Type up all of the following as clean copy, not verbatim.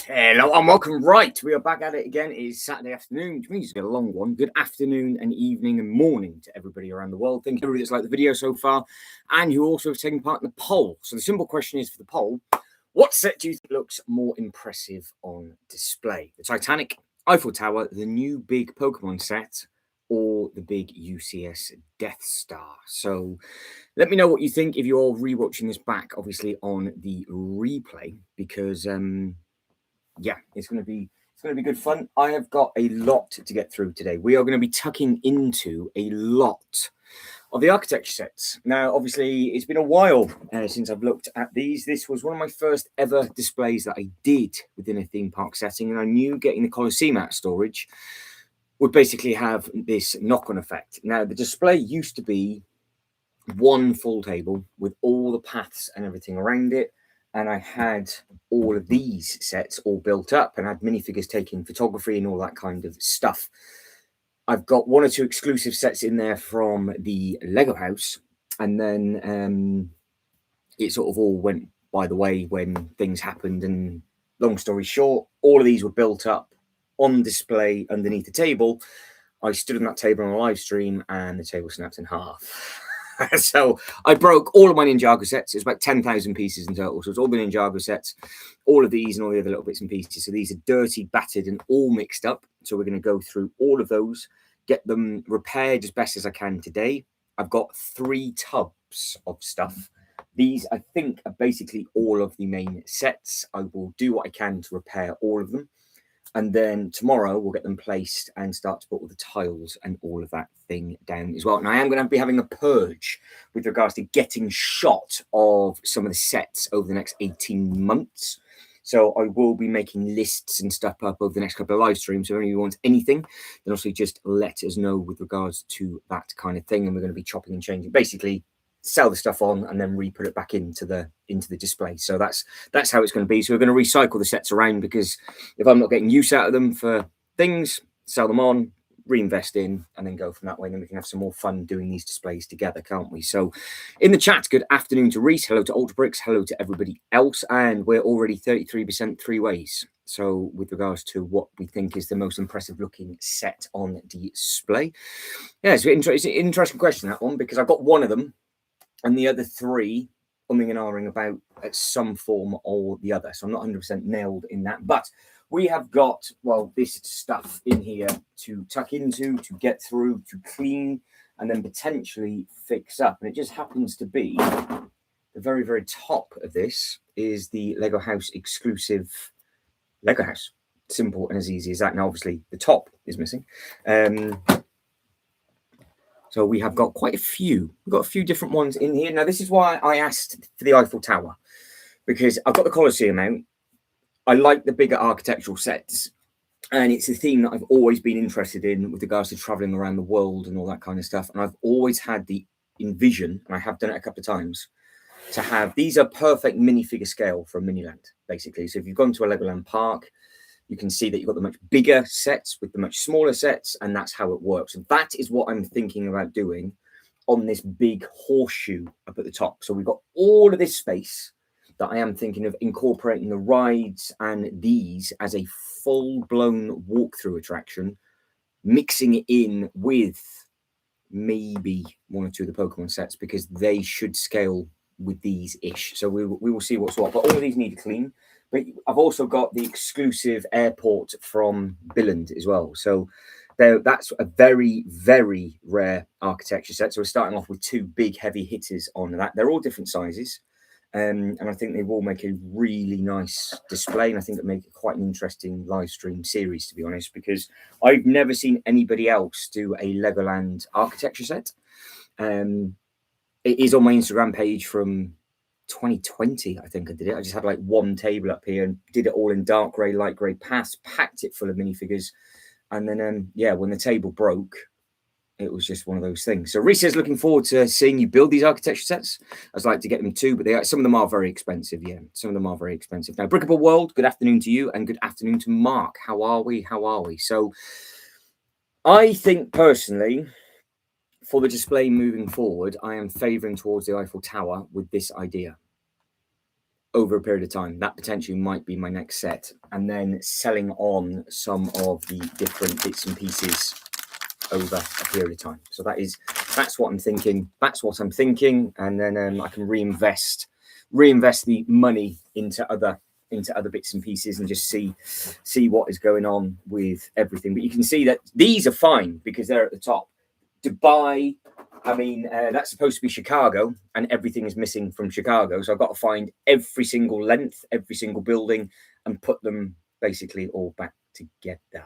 Hello and welcome. Right, we are back at it again. It is Saturday afternoon, which means it's a long one. Good afternoon and evening and morning to everybody around the world. Thank you everybody that's liked the video so far and who also have taken part in the poll. So the simple question is for the poll, what set do you think looks more impressive on display? The Titanic, Eiffel Tower, the new big Pokemon set, or the big UCS Death Star? So let me know what you think if you're rewatching this back, obviously on the replay, because yeah, it's going to be good fun. I have got a lot to get through today. We are going to be tucking into a lot of the architecture sets. Now, obviously, it's been a while since I've looked at these. This was one of my first ever displays that I did within a theme park setting, and I knew getting the Colosseum out of storage would basically have this knock-on effect. Now, the display used to be one full table with all the paths and everything around it. And I had all of these sets all built up and had minifigures taking photography and all that kind of stuff. I've got one or two exclusive sets in there from the Lego house. And then it sort of all went by the way when things happened. And long story short, all of these were built up on display underneath the table. I stood on that table on a live stream and the table snapped in half. So I broke all of my Ninjago sets. It's about 10,000 pieces in total. So it's all the Ninjago sets, all of these and all the other little bits and pieces. So these are dirty, battered and all mixed up. So we're going to go through all of those, get them repaired as best as I can today. I've got 3 tubs of stuff. These, I think, are basically all of the main sets. I will do what I can to repair all of them. And then tomorrow we'll get them placed and start to put all the tiles and all of that thing down as well. And I am going to be having a purge with regards to getting shot of some of the sets over the next 18 months. So I will be making lists and stuff up over the next couple of live streams. So if anyone wants anything, then also just let us know with regards to that kind of thing. And we're going to be chopping and changing. Basically, sell the stuff on and then re-put it back into the display. So that's how it's going to be. So we're going to recycle the sets around, because if I'm not getting use out of them for things, sell them on, reinvest in, and then go from that way. And then we can have some more fun doing these displays together, can't we? So in the chat, good afternoon to Reese, hello to Ultrabricks, hello to everybody else, and we're already 33% 3 ways. So with regards to what we think is the most impressive looking set on display, yeah, it's an interesting question, that one, because I've got one of them and the other 3 umming and ahhing about at some form or the other. So I'm not 100% nailed in that. But we have got, well, this stuff in here to tuck into, to get through, to clean, and then potentially fix up. And it just happens to be the very, very top of this is the Lego House exclusive Lego House. Simple and as easy as that. Now, obviously, the top is missing. So we have got quite a few. We've got a few different ones in here. Now, this is why I asked for the Eiffel Tower, because I've got the Colosseum out. I like the bigger architectural sets, and it's a theme that I've always been interested in with regards to traveling around the world and all that kind of stuff. And I've always had the envision, and I have done it a couple of times, to have, these are perfect minifigure scale for a Miniland, basically. So if you've gone to a Legoland park, you can see that you've got the much bigger sets with the much smaller sets, and that's how it works. And that is what I'm thinking about doing on this big horseshoe up at the top. So we've got all of this space that I am thinking of incorporating the rides and these as a full-blown walkthrough attraction, mixing it in with maybe 1 or 2 of the Pokemon sets, because they should scale with these-ish. So we will see what's what. But all of these need to clean. But I've also got the exclusive airport from Billund as well. So that's a very, very rare architecture set. So we're starting off with 2 big heavy hitters on that. They're all different sizes. And I think they will make a really nice display. And I think it'll make it quite an interesting live stream series, to be honest, because I've never seen anybody else do a Legoland architecture set. It is on my Instagram page from 2020, I think I did it. I just had like 1 table up here and did it all in dark grey, light grey paths, packed it full of minifigures. And then, yeah, when the table broke, it was just one of those things. So Reese is looking forward to seeing you build these architecture sets. I'd like to get them too, but some of them are very expensive. Yeah, some of them are very expensive. Now, Brickable World, good afternoon to you, and good afternoon to Mark. How are we? How are we? So I think personally, for the display moving forward, I am favouring towards the Eiffel Tower with this idea. over a period of time. That potentially might be my next set, and then selling on some of the different bits and pieces over a period of time. So that's what I'm thinking. And then I can reinvest the money into other bits and pieces and just see what is going on with everything. But you can see that these are fine because they're at the top. Dubai, I mean, that's supposed to be Chicago, and everything is missing from Chicago. So I've got to find every single length, every single building, and put them basically all back together.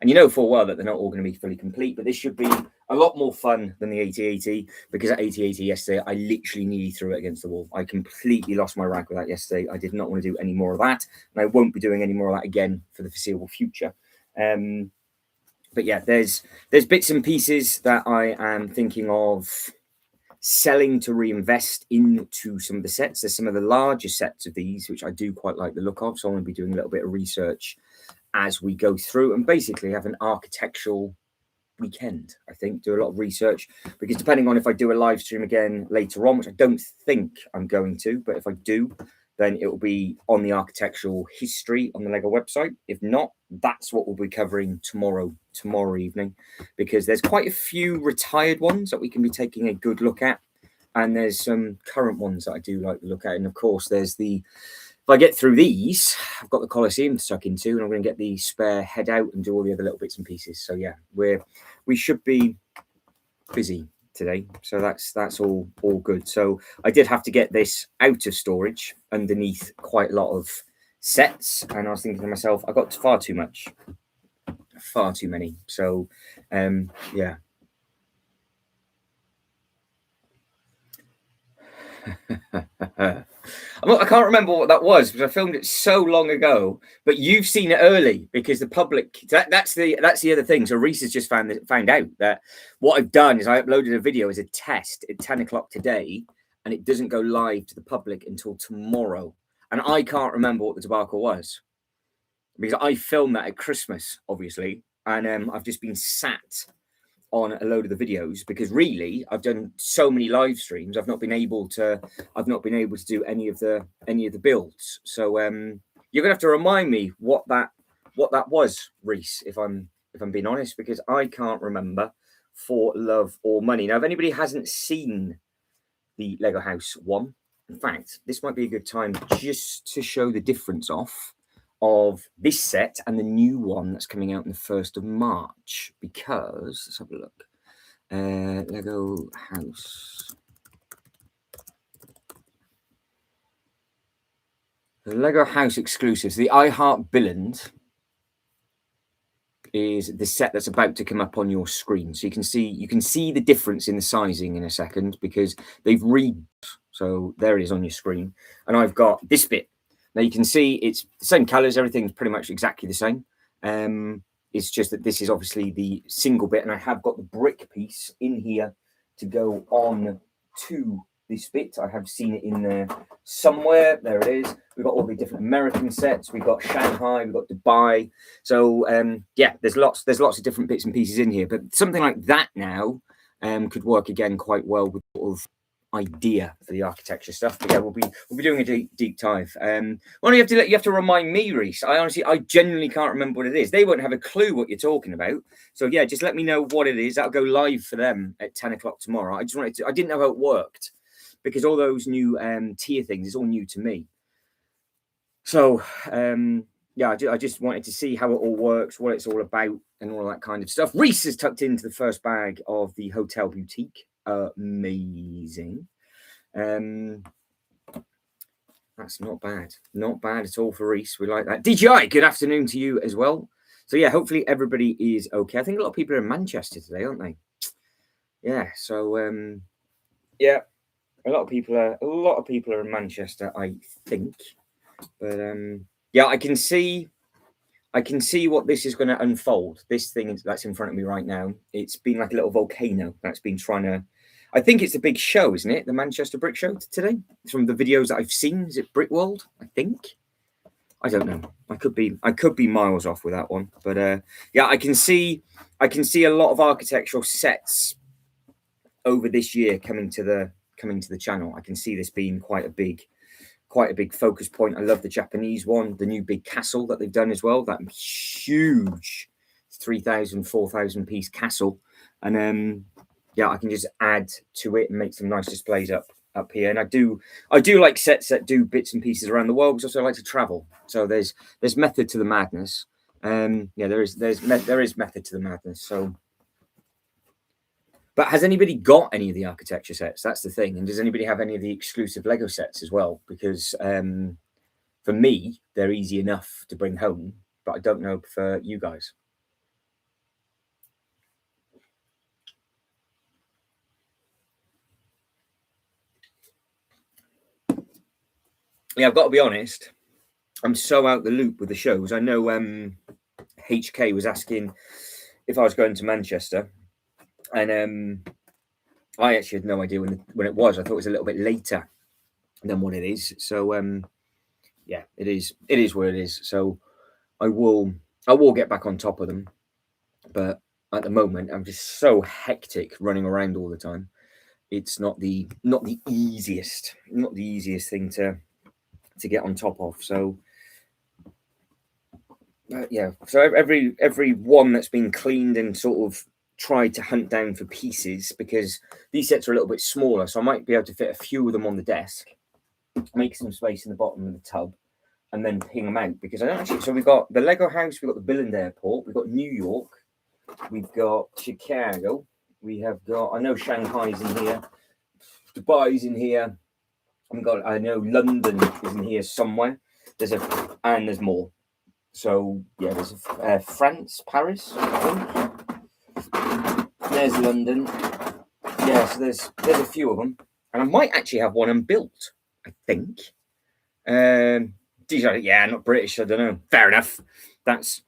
And you know full well that they're not all going to be fully complete, but this should be a lot more fun than the 8080, because at 8080 yesterday, I literally nearly threw it against the wall. I completely lost my rag with that yesterday. I did not want to do any more of that, and I won't be doing any more of that again for the foreseeable future. But yeah, there's bits and pieces that I am thinking of selling to reinvest into some of the sets. There's some of the larger sets of these, which I do quite like the look of. So I'm going to be doing a little bit of research as we go through and basically have an architectural weekend. I think do a lot of research, because depending on if I do a live stream again later on, which I don't think I'm going to, but if I do, then it will be on the architectural history on the Lego website. If not, that's what we'll be covering tomorrow evening, because there's quite a few retired ones that we can be taking a good look at, and there's some current ones that I do like to look at. And of course, there's if I get through these, I've got the Colosseum to tuck into, and I'm going to get the spare head out and do all the other little bits and pieces. So yeah, we should be busy today, so that's all good. So I did have to get this out of storage underneath quite a lot of sets, and I was thinking to myself, I got far too many. So yeah. I can't remember what that was because I filmed it so long ago, but you've seen it early because the public, that's the other thing. So Reese has just found out that what I've done is I uploaded a video as a test at 10 o'clock today, and it doesn't go live to the public until tomorrow. And I can't remember what the debacle was because I filmed that at Christmas, obviously. And I've just been sat on a load of the videos because really I've done so many live streams. I've not been able to do any of the builds. So you're gonna have to remind me what that was, Reese, if I'm being honest, because I can't remember for love or money. Now, if anybody hasn't seen the Lego House one, in fact, this might be a good time just to show the difference off of this set and the new one that's coming out on the 1st of March, because let's have a look. Lego House. The Lego House exclusives. The I Heart Billund is the set that's about to come up on your screen. So you can see the difference in the sizing in a second because they've so there it is on your screen. And I've got this bit. Now you can see it's the same colors, everything's pretty much exactly the same. It's just that this is obviously the single bit, and I have got the brick piece in here to go on to this bit. I have seen it in there somewhere. There it is. We've got all the different American sets. We've got Shanghai, we've got Dubai. So yeah, there's lots of different bits and pieces in here. But something like that now could work again quite well with sort of idea for the architecture stuff. But yeah, we'll be doing a deep dive. Well, you have to remind me, Reese. I genuinely can't remember what it is. They won't have a clue what you're talking about. So yeah, just let me know what it is. That'll go live for them at 10 o'clock tomorrow. I didn't know how it worked because all those new tier things is all new to me. So yeah, I just wanted to see how it all works, what it's all about, and all that kind of stuff. Reese is tucked into the first bag of the Hotel Boutique. Amazing. That's not bad at all for Reese. We like that. DJI, good afternoon to you as well. So yeah, hopefully everybody is okay. I think a lot of people are in Manchester today, aren't they? Yeah, so yeah, a lot of people are in Manchester, I think. But yeah, I can see what this is going to unfold. This thing that's in front of me right now, it's been like a little volcano that's been trying to. I think it's the big show, isn't it? The Manchester Brick Show today. From the videos that I've seen, is it Brick World? I think. I don't know. I could be miles off with that one, but yeah, I can see a lot of architectural sets over this year coming to the channel. I can see this being quite a big quite a big focus point. I love the Japanese one, the new big castle that they've done as well. That huge 3,000, 4,000 piece castle. And yeah, I can just add to it and make some nice displays up here. And I do like sets that do bits and pieces around the world, because also I like to travel. So there's method to the madness. Yeah, there is method to the madness. So, but has anybody got any of the architecture sets? That's the thing. And does anybody have any of the exclusive Lego sets as well? Because for me, they're easy enough to bring home, but I don't know for you guys. Yeah, I've got to be honest. I'm so out the loop with the shows. I know HK was asking if I was going to Manchester, and I actually had no idea when it was. I thought it was a little bit later than what it is. So yeah, it is where it is. So I will get back on top of them, but at the moment I'm just so hectic running around all the time. It's not the easiest thing to get on top of. So yeah, so every one that's been cleaned and sort of tried to hunt down for pieces, because these sets are a little bit smaller, so I might be able to fit a few of them on the desk, make some space in the bottom of the tub, and then ping them out. Because I don't actually. So we've got the Lego house, we've got the Billund Airport, we've got New York, we've got Chicago, we have got, I know Shanghai's in here, Dubai's in here, I know London is in here somewhere. And there's more. So yeah, there's France, Paris, I think. There's London. Yeah, so there's a few of them, and I might actually have one unbuilt, I think. Yeah, not British. I don't know. Fair enough. That's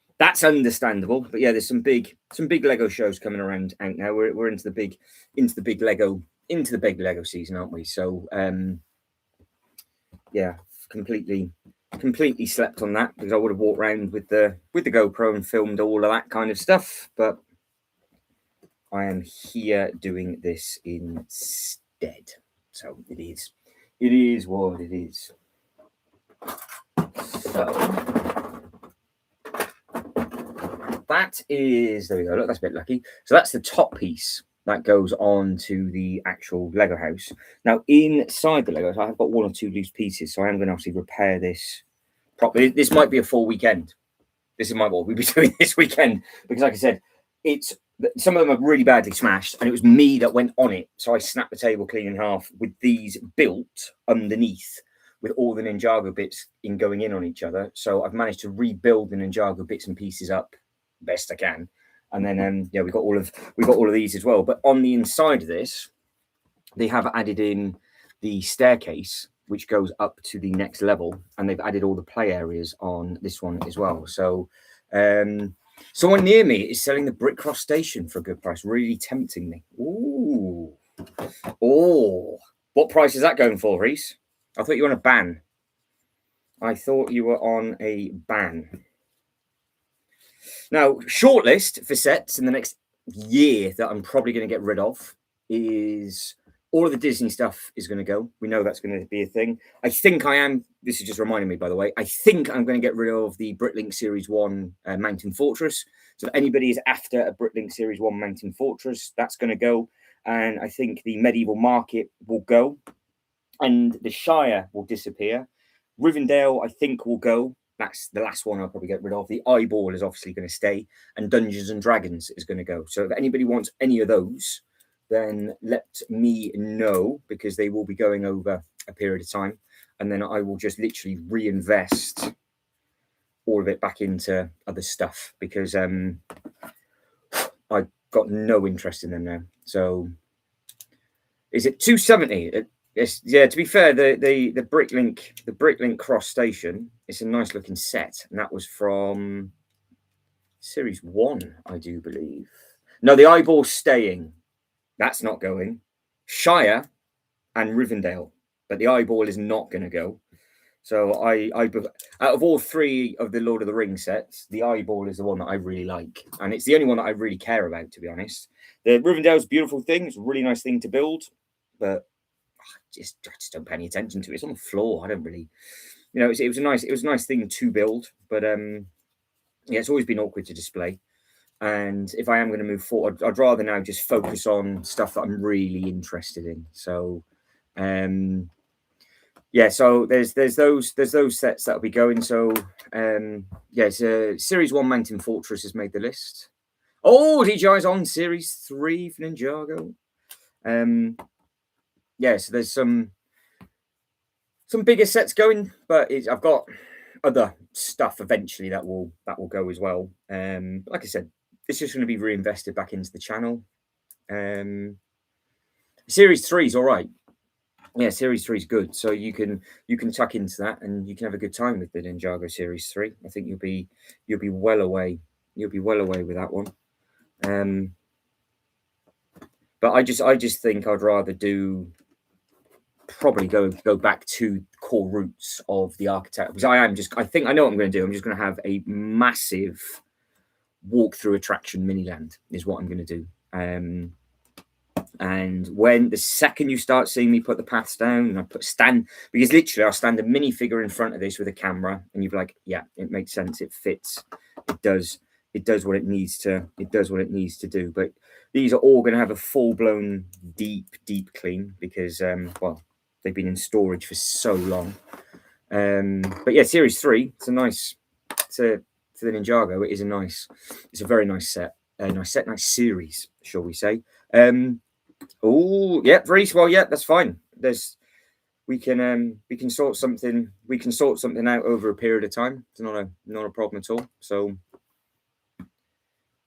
understandable. But yeah, there's some big Lego shows coming around out now. We're into the big Lego season, aren't we? So yeah, completely slept on that, because I would have walked around with the GoPro and filmed all of that kind of stuff, but I am here doing this instead. So it is what it is. So that is, there we go. Look, that's a bit lucky. So that's the top piece that goes on to the actual Lego house. Now, inside the Legos, I have got one or two loose pieces, so I am going to obviously repair this properly. This might be a full weekend. This is what we'll be doing this weekend, because, like I said, some of them are really badly smashed, and it was me that went on it. So I snapped the table clean in half with these built underneath, with all the Ninjago bits going in on each other. So I've managed to rebuild the Ninjago bits and pieces up best I can. And then yeah, we got all of these as well. But on the inside of this, they have added in the staircase, which goes up to the next level, and they've added all the play areas on this one as well. So someone near me is selling the Brickcross station for a good price, really tempting me. Ooh, oh, what price is that going for, Reese? I thought you were on a ban. Now, shortlist for sets in the next year that I'm probably going to get rid of is all of the Disney stuff is going to go. We know that's going to be a thing. I think I am. This is just reminding me, by the way. I think I'm going to get rid of the Bricklink Series 1 Mountain Fortress. So if anybody is after a Bricklink Series 1 Mountain Fortress, that's going to go. And I think the Medieval Market will go. And the Shire will disappear. Rivendell, I think, will go. That's the last one I'll probably get rid of. The Eyeball is obviously going to stay, and Dungeons and Dragons is going to go. So if anybody wants any of those, then let me know, because they will be going over a period of time, and then I will just literally reinvest all of it back into other stuff, because I've got no interest in them now. So is it 270? Yes, yeah. To be fair, the Bricklink Cross Station, it's a nice looking set, and that was from Series 1, I do believe. No, the Eyeball's staying. That's not going. Shire and Rivendell, but the Eyeball is not going to go. So I out of all three of the Lord of the Rings sets, the Eyeball is the one that I really like, and it's the only one that I really care about, to be honest. The Rivendell's a beautiful thing; it's a really nice thing to build, but I just don't pay any attention to it. It's on the floor. I don't really, it was a nice thing to build, but yeah, it's always been awkward to display. And if I am going to move forward, I'd rather now just focus on stuff that I'm really interested in. So, yeah, so there's those sets that'll be going. So, yeah, so Series 1 Mountain Fortress has made the list. Oh, DJI's on Series 3 for Ninjago. Yeah, so there's some bigger sets going, but I've got other stuff eventually that will go as well. Like I said, it's just going to be reinvested back into the channel. Series 3 is all right. Yeah, Series 3 is good. So you can tuck into that and you can have a good time with the Ninjago Series 3. I think you'll be well away. You'll be well away with that one. But I just think I'd rather probably go back to core roots of the architect, because I think I know what I'm going to do. I'm just going to have a massive walk-through attraction Miniland is what I'm going to do. And when the second you start seeing me put the paths down, and I because literally I'll stand a minifigure in front of this with a camera, and you'll be like, yeah, it makes sense, it fits, it does what it needs to, do. But these are all going to have a full-blown deep clean because well, they've been in storage for so long. But yeah, Series 3, it's a nice to the Ninjago. It's a very nice set, nice series, shall we say? Oh, yeah, very well. Yeah, that's fine. We can sort something. We can sort something out over a period of time. It's not a problem at all. So,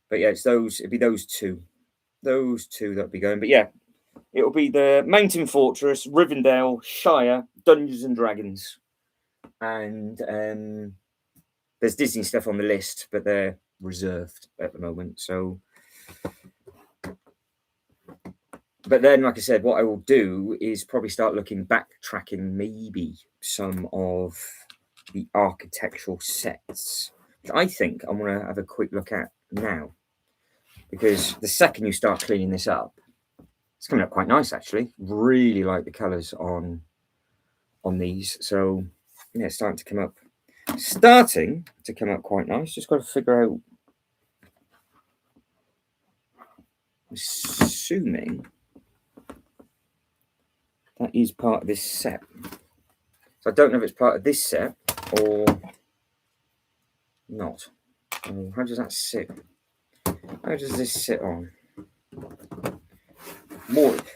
but yeah, it'd be those two that'll be going. But yeah, it'll be the Mountain Fortress, Rivendell, Shire, Dungeons and Dragons, and there's Disney stuff on the list, but they're reserved at the moment. So. But then, like I said, what I will do is probably start backtracking maybe some of the architectural sets, which I think I'm going to have a quick look at now. Because the second you start cleaning this up, it's coming up quite nice, actually. Really like the colours on these. So, yeah, it's starting to come up quite nice. Just got to figure out, assuming that is part of this set. So I don't know if it's part of this set or not. How does that sit? How does this sit on?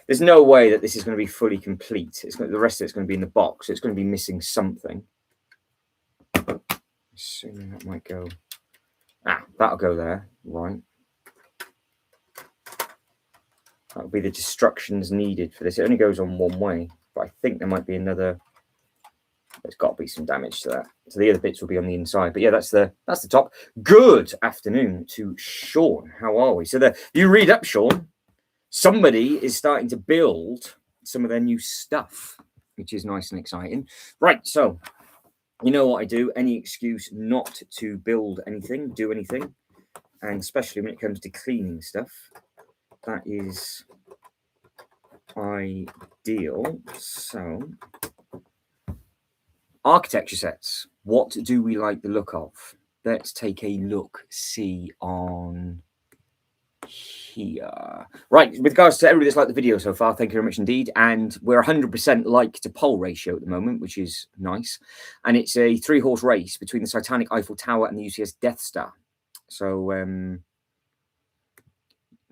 There's no way that this is going to be fully complete. The rest of it's going to be in the box. So it's going to be missing something. Assuming that might go. That'll go there, right? That'll be the destructions needed for this. It only goes on one way, but I think there might be another. There's got to be some damage to that. So the other bits will be on the inside. But yeah, that's the top. Good afternoon to Sean. How are we? So you read up, Sean. Somebody is starting to build some of their new stuff, which is nice and exciting. Right, so you know what I do. Any excuse not to build anything, do anything. And especially when it comes to cleaning stuff. That is ideal. So, architecture sets. What do we like the look of? Let's take a look-see on here. Right, with regards to everybody that's liked the video so far, thank you very much indeed. And we're 100% like to poll ratio at the moment, which is nice. And it's a 3-horse race between the Titanic Eiffel Tower and the UCS Death Star. So,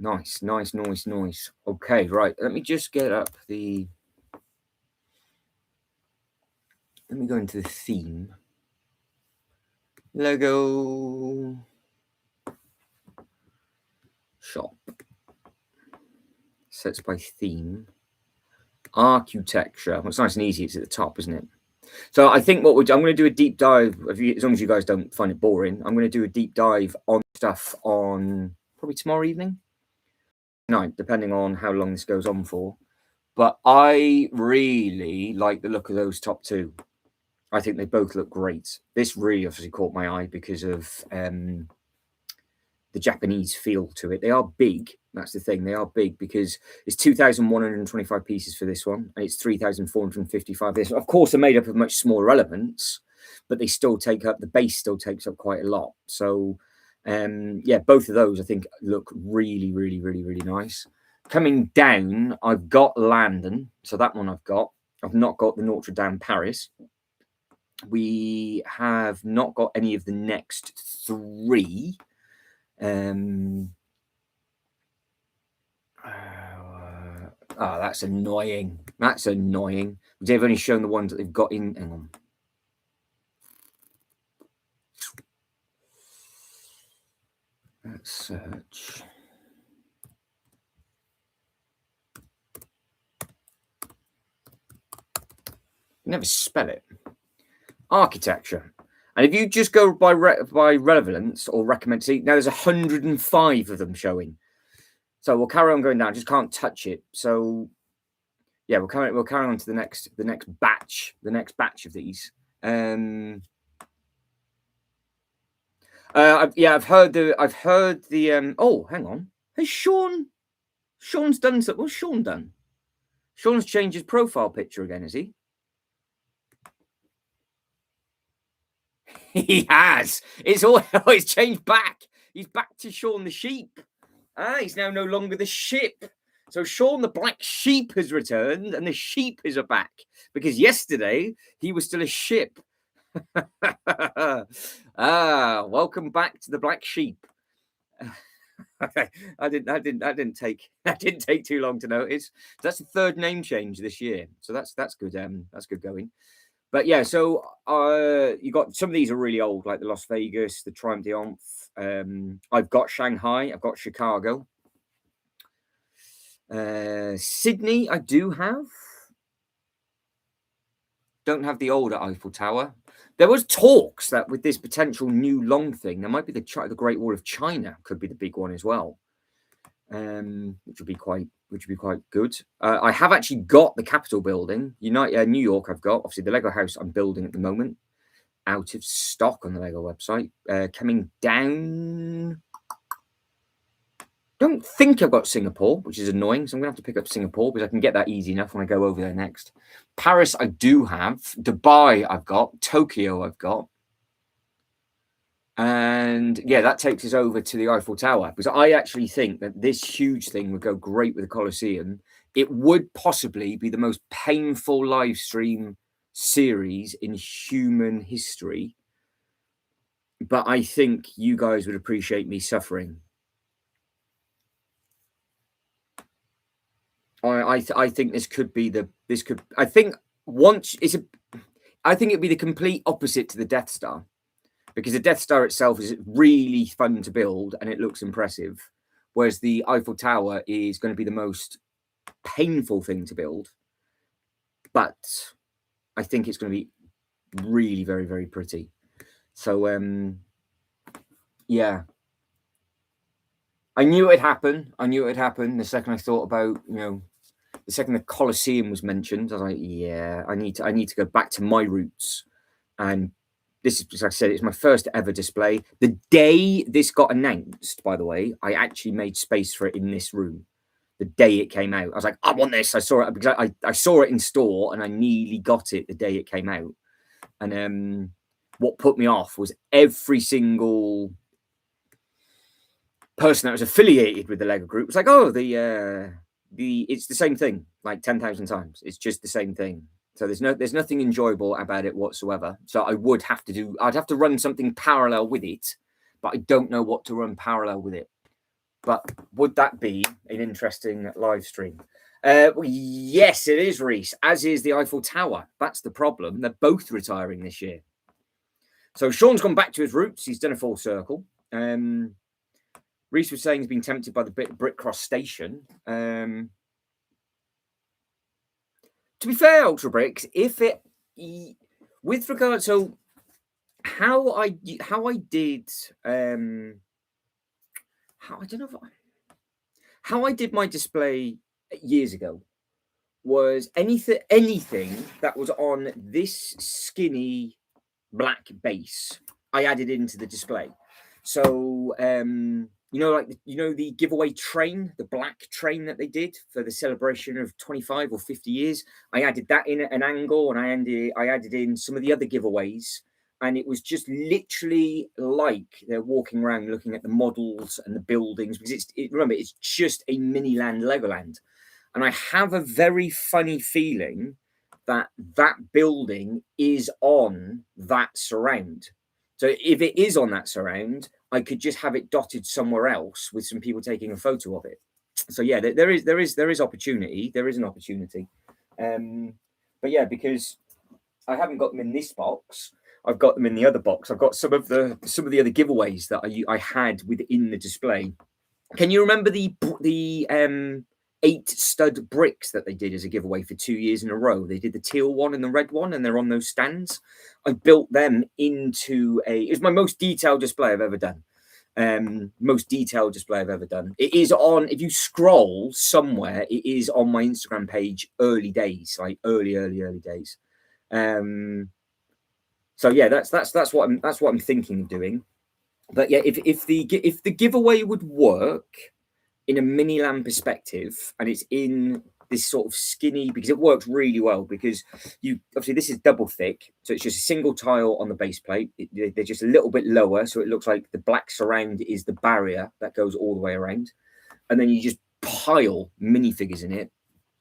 nice. Okay, right. Let me just get up let me go into the theme. Lego shop. Sets by theme. Architecture. Well, it's nice and easy. It's at the top, isn't it? So I think I'm going to do a deep dive. As long as you guys don't find it boring, I'm going to do a deep dive on stuff on probably tomorrow evening. Night, depending on how long this goes on for. But I really like the look of those top two. I think they both look great. This really obviously caught my eye because of the Japanese feel to it. They are big. That's the thing. They are big because it's 2,125 pieces for this one, and it's 3,455 this. Of course, they're made up of much smaller elements, but they still take up, the base still takes up quite a lot. So, yeah, both of those I think look really, really, really, really nice. Coming down, I've got Landon, so that one I've got. I've not got the Notre Dame Paris. We have not got any of the next three. That's annoying. That's annoying. They've only shown the ones that they've got in. Hang on. Let's search. Never spell it. Architecture. And if you just go by relevance or recommend, see, now there's 105 of them showing. So we'll carry on going down. Just can't touch it. So yeah, we'll carry on to the next batch of these. I've heard the oh, hang on. Has Sean's done something? What's Sean done? Sean's changed his profile picture again, has he? He has. It's changed back. He's back to Sean the sheep. He's now no longer the ship. So Sean the black sheep has returned, and the sheep is back because yesterday he was still a ship. Welcome back to the black sheep. I didn't take too long to notice. So that's the third name change this year. So that's good. That's good going. But yeah, so you got some of these are really old, like the Las Vegas, the Triumph Triumph. I've got Shanghai, I've got Chicago, Sydney. I do have. Don't have the older Eiffel Tower. There was talks that with this potential new long thing, there might be the Great Wall of China could be the big one as well, which would be quite good. I have actually got the Capitol building, New York. I've got obviously the Lego house I'm building at the moment, out of stock on the Lego website. Coming down, don't think I've got Singapore, which is annoying. So I'm gonna have to pick up Singapore because I can get that easy enough when I go over there next. Paris, I do have. Dubai, I've got. Tokyo, I've got. And yeah, that takes us over to the Eiffel Tower because I actually think that this huge thing would go great with the Colosseum. It would possibly be the most painful live stream series in human history. But I think you guys would appreciate me suffering. I think this could be I think it'd be the complete opposite to the Death Star. Because the Death Star itself is really fun to build and it looks impressive, whereas the Eiffel Tower is going to be the most painful thing to build. But I think it's going to be really very, very pretty. So yeah, I knew it'd happen. The second I thought about, the second the Colosseum was mentioned, I was like, yeah, I need to go back to my roots. And this is, like I said, it's my first ever display. The day this got announced, by the way, I actually made space for it in this room. The day it came out, I was like, I want this. I saw it because I saw it in store and I nearly got it the day it came out. And what put me off was every single person that was affiliated with the Lego group was like, oh, it's the same thing, like 10,000 times. It's just the same thing. So there's nothing enjoyable about it whatsoever. So I'd have to run something parallel with it, but I don't know what to run parallel with it. But would that be an interesting live stream? Yes, it is, Reese, as is the Eiffel Tower. That's the problem. They're both retiring this year. So Sean's gone back to his roots. He's done a full circle. Reese was saying he's been tempted by the Brickcross station. To be fair, Ultra Bricks, with regard to how I did my display years ago was anything that was on this skinny black base, I added into the display. So you know, like the giveaway train, the black train that they did for the celebration of 25 or 50 years. I added that in at an angle, and I added in some of the other giveaways, and it was just literally like they're walking around looking at the models and the buildings, because remember, it's just a mini land Legoland, and I have a very funny feeling that that building is on that surround. So if it is on that surround, I could just have it dotted somewhere else with some people taking a photo of it. So yeah, there is opportunity. There is an opportunity. But yeah, because I haven't got them in this box, I've got them in the other box. I've got some of the other giveaways that I had within the display. Can you remember the 8 stud bricks that they did as a giveaway for 2 years in a row? They did the teal one and the red one, and they're on those stands. I built them into it was my most detailed display I've ever done. Most detailed display I've ever done. It is on, if you scroll somewhere, it is on my Instagram page, early days, like early days. So yeah, that's what I'm thinking of doing. But yeah, if the giveaway would work in a mini land perspective, and it's in this sort of skinny, because it works really well, because you obviously, this is double thick, so it's just a single tile on the base plate. They're just a little bit lower, so it looks like the black surround is the barrier that goes all the way around, and then you just pile minifigures in it,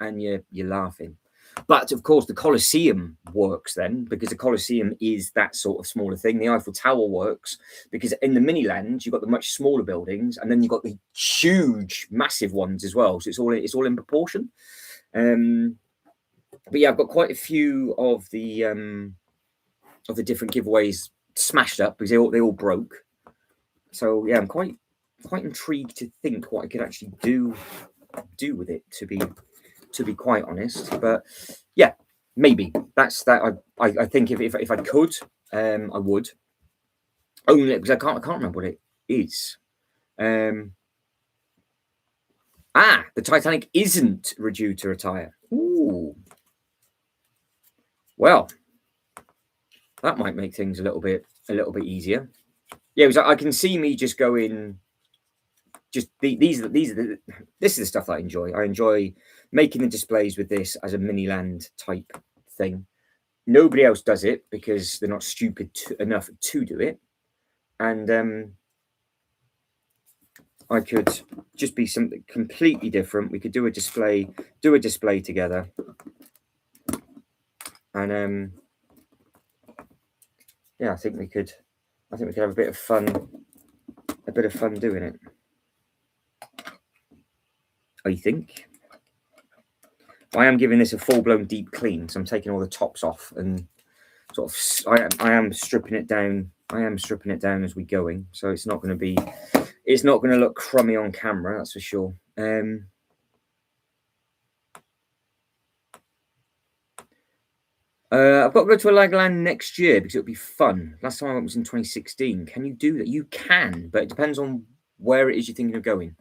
and you're laughing. But of course, the Colosseum works then, because the Colosseum is that sort of smaller thing. The Eiffel Tower works because in the mini land you've got the much smaller buildings, and then you've got the huge, massive ones as well. So it's all in proportion. But yeah, I've got quite a few of the different giveaways smashed up because they all broke. So yeah, I'm quite intrigued to think what I could actually do with it, to be quite honest. But yeah, maybe that's that. I think if I could, I would. Only because I can't remember what it is. The Titanic isn't due to retire. Ooh. Well, that might make things a little bit easier. Yeah, because I can see me just going. Just this is the stuff that I enjoy. I enjoy making the displays with this as a mini land type thing. Nobody else does it because they're not stupid enough to do it, and I could just be something completely different. We could do a display together, and yeah, I think we could have a bit of fun doing it. I think I am giving this a full-blown deep clean, so I'm taking all the tops off and sort of I am stripping it down. I am stripping it down as we're going, so it's not going to look crummy on camera, that's for sure. I've got to go to a Legoland next year because it'll be fun. Last time I went was in 2016. Can you do that? You can, but it depends on where it is you're thinking of going.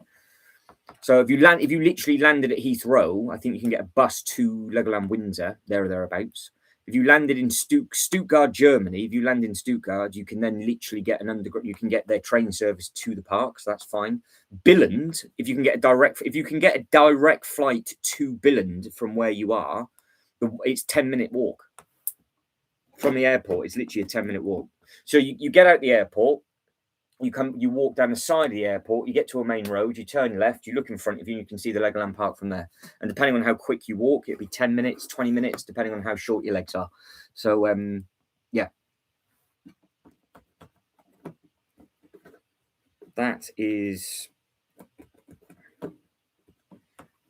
So if you literally landed at Heathrow, I think you can get a bus to Legoland Windsor, there or thereabouts. If you landed in Stuttgart, Germany, if you land in Stuttgart, you can then literally get you can get their train service to the park, so that's fine. Billund, if you can get a direct flight to Billund from where you are, it's 10-minute walk from the airport. It's literally a 10-minute walk. So you get out the airport, you walk down the side of the airport, you get to a main road, you turn left, you look in front of you, and you can see the Legoland Park from there. And depending on how quick you walk, it'll be 10 minutes, 20 minutes, depending on how short your legs are. So, yeah. That is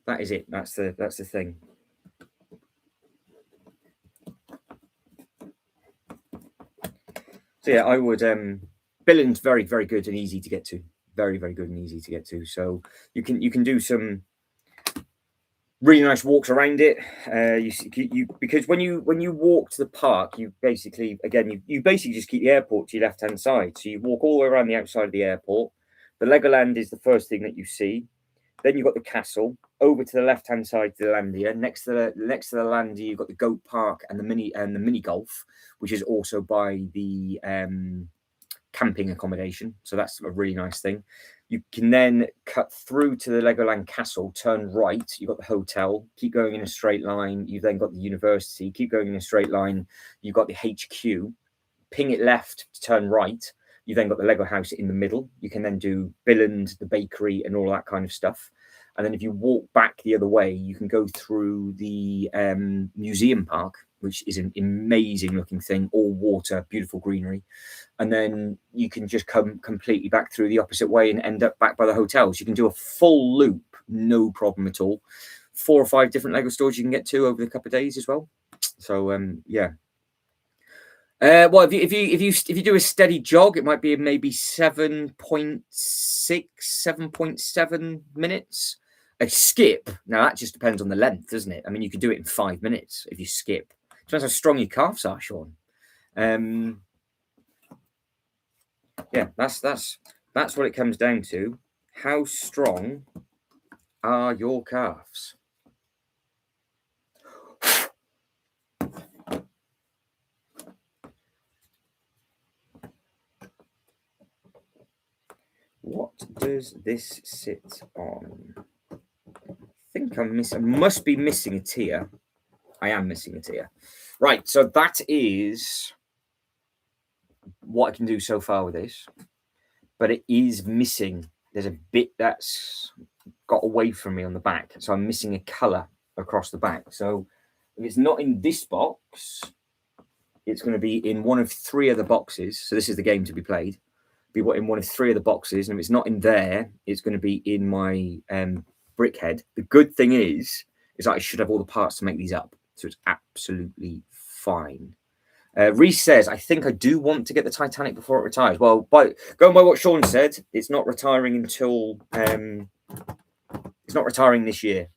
it. That's the thing. So yeah, I would Billund's very, very good and easy to get to. Very, very good and easy to get to. So you can do some really nice walks around it. Because when you walk to the park, you basically just keep the airport to your left hand side. So you walk all the way around the outside of the airport. The Legoland is the first thing that you see. Then you've got the castle. Over to the left hand side to the Landia. Next to the Landia, you've got the goat park and the mini golf, which is also by the camping accommodation. So that's a really nice thing. You can then cut through to the Legoland Castle, turn right. You've got the hotel, keep going in a straight line. You've then got the university, keep going in a straight line. You've got the HQ, ping it left to turn right. You've then got the Lego house in the middle. You can then do Billund, the bakery, and all that kind of stuff. And then if you walk back the other way, you can go through the museum park, which is an amazing looking thing, all water, beautiful greenery. And then you can just come completely back through the opposite way and end up back by the hotels. You can do a full loop, no problem at all. 4 or 5 different Lego stores you can get to over the couple of days as well. So yeah. Well, if you do a steady jog, it might be maybe 7.6, 7.7 minutes. A skip, now that just depends on the length, doesn't it? I mean, you could do it in 5 minutes if you skip. Depends how strong your calves are, Sean. Yeah, that's what it comes down to. How strong are your calves? What does this sit on? I think I must be missing a tier. I am missing a tier. Right, so that is what I can do so far with this. But it is missing. There's a bit that's got away from me on the back. So I'm missing a colour across the back. So if it's not in this box, it's going to be in one of 3 other boxes. So this is the game to be played. Be in one of 3 of the boxes. And if it's not in there, it's going to be in my Brickhead. The good thing is that I should have all the parts to make these up. So it's absolutely fine. Reese says, I think I do want to get the Titanic before it retires. Well, going by what Sean said, it's not retiring until it's not retiring this year.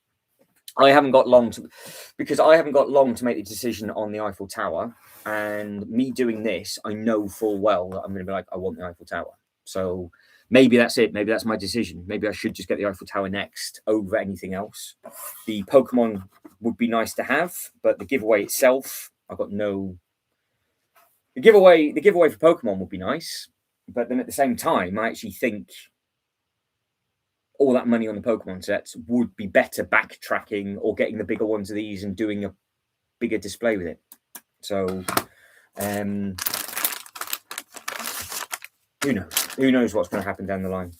I haven't got long to make the decision on the Eiffel Tower. And me doing this, I know full well that I'm going to be like, I want the Eiffel Tower. So maybe that's it. Maybe that's my decision. Maybe I should just get the Eiffel Tower next over anything else. The Pokemon would be nice to have, but the giveaway itself, I've got no. The giveaway for Pokemon would be nice, but then at the same time, I actually think all that money on the Pokemon sets would be better backtracking or getting the bigger ones of these and doing a bigger display with it. So, who knows? Who knows what's going to happen down the line?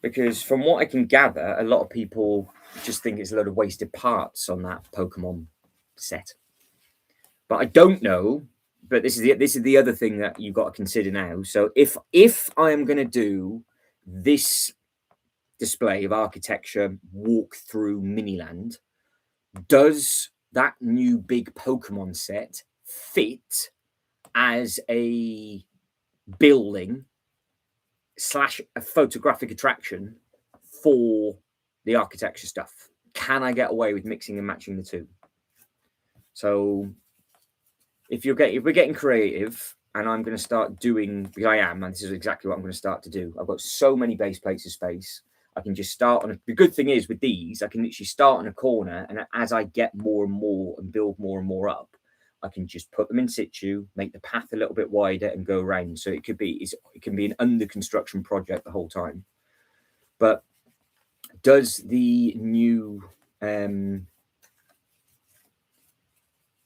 Because from what I can gather, a lot of people just think it's a load of wasted parts on that Pokemon set. But I don't know. But this is the other thing that you've got to consider now. So if I am going to do this display of architecture walk through Miniland, does that new big Pokemon set fit as a building / a photographic attraction for the architecture stuff? Can I get away with mixing and matching the two? So if we're getting creative, and I'm going to start doing, because I am, and this is exactly what I'm going to start to do. I've got so many base plates of space. I can just start on the good thing is with these, I can literally start in a corner, and as I get more and more and build more and more up, I can just put them in situ, make the path a little bit wider, and go around. So it can be an under construction project the whole time. But does the new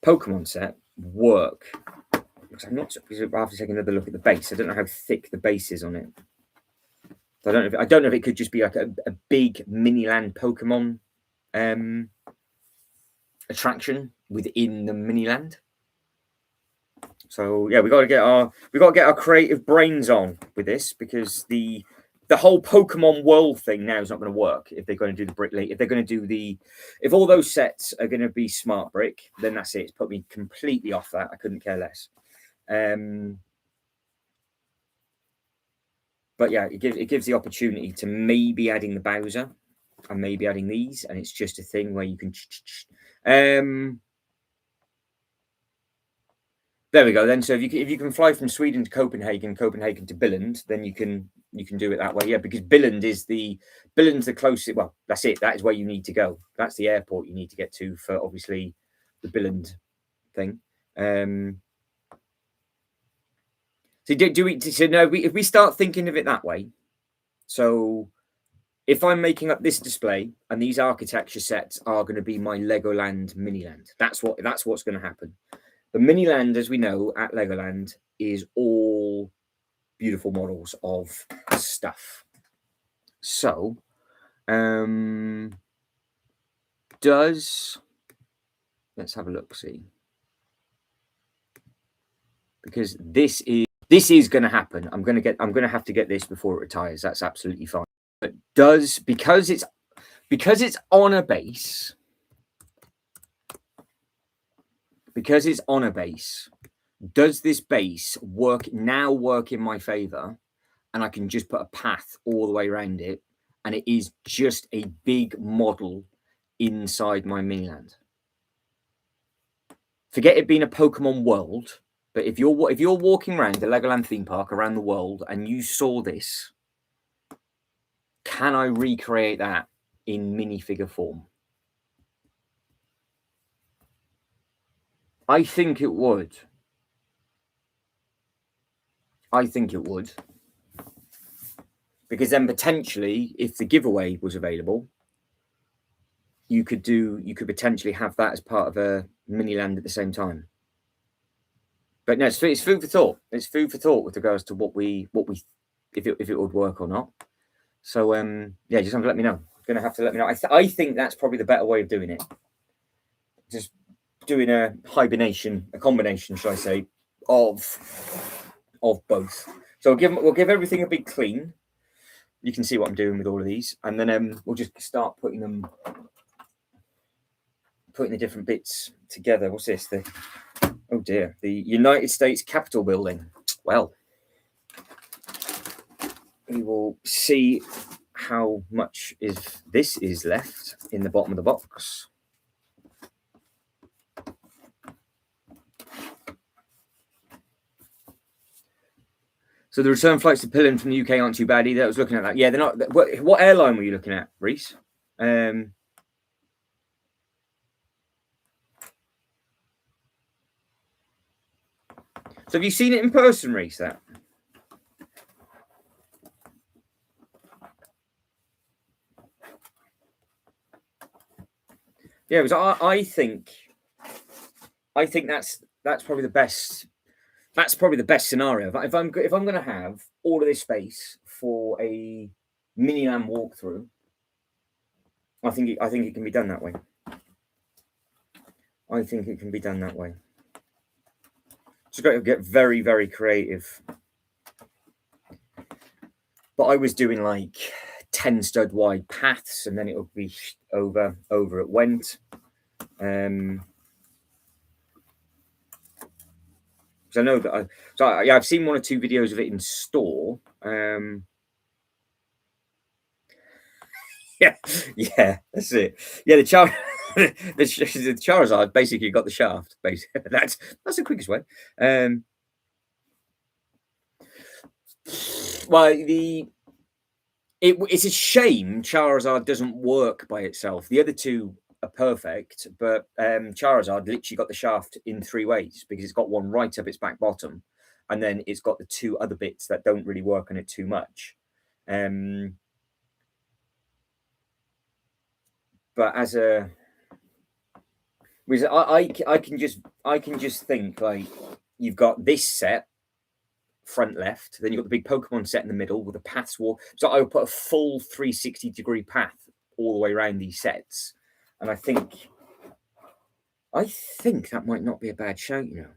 Pokemon set work? Because I'm not. Because I have to take another look at the base. I don't know how thick the base is on it. So I don't know if it could just be like a big Miniland Pokemon attraction within the Miniland. So yeah, we got to get our creative brains on with this, because the whole Pokemon world thing now is not going to work if they're going to do the brick. If they're going to do if all those sets are going to be smart brick, then that's it. It's put me completely off that. I couldn't care less. But yeah, it gives the opportunity to maybe adding the Bowser and maybe adding these, and it's just a thing where you can. There we go. Then, so if you can fly from Sweden to Copenhagen to Billund, then you can do it that way. Yeah, because Billund's the closest. Well, that's it. That is where you need to go. That's the airport you need to get to for obviously the Billund thing. So if we start thinking of it that way, so if I'm making up this display and these architecture sets are going to be my Legoland Miniland, that's what's going to happen. The Miniland, as we know at Legoland, is all beautiful models of stuff. So, let's have a look, see, because this is going to happen. I'm going to have to get this before it retires. That's absolutely fine. But because it's on a base, does this base work in my favor, and I can just put a path all the way around it, and it is just a big model inside my Miniland. Forget it being a Pokemon world, but if you're walking around the Legoland theme park around the world and you saw this, can I recreate that in minifigure form? I think it would. Because then potentially, if the giveaway was available, you could potentially have that as part of a Miniland at the same time. But no, it's food for thought. It's food for thought with regards to what we if it would work or not. So yeah, just have to let me know. You're gonna have to let me know. I think that's probably the better way of doing it. Just doing a combination, should I say, of both. So we'll give everything a big clean. You can see what I'm doing with all of these, and then we'll just start putting the different bits together. What's this? Oh dear, the United States Capitol building. Well, we will see how much this is left in the bottom of the box. So the return flights to Pillen from the UK aren't too bad either. I was looking at that. Yeah, they're not. What airline were you looking at, Reese? So have you seen it in person, Reese? That? Yeah, it was. I think that's probably the best. That's probably the best scenario. If I'm going to have all of this space for a Miniland walkthrough, I think it can be done that way. Just got to get very, very creative. But I was doing like 10 stud wide paths, and then it would be over it went. I know that I've seen one or two videos of it in store. Yeah, that's it. Yeah, the Charizard basically got the shaft. Basically, that's the quickest way. Well, it's a shame Charizard doesn't work by itself. The other two are perfect, but Charizard literally got the shaft in 3 ways, because it's got one right up its back bottom, and then it's got the 2 other bits that don't really work on it too much. But I can just think, like, you've got this set front left, then you've got the big Pokemon set in the middle with a paths wall. So I would put a full 360-degree path all the way around these sets, and I think that might not be a bad shout, you know.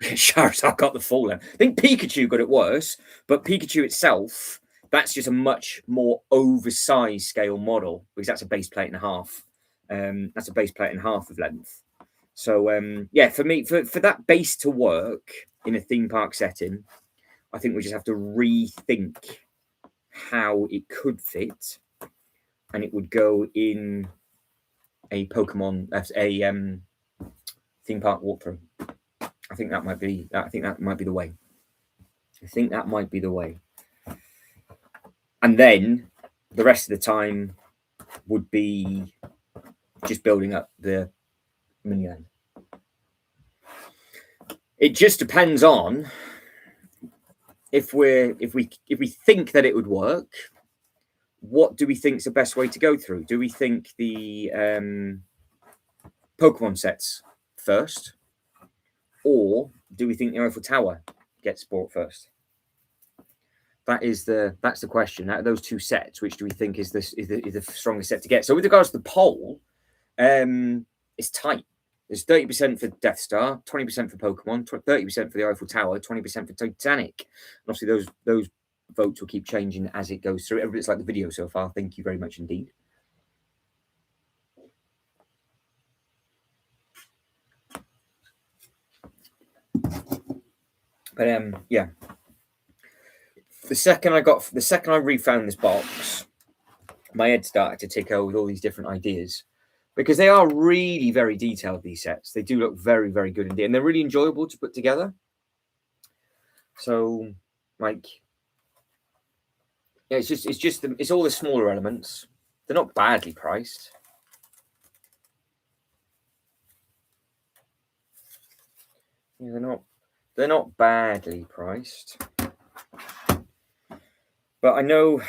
Charizard got the full. I think Pikachu got it worse, but Pikachu itself, that's just a much more oversized scale model, because that's a base plate and a half. That's a base plate and a half of length. So yeah, for me, for that base to work in a theme park setting, I think we just have to rethink how it could fit, and it would go in a Pokemon, theme park walkthrough. I think that might be the way. And then the rest of the time would be just building up the Miniland. It just depends on if we think that it would work, what do we think is the best way to go through? Do we think the Pokemon sets first, or do we think the Eiffel Tower gets bought first? That's the question. Out of those two sets, which do we think is the strongest set to get? So with regards to the poll, it's tight. There's 30% for Death Star, 20% for Pokemon, 30% for the Eiffel Tower, 20% for Titanic. And obviously, those votes will keep changing as it goes through. Everybody's like the video so far. Thank you very much indeed. But yeah. The second I refound this box, my head started to tick over with all these different ideas, because they are really very detailed, these sets. They do look very, very good indeed, and they're really enjoyable to put together. So, like, yeah, it's all the smaller elements. They're not badly priced. Yeah, they're not badly priced. But I know,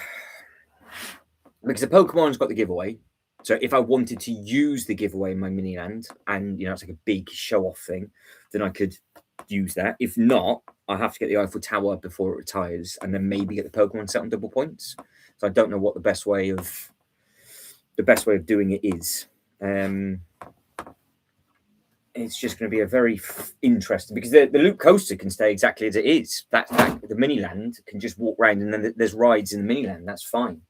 because the Pokemon's got the giveaway. So if I wanted to use the giveaway in my mini land, and it's like a big show off thing, then I could use that. If not, I have to get the Eiffel Tower before it retires, and then maybe get the Pokemon set on double points. So I don't know what the best way of doing it is. It's just going to be a very interesting, because the loop coaster can stay exactly as it is. That the mini land can just walk around, and then there's rides in the mini land. That's fine.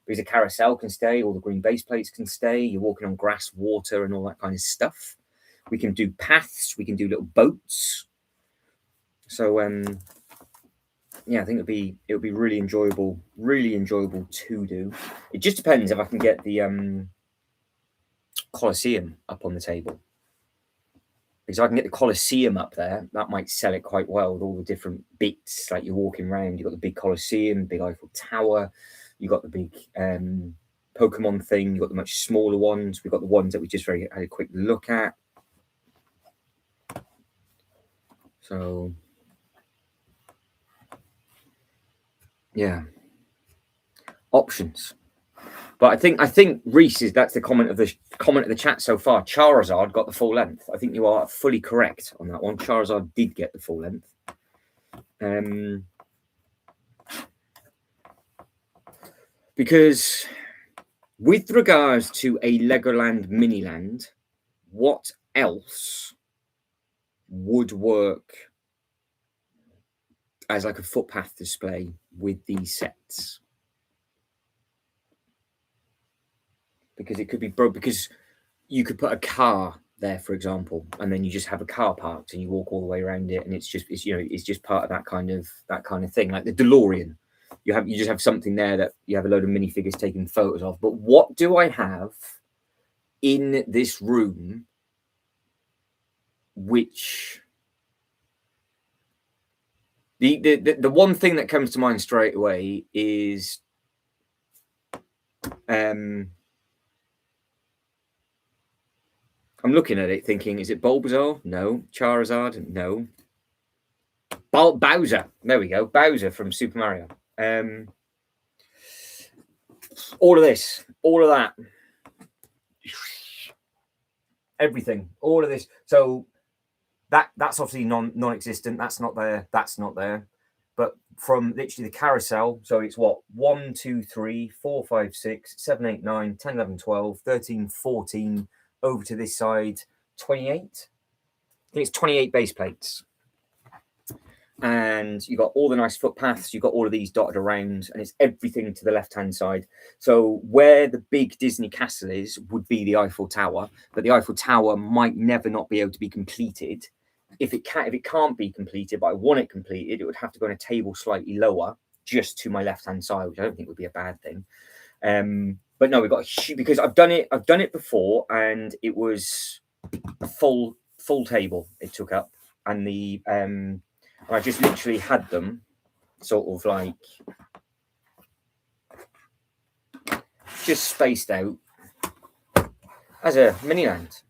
Because a carousel can stay, all the green base plates can stay. You're walking on grass, water, and all that kind of stuff. We can do paths. We can do little boats. So yeah, I think it'll be really enjoyable to do. It just depends if I can get the Colosseum up on the table. Because I can get the Colosseum up there, that might sell it quite well with all the different bits. Like you're walking around, you've got the big Colosseum, big Eiffel Tower, you've got the big Pokemon thing, you've got the much smaller ones, we've got the ones that we just had a quick look at. So yeah, options. But I think Reese that's the comment of the chat so far. Charizard got the full length. I think you are fully correct on that one. Charizard did get the full length. Because with regards to a Legoland Miniland, what else would work as like a footpath display with these sets? Because it could be broke, because you could put a car there, for example, and then you just have a car parked and you walk all the way around it, and it's just part of that kind of thing, like the DeLorean. You just have something there that you have a load of minifigures taking photos of. But what do I have in this room which the one thing that comes to mind straight away is I'm looking at it thinking, is it Bulbasaur? No. Charizard? No. Bowser. There we go. Bowser from Super Mario. All of this. All of that. Everything. All of this. So that's obviously non-existent. That's not there. That's not there. But from literally the carousel, so it's what? 1, 2, 3, 4, 5, 6, 7, 8, 9, 10, 11, 12, 13, 14... over to this side, 28. I think it's 28 base plates. And you got all the nice footpaths, you've got all of these dotted around, and it's everything to the left-hand side. So where the big Disney castle is would be the Eiffel Tower, but the Eiffel Tower might never not be able to be completed. If it can't be completed, but I want it completed, it would have to go on a table slightly lower, just to my left-hand side, which I don't think would be a bad thing. But no, we've got because I've done it before, and it was a full table it took up, and I just literally had them sort of like just spaced out as a mini land.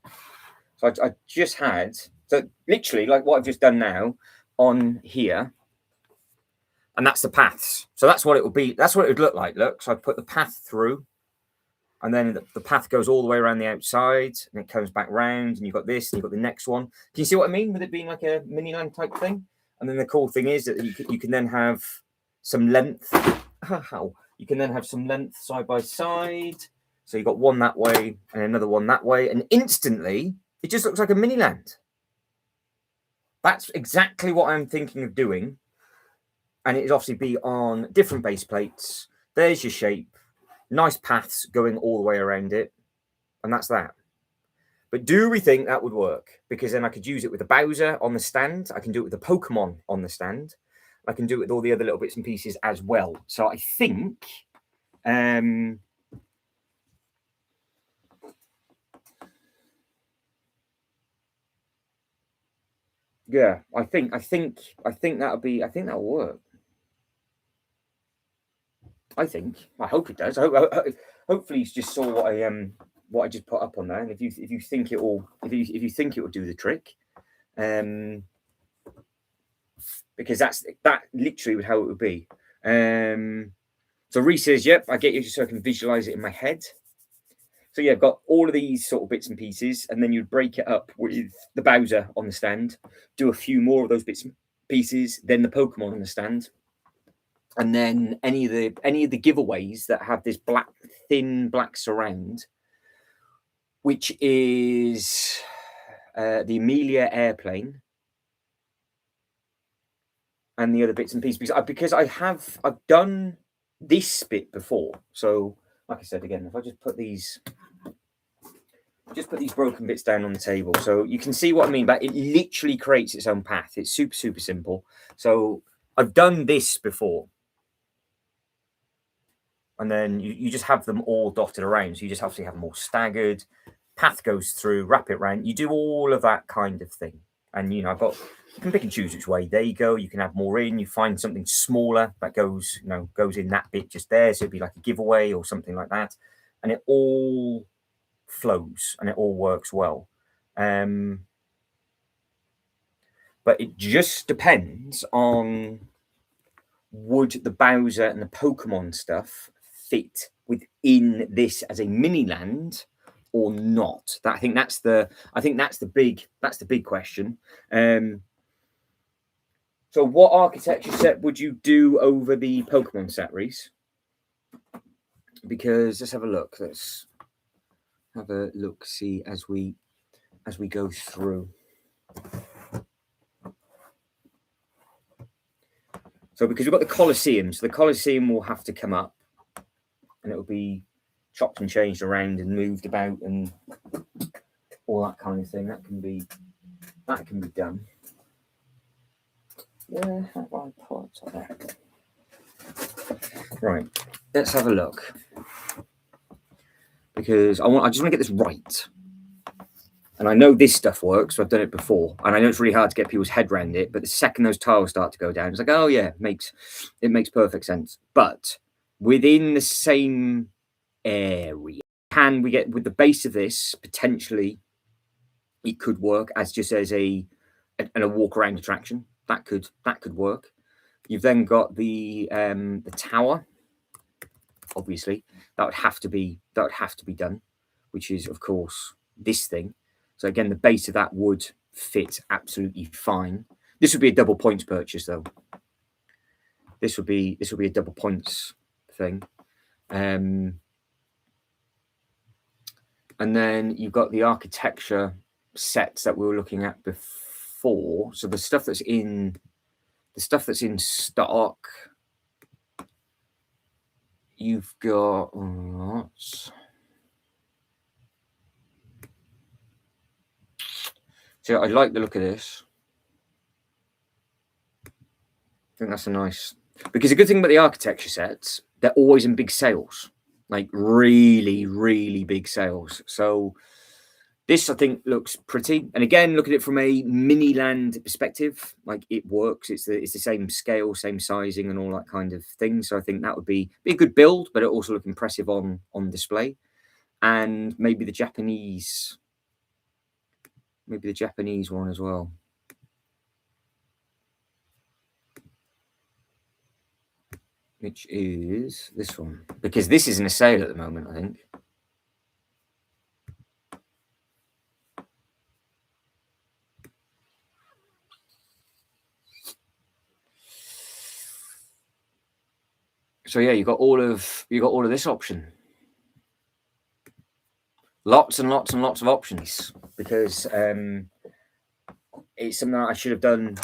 So I just had, so literally like what I've just done now on here, And that's the paths. So that's what it would be. That's what it would look like. Look, so I put the path through, and then the path goes all the way around the outside, and it comes back round, and you've got this, and you've got the next one. Can you see what I mean with it being like a mini land type thing? And then the cool thing is that you can then have some length. You can then have some length side by side. So you've got one that way and another one that way, and instantly it just looks like a mini land. That's exactly what I'm thinking of doing. And it'd obviously be on different base plates. There's your shape. Nice paths going all the way around it. And that's that. But do we think that would work? Because then I could use it with the Bowser on the stand. I can do it with the Pokemon on the stand. I can do it with all the other little bits and pieces as well. So I think... yeah, I think that'll work. I hope it does. Hopefully, you just saw what I just put up on there, and if you think it will do the trick, because that literally how it would be. So Reese says, "Yep, I get you, just so I can visualize it in my head." So yeah, I've got all of these sort of bits and pieces, and then you'd break it up with the Bowser on the stand, do a few more of those bits and pieces, then the Pokemon on the stand. And then any of the giveaways that have this thin black surround, which is the Amelia airplane, and the other bits and pieces, because I've done this bit before. So, like I said again, if I just put these broken bits down on the table, so you can see what I mean. But it literally creates its own path. It's super, super simple. So I've done this before. And then you just have them all dotted around. So you just obviously have them all staggered. Path goes through, wrap it around. You do all of that kind of thing. And, you can pick and choose which way they go. You can have more in. You find something smaller that goes in that bit just there. So it'd be like a giveaway or something like that. And it all flows and it all works well. But it just depends on, would the Bowser and the Pokemon stuff fit within this as a mini land or not? I think that's the big question. So what architecture set would you do over the Pokemon set, Reese? Because let's have a look. Let's have a look, see as we go through. So because we've got the Colosseum, so the Colosseum will have to come up, and it will be chopped and changed around and moved about and all that kind of thing. That can be done. Yeah, how do I put that? Right, let's have a look, because I just want to get this right. And I know this stuff works, so I've done it before, and I know it's really hard to get people's head around it. But the second those tiles start to go down, it's like, oh yeah, it makes perfect sense. But within the same area, can we get with the base of this potentially? It could work as a walk around attraction. That could work. You've then got the tower. Obviously, that would have to be done, which is of course this thing. So again, the base of that would fit absolutely fine. This would be a double points purchase, though. This would be a double points thing. And then you've got the architecture sets that we were looking at before. So the stuff that's in stock, you've got so I like the look of this. I think that's a nice, because the good thing about the architecture sets, they're always in big sales, like really, really big sales. So this, I think, looks pretty. And again, look at it from a mini land perspective, like it works. It's the same scale, same sizing, and all that kind of thing. So I think that would be a good build, but it also look impressive on display. And maybe the Japanese one as well. which is this one, because this is in a sale at the moment, I think. So yeah, you got all of this option. Lots and lots and lots of options, because it's something that I should have done.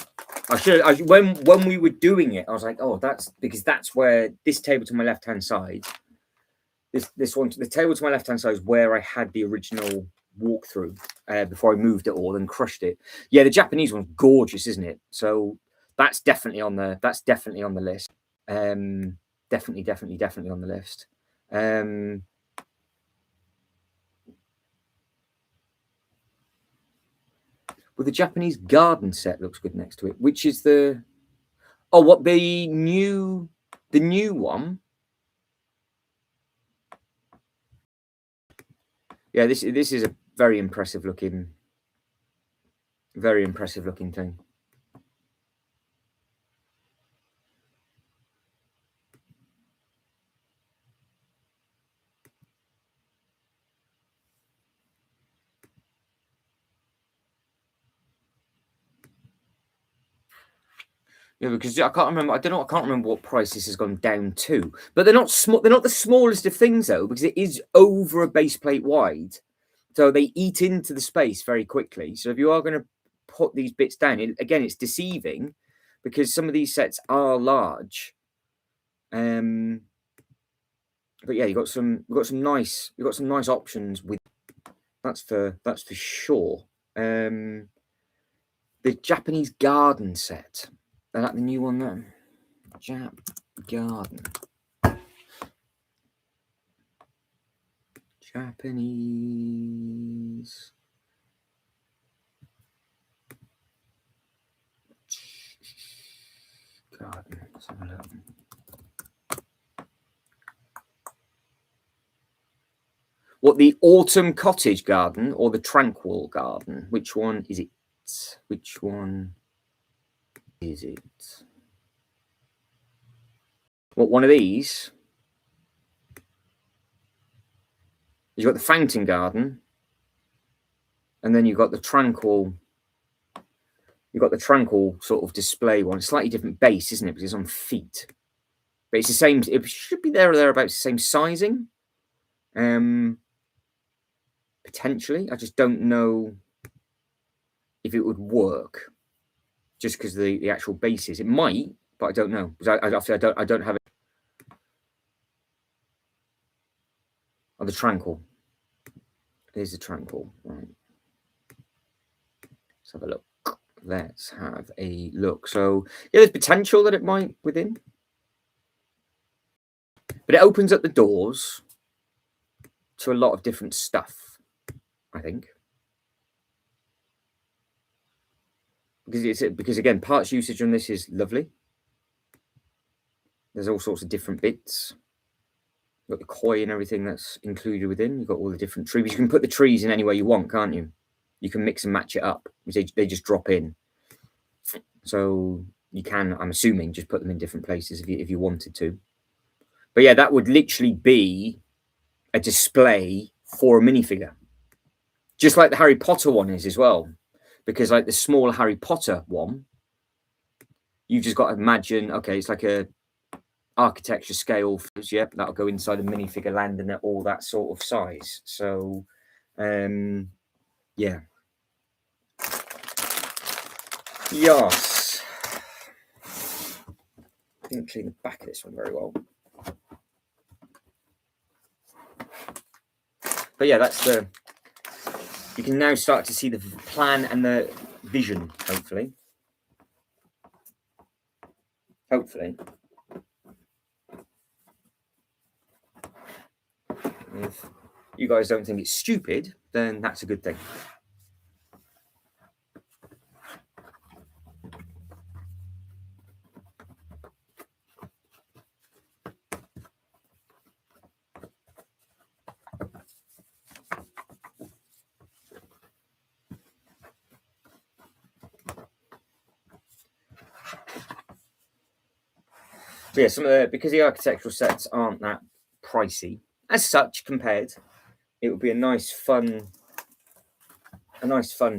When we were doing it, I was like, oh, that's where this table to my left hand side, this one, the table to my left hand side is where I had the original walkthrough before I moved it all and crushed it. Yeah, the Japanese one's gorgeous, isn't it? So that's definitely on the list. Definitely on the list. Well, the Japanese garden set looks good next to it, which is the new one. Yeah, this is a very impressive looking thing. Yeah, because I can't remember. I can't remember what price this has gone down to. But they're not small. They're not the smallest of things though, because it is over a base plate wide, so they eat into the space very quickly. So if you are going to put these bits down, again, it's deceiving, because some of these sets are large. But yeah, you've got some nice options with. That's for sure. The Japanese garden set. Is that the new one then? Jap garden. Japanese garden. Let's have a look. What, the Autumn Cottage Garden or the Tranquil Garden? Which one is it? Which one is it? What, one of these? You've got the Fountain Garden, and then you've got the Tranquil. You've got the Tranquil sort of display one. It's slightly different base, isn't it? Because it's on feet. But it's the same. It should be there or thereabouts the same sizing. Potentially. I just don't know if it would work, just because the actual bases. It might, but I don't know, because I don't have it. Oh, the Tranquil. Here's the Tranquil. Right. Let's have a look. Let's have a look. So yeah, there's potential that it might within, but it opens up the doors to a lot of different stuff, I think. Because again, parts usage on this is lovely. There's all sorts of different bits. You've got the koi and everything that's included within. You've got all the different trees. You can put the trees in any way you want, can't you? You can mix and match it up. They just drop in. So you can, I'm assuming, just put them in different places if you wanted to. But yeah, that would literally be a display for a minifigure. Just like the Harry Potter one is as well. Because like the small Harry Potter one, you've just got to imagine, okay, it's like a architecture scale. Yep, that'll go inside a minifigure land and all that sort of size. So, yeah. Yes. I didn't clean the back of this one very well. But yeah, that's the. You can now start to see the plan and the vision, hopefully. Hopefully. If you guys don't think it's stupid, then that's a good thing. So yeah, some of the, because the architectural sets aren't that pricey as such compared, it would be a nice fun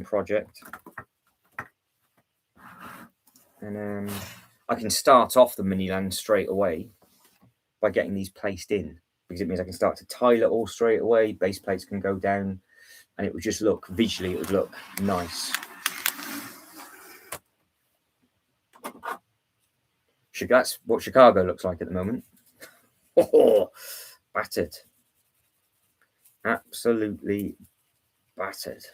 project. And I can start off the Miniland straight away by getting these placed in, because it means I can start to tile it all straight away. Base plates can go down, and it would just look visually, it would look nice. That's what Chicago looks like at the moment. Oh, battered. Absolutely battered.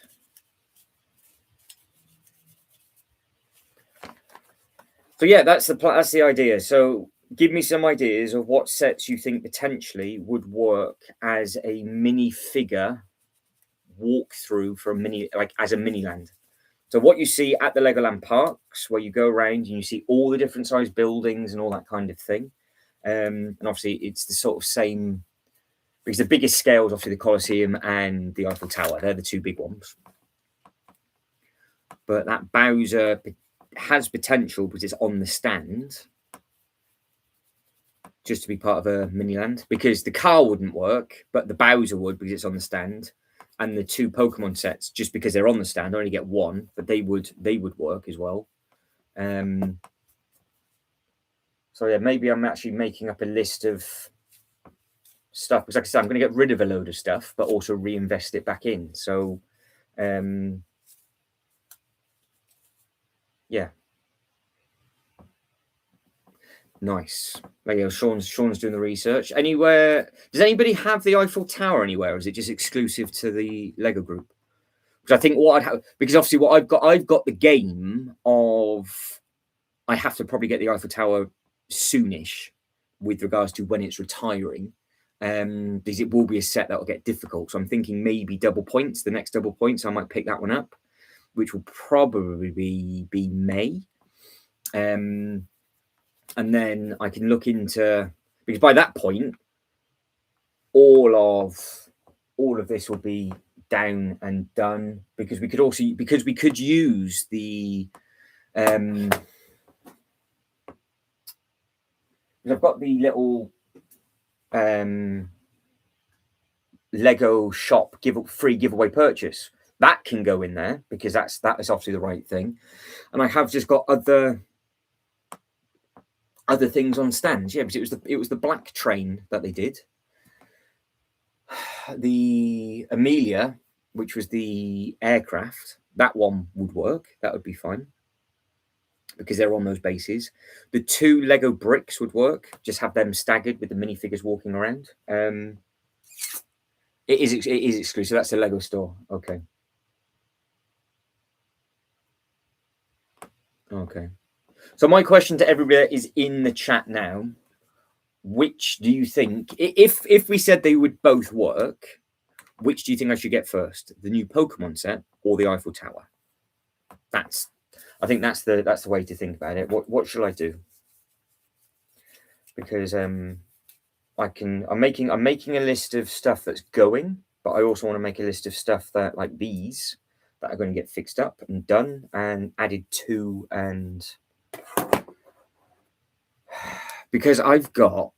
So yeah, that's the idea. So give me some ideas of what sets you think potentially would work as a mini figure walkthrough for a mini, like as a Miniland. So what you see at the Legoland parks, where you go around and you see all the different size buildings and all that kind of thing. And obviously it's the sort of same, because the biggest scale is obviously the Colosseum and the Eiffel Tower. They're the two big ones. But that Bowser has potential because it's on the stand, just to be part of a Miniland, because the car wouldn't work, but the Bowser would because it's on the stand. And the two Pokemon sets, just because they're on the stand, only get one, but they would work as well. So yeah, maybe I'm actually making up a list of stuff, because like I said, I'm going to get rid of a load of stuff, but also reinvest it back in. So yeah, nice. There you go. Sean's doing the research. Anywhere? Does anybody have the Eiffel Tower anywhere, or is it just exclusive to the Lego group? Because I think what I'd have, because obviously what I've got the game of, I have to probably get the Eiffel Tower soonish with regards to when it's retiring, because it will be a set that will get difficult. So I'm thinking maybe double points, the next double points, I might pick that one up, which will probably be May. And then I can look into, because by that point, all of this will be down and done, because we could use the I've got the little Lego shop free giveaway purchase that can go in there, because that is obviously the right thing. And I have just got other things on stands, yeah, because it was the black train that they did, the Amelia, which was the aircraft. That one would work, that would be fine, because they're on those bases. The two Lego bricks would work, just have them staggered with the minifigures walking around. It is exclusive. That's a Lego store. Okay. So my question to everybody is in the chat now: which do you think, if we said they would both work, which do you think I should get first, the new Pokemon set or the Eiffel Tower? I think that's the way to think about it. What should I do? Because I'm making a list of stuff that's going, but I also want to make a list of stuff that, like these, that are going to get fixed up and done and added to, and because I've got,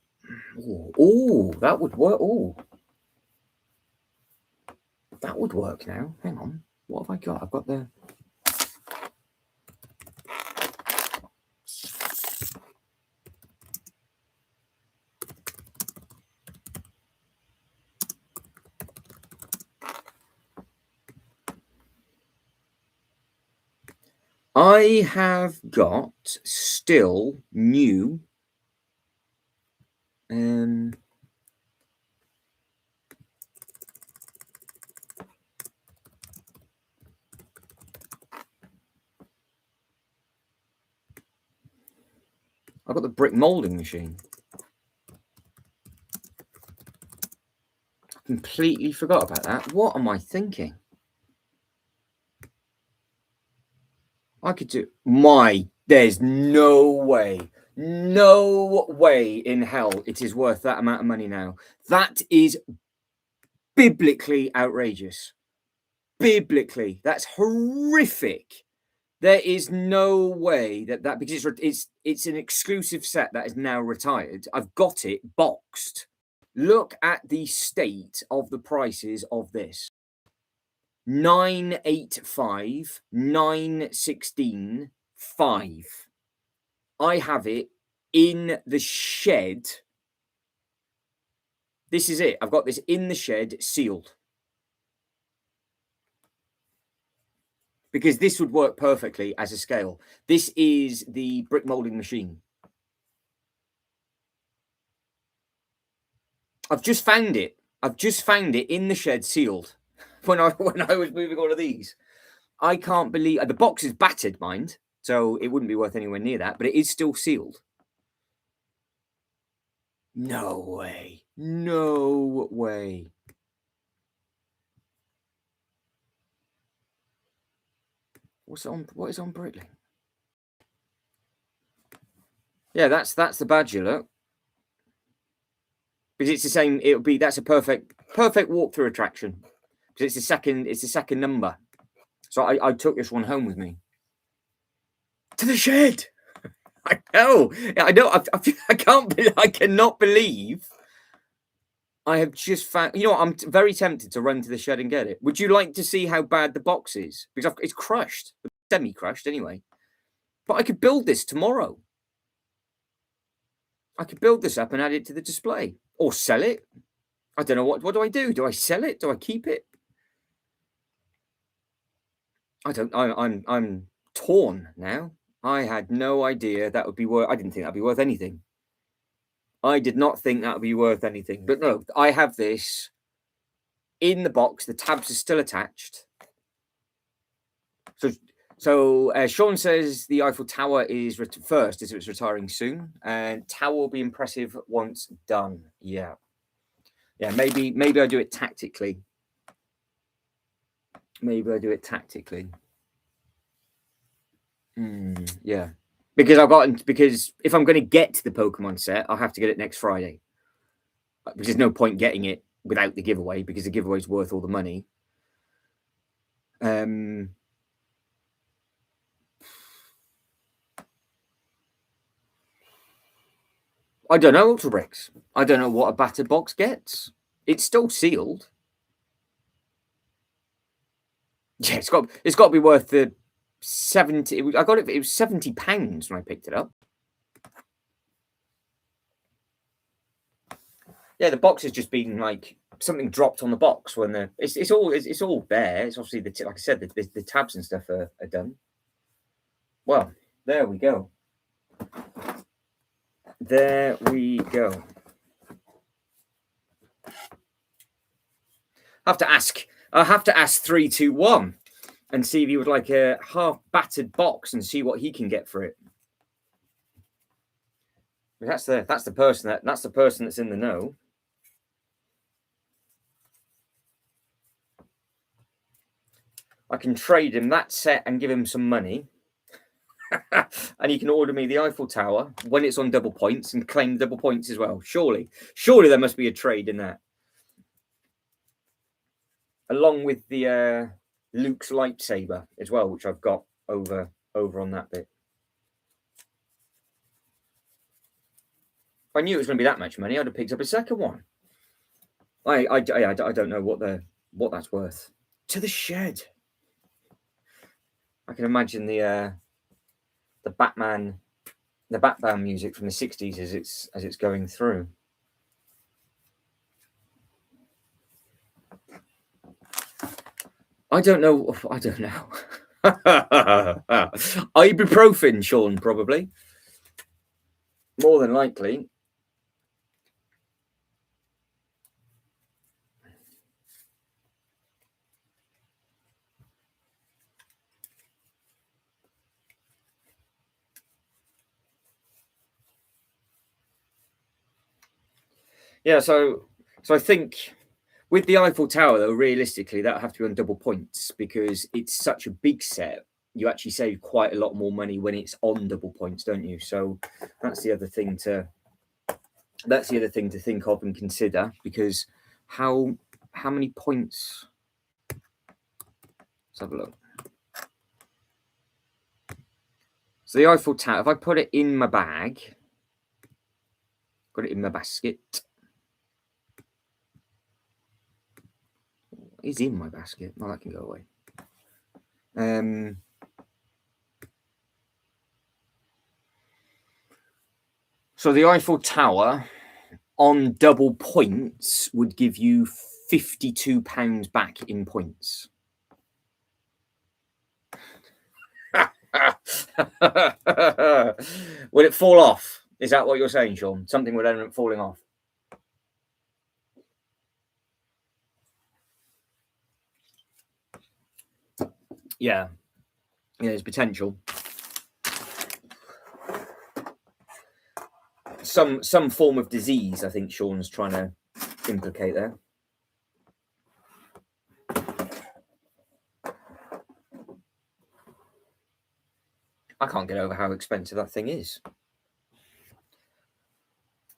that would work. That would work now. Hang on, what have I got? I've got the I have got still new I've got the brick molding machine. Completely forgot about that. What am I thinking? I could do there's no way in hell it is worth that amount of money now. That is biblically outrageous. Biblically, that's horrific. There is no way that because it's an exclusive set that is now retired. I've got it boxed. Look at the state of the prices of this. 985, 916, 5. I have it in the shed. This is it. I've got this in the shed sealed. Because this would work perfectly as a scale. This is the brick molding machine. I've just found it. I've just found it in the shed sealed when I was moving all of these. I can't believe the box is battered, mind, so it wouldn't be worth anywhere near that, but it is still sealed. No way. No way. What is on Bricklink? Yeah, that's the badger, look. Because it's the same, that's a perfect walkthrough attraction. Because it's the second number. So I took this one home with me. To the shed. I know. I cannot believe I have just found. You know what? I'm very tempted to run to the shed and get it. Would you like to see how bad the box is? Because it's crushed, semi-crushed anyway. But I could build this tomorrow. I could build this up and add it to the display, or sell it. I don't know what do I do? Do I sell it? Do I keep it? I don't. I'm torn now. I had no idea that would be worth. I didn't think that'd be worth anything. I did not think that would be worth anything. But no, I have this in the box. The tabs are still attached. So Sean says the Eiffel Tower is first, as it's retiring soon, and tower will be impressive once done. Yeah, maybe I do it tactically. Yeah, because if I'm going to get to the Pokemon set, I'll have to get it next Friday. Because there's no point getting it without the giveaway, because the giveaway is worth all the money. I don't know, Ultra Bricks. I don't know what a battered box gets. It's still sealed. Yeah, it's got to be worth the 70. I got it. It was £70 when I picked it up. Yeah, the box has just been like something dropped on the box when it's all there. It's obviously like I said, the tabs and stuff are done. Well, there we go. There we go. I have to ask 321 and see if he would like a half battered box and see what he can get for it. That's the person that's in the know. I can trade him that set and give him some money. And he can order me the Eiffel Tower when it's on double points and claim double points as well. Surely there must be a trade in that. Along with the Luke's lightsaber as well, which I've got over on that bit. If I knew it was going to be that much money, I'd have picked up a second one. I don't know what that's worth. To the shed. I can imagine the Batman music from the 60s as it's going through. I don't know. Ibuprofen, Sean, probably. More than likely. Yeah, so I think with the Eiffel Tower, though, realistically, that'll have to be on double points because it's such a big set. You actually save quite a lot more money when it's on double points, don't you? So that's the other thing to think of and consider, because how many points? Let's have a look. So the Eiffel Tower, if I put it in my bag, got it in my basket. It's in my basket. Oh, that can go away. So the Eiffel Tower on double points would give you £52 back in points. Would it fall off? Is that what you're saying, Sean? Something would end up falling off. Yeah, there's potential. Some form of disease, I think Sean's trying to implicate there. I can't get over how expensive that thing is.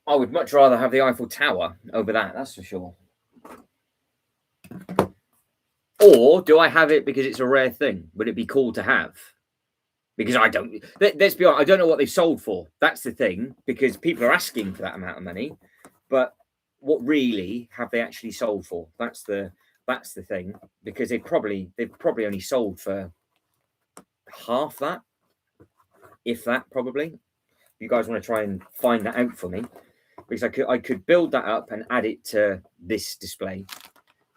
I would much rather have the Eiffel Tower over that's for sure. Or do I have it because it's a rare thing? Would it be cool to have? Because I don't. Let's be honest, I don't know what they've sold for. That's the thing, because people are asking for that amount of money, but what really have they actually sold for? That's the thing, because they've probably only sold for half that, if that, probably. If you guys want to try and find that out for me, because I could build that up and add it to this display,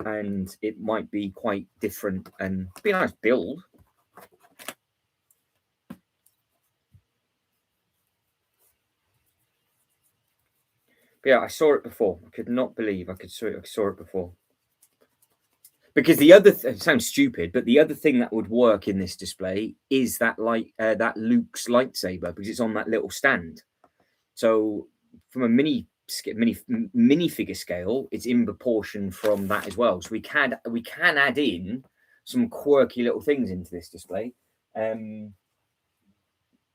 and it might be quite different and be a nice build. But yeah, I saw it before. I could not believe I saw it before. Because the other it sounds stupid, but the other thing that would work in this display is that that Luke's lightsaber, because it's on that little stand. So from a mini figure scale, it's in proportion from that as well. So we can add in some quirky little things into this display. The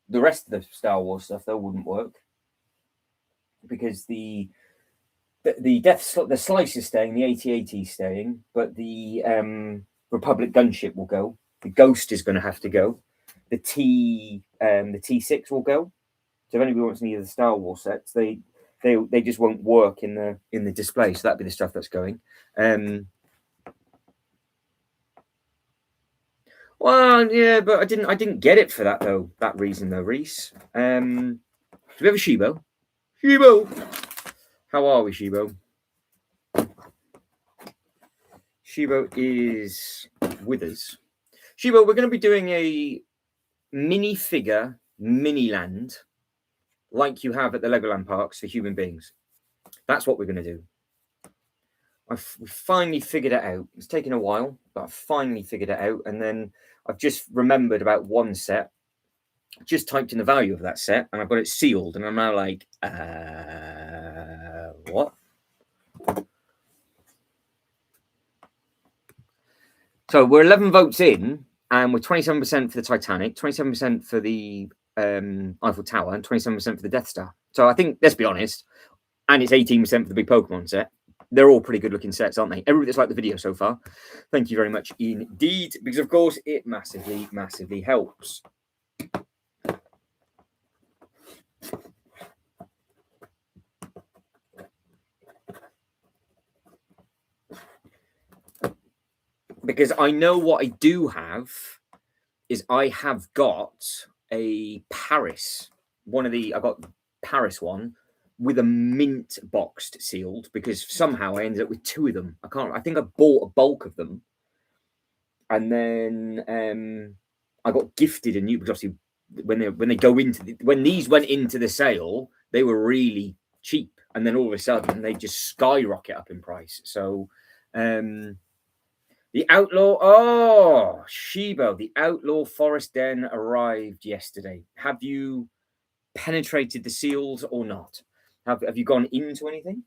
rest of the Star Wars stuff though wouldn't work, because the Slice is staying, the AT-AT is staying, but the Republic gunship will go. The Ghost is going to have to go. The T6 will go. So if anybody wants any of the Star Wars sets, they just won't work in the display. So that'd be the stuff that's going. Well, yeah, but I didn't get it for that though. That reason though, Reese. Do we have a Shibo? Shibo. How are we, Shibo? Shibo is with us. Shibo, we're going to be doing a minifigure Miniland like you have at the Legoland parks for human beings. That's what we're going to do. We finally figured it out. It's taken a while, but I finally figured it out. And then I've just remembered about one set. Just typed in the value of that set, and I've got it sealed. And I'm now like, what? So we're 11 votes in, and we're 27% for the Titanic, 27% for the Eiffel Tower, and 27% for the Death Star. So I think, let's be honest, and it's 18% for the big Pokemon set. They're all pretty good looking sets, aren't they? Everybody that's liked the video so far, thank you very much indeed, because of course it massively, massively helps. Because I know what I do have is I have got a Paris, I got Paris one with a mint boxed sealed, because somehow I ended up with two of them. I think I bought a bulk of them, and then I got gifted a new, because obviously when these went into the sale, they were really cheap, and then all of a sudden they just skyrocket up in price. So the Outlaw, Shibo, the Outlaw Forest Den arrived yesterday. Have you penetrated the seals or not? Have you gone into anything?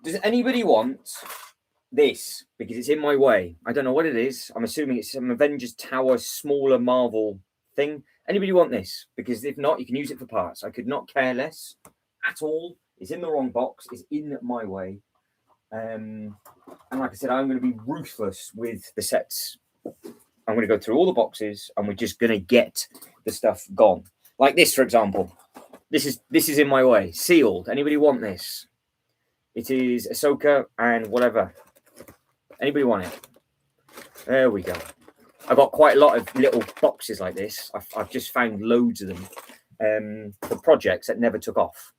Does anybody want this? Because it's in my way. I don't know what it is. I'm assuming it's some Avengers Tower smaller Marvel thing. Anybody want this? Because if not, you can use it for parts. I could not care less at all. It's in the wrong box. It's in my way. And like I said, I'm going to be ruthless with the sets. I'm going to go through all the boxes, and we're just going to get the stuff gone. Like this, for example. This is in my way. Sealed. Anybody want this? It is Ahsoka and whatever. Anybody want it? There we go. I got quite a lot of little boxes like this. I've just found loads of them for projects that never took off.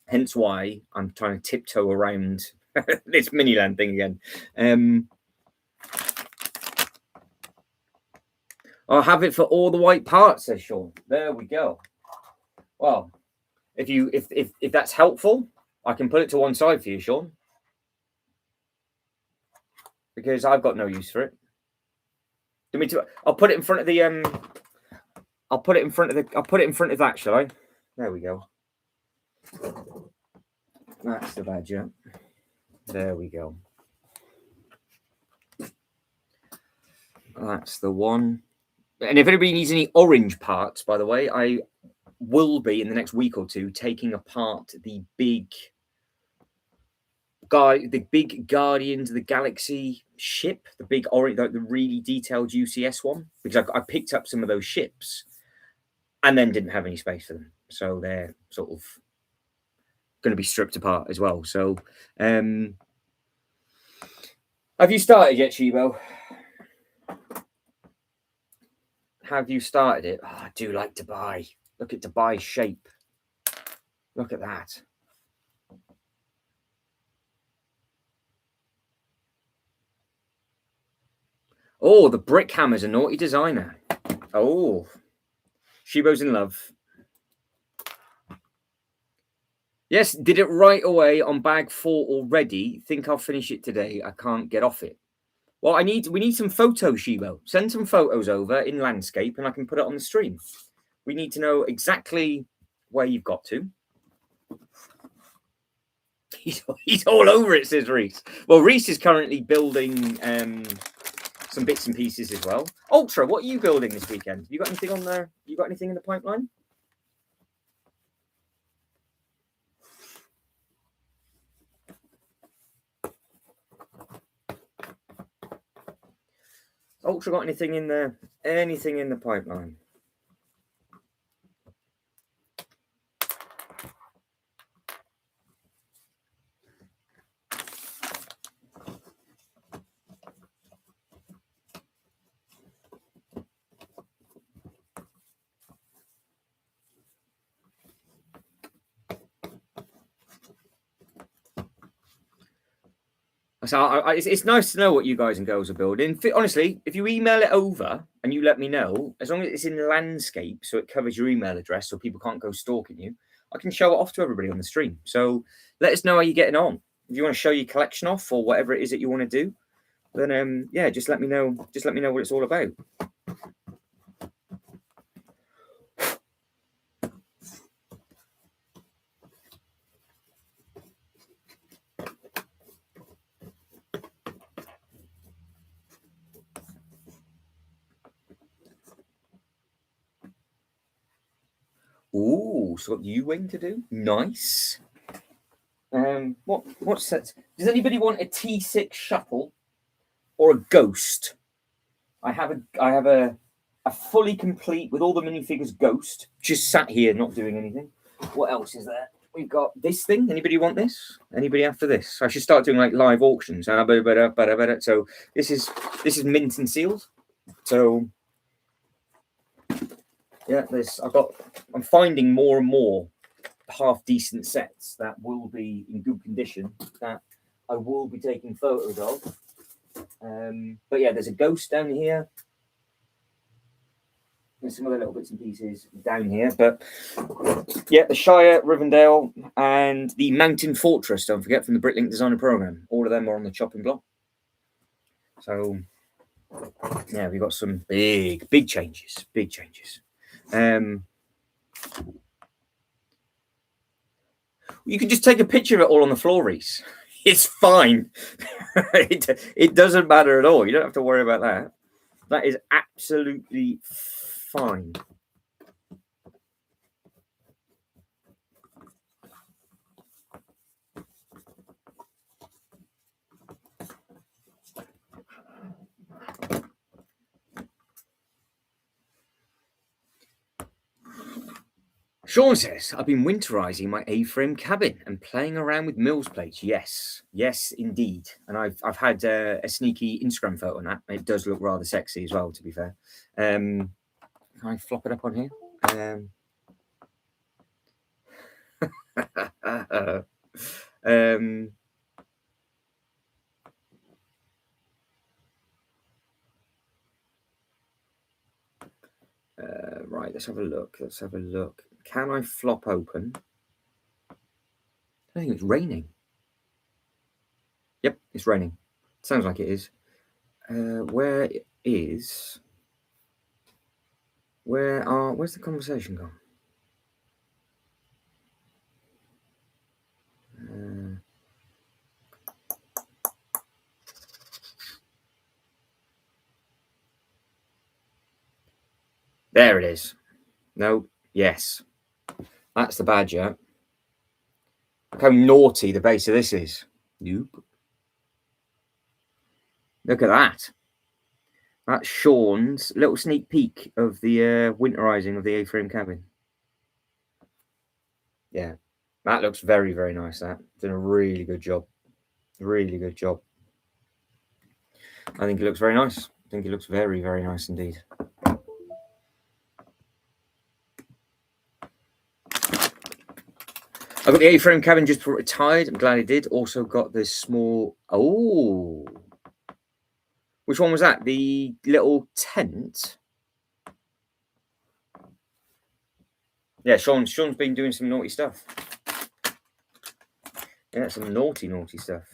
Hence why I'm trying to tiptoe around this Miniland thing again. I'll have it for all the white parts, says Sean. There we go. Well, if that's helpful, I can put it to one side for you, Sean, because I've got no use for it. I'll put it in front of the I'll put it in front of that, shall I? There we go. That's the badger. There we go. That's the one. And if anybody needs any orange parts, by the way, I will be in the next week or two taking apart the big Guardians of the Galaxy ship, the big orange, the really detailed UCS one, because I picked up some of those ships and then didn't have any space for them, so they're sort of going to be stripped apart as well. So, have you started yet, Shibo? Have you started it? Oh, I do like Dubai. Look at Dubai's shape. Look at that. Oh, the brick hammer's a naughty designer. Oh, Shibo's in love. Yes, did it right away on bag 4 already. Think I'll finish it today. I can't get off it. Well, we need some photos, Shibo. Send some photos over in landscape and I can put it on the stream. We need to know exactly where you've got to. He's all over it, says Reese. Well, Reese is currently building some bits and pieces as well. Ultra, what are you building this weekend? You got anything on there? You got anything in the pipeline? Ultra got anything in there? Anything in the pipeline? So it's nice to know what you guys and girls are building. Honestly, if you email it over and you let me know, as long as it's in landscape, so it covers your email address, so people can't go stalking you, I can show it off to everybody on the stream. So let us know how you're getting on. If you want to show your collection off or whatever it is that you want to do, then yeah, just let me know. Just let me know what it's all about. Ooh, so what U-wing to do? Nice. What's that? Does anybody want a T6 shuttle or a ghost? I have a fully complete with all the minifigures ghost, just sat here not doing anything. What else is there? We've got this thing. Anybody want this? Anybody after this? I should start doing like live auctions. So this is mint and sealed. So yeah, I'm finding more and more half decent sets that will be in good condition that I will be taking photos of. But yeah, there's a ghost down here. There's some other little bits and pieces down here, but yeah, the Shire, Rivendell, and the Mountain Fortress, don't forget, from the Bricklink Designer Program. All of them are on the chopping block. So yeah, we've got some big changes. You can just take a picture of it all on the floor, Reese. It's fine. It doesn't matter at all. You don't have to worry about that. That is absolutely fine. Sean says, I've been winterizing my A-frame cabin and playing around with Mills plates. Yes, yes, indeed. And I've had a sneaky Instagram photo on that. It does look rather sexy as well, to be fair. Can I flop it up on here? Right, let's have a look. Let's have a look. Can I flop open? I think it's raining. Yep, it's raining. Sounds like it is. Where's the conversation gone? There it is. No, yes. That's the badger. Look how naughty the base of this is. Nope. Look at that. That's Sean's little sneak peek of the winterizing of the A-frame cabin. Yeah, that looks very, very nice. That done a really good job. Really good job. I think it looks very nice. I think it looks very, very nice indeed. I got the A-frame cabin just before it retired. I'm glad I did. Also got this small. Oh, which one was that? The little tent. Yeah, Sean's been doing some naughty stuff. Yeah, some naughty stuff.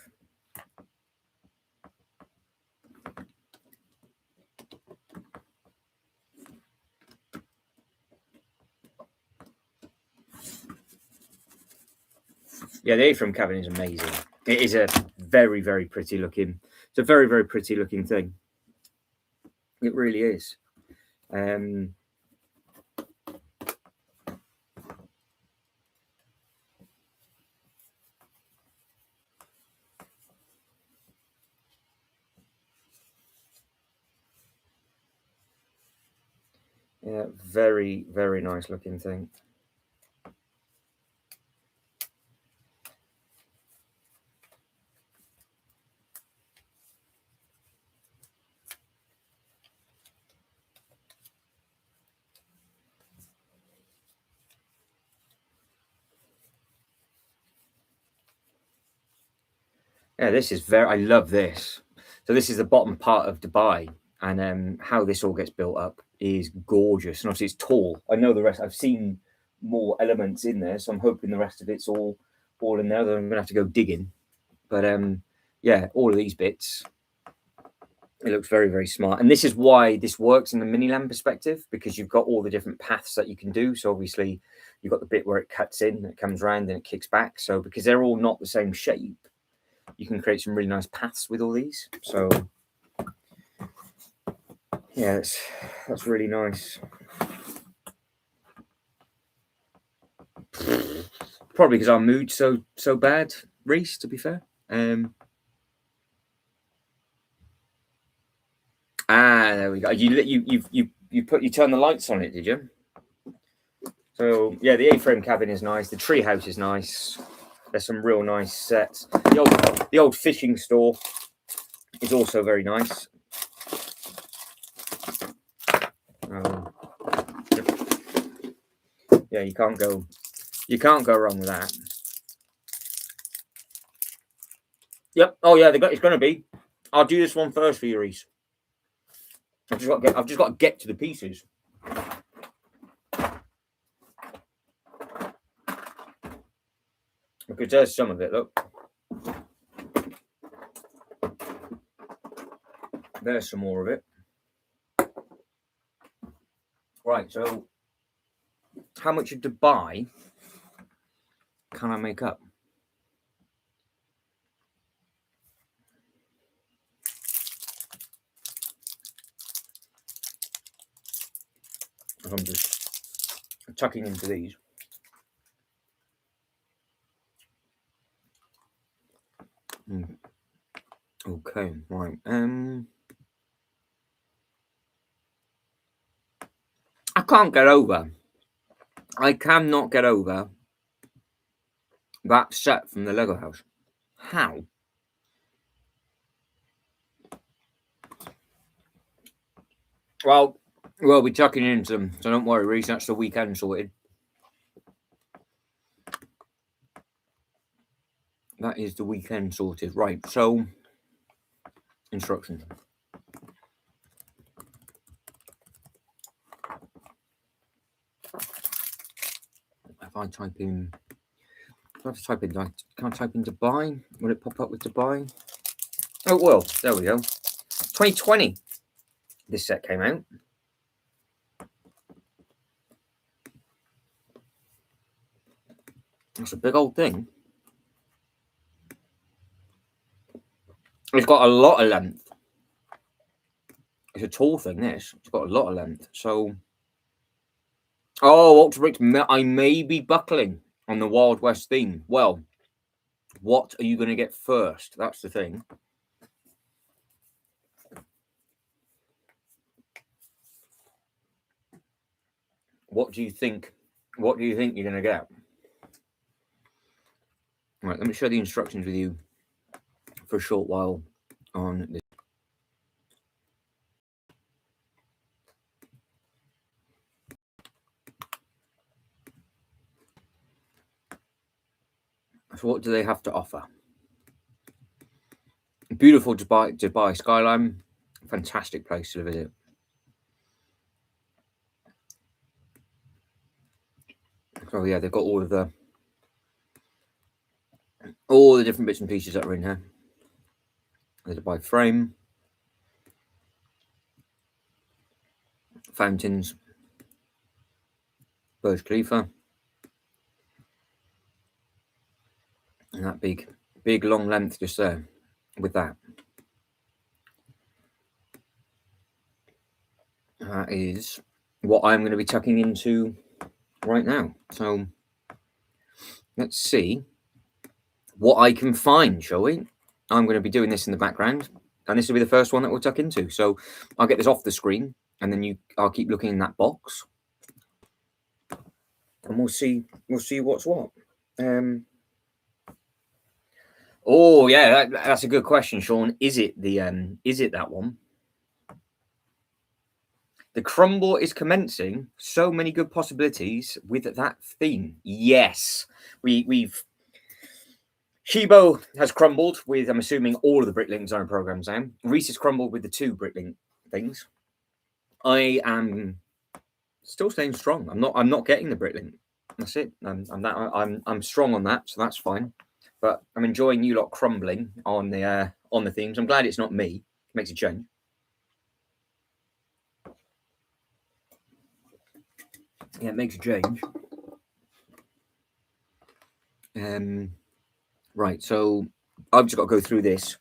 Yeah, the A-frame cabin is amazing. It is a very, very pretty looking. It's a very, very pretty looking thing. It really is. Yeah, very, very nice looking thing. Yeah, this is very. I love this. So this is the bottom part of Dubai, and how this all gets built up is gorgeous. And obviously, it's tall. I know the rest. I've seen more elements in there, so I'm hoping the rest of it's all in there. Though I'm gonna have to go digging. But yeah, all of these bits. It looks very, very smart. And this is why this works in the Miniland perspective, because you've got all the different paths that you can do. So obviously, you've got the bit where it cuts in, it comes around, and it kicks back. So because they're all not the same shape, you can create some really nice paths with all these. So yeah, that's really nice. Probably because our mood's so bad, Reese, to be fair. There we go. You turn the lights on it, did you? So yeah, the A-frame cabin is nice. The tree house is nice. There's some real nice sets. The old fishing store is also very nice. Yeah, you can't go wrong with that. Yep. Oh yeah, it's going to be. I'll do this one first for you, Reese. I've just got to get to the pieces. Because there's some of it. Look, there's some more of it. Right. So, how much of Dubai can I make up? I'm just tucking into these. Okay, right. I can't get over I cannot get over that set from the Lego house. How? Well, we'll be tucking into them, so don't worry, Reese, that's the weekend sorted. That is the weekend sorted. Right, so instructions. If I type in, I have to type in, can I type in Dubai? Will it pop up with Dubai? Oh, well, there we go. 2020, this set came out. It's a big old thing. It's got a lot of length. It's a tall thing, this. It's got a lot of length. So, oh, Ultra Bricks, I may be buckling on the Wild West theme. Well, what are you going to get first? That's the thing. What do you think? What do you think you're going to get? Right, let me share the instructions with you for a short while on this. So what do they have to offer? Beautiful Dubai skyline. Fantastic place to visit. So yeah, they've got all the different bits and pieces that are in here. The Dubai frame, fountains, Burj Khalifa, and that big long length just there with that. That is what I'm going to be tucking into right now. So let's see what I can find, shall we? I'm going to be doing this in the background, and this will be the first one that we'll tuck into. So I'll get this off the screen, and then I'll keep looking in that box, and we'll see what's what. Oh yeah, that's a good question, Sean. Is it that one? The crumble is commencing. So many good possibilities with that theme. Yes, we've Shibo has crumbled with, I'm assuming, all of the Bricklink Zone programs now. Reese has crumbled with the 2 Bricklink things. I am still staying strong. I'm not getting the Bricklink. That's it. I'm strong on that, so that's fine. But I'm enjoying you lot crumbling on the themes. I'm glad it's not me. It makes a change. Yeah, it makes a change. Right, so I've just got to go through this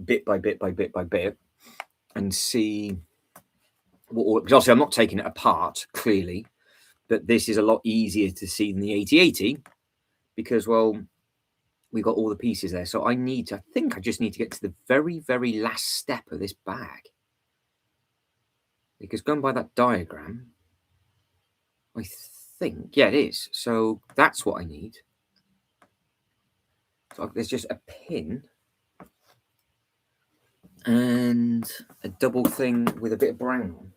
bit by bit and see what, because obviously I'm not taking it apart, clearly, but this is a lot easier to see than the 8080 because, well, we've got all the pieces there. So I think I just need to get to the very, very last step of this bag. Because going by that diagram, I think, yeah, it is. So that's what I need. So there's just a pin and a double thing with a bit of brown on.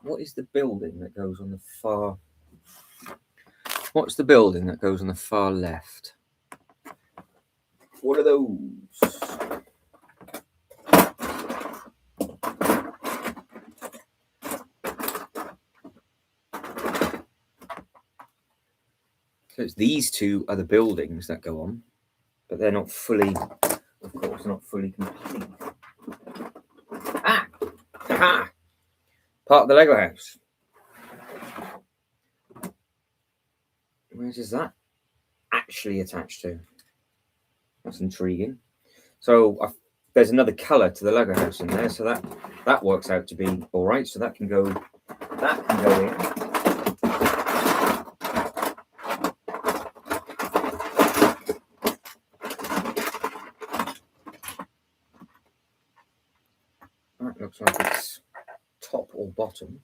What is the building that goes on the far? What's the building that goes on the far left? What are those? So it's these 2 are the buildings that go on, but they're not fully, of course, not fully complete. Aha! Part of the Lego house. Where does that actually attach to? That's intriguing. So I there's another color to the Lego house in there, so that works out to be all right. So that can go in. That looks like it's top or bottom.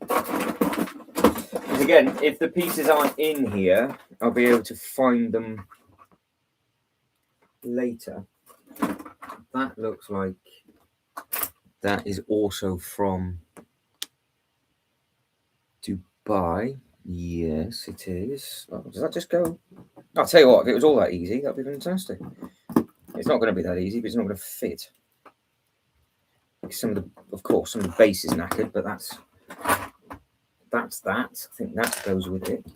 Because again, if the pieces aren't in here, I'll be able to find them later. That looks like that is also from Dubai. Yes, it is. Oh, does that just go? I'll tell you what, if it was all that easy, that'd be fantastic. It's not going to be that easy, but it's not going to fit. Of course, some of the base is knackered, but that's that. I think that goes with it.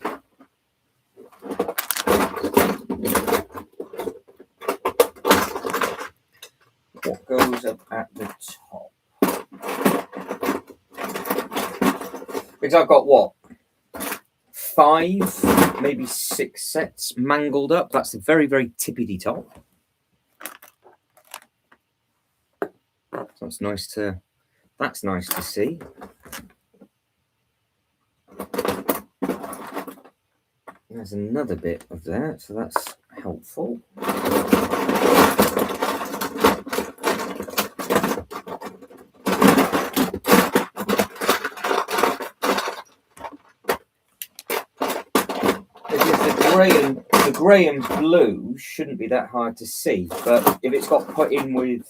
What goes up at the top? Because I've got what? 5, maybe 6 sets mangled up. That's the very, very tippity top. So that's nice to see. There's another bit of that, so that's helpful. The grey and blue shouldn't be that hard to see, but if it's got put in with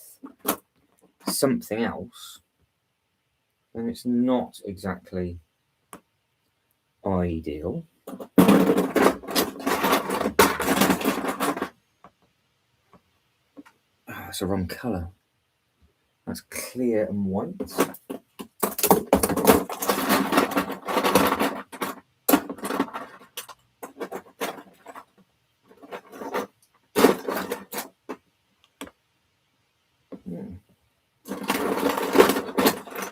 something else, then it's not exactly ideal. That's the wrong colour. That's clear and white.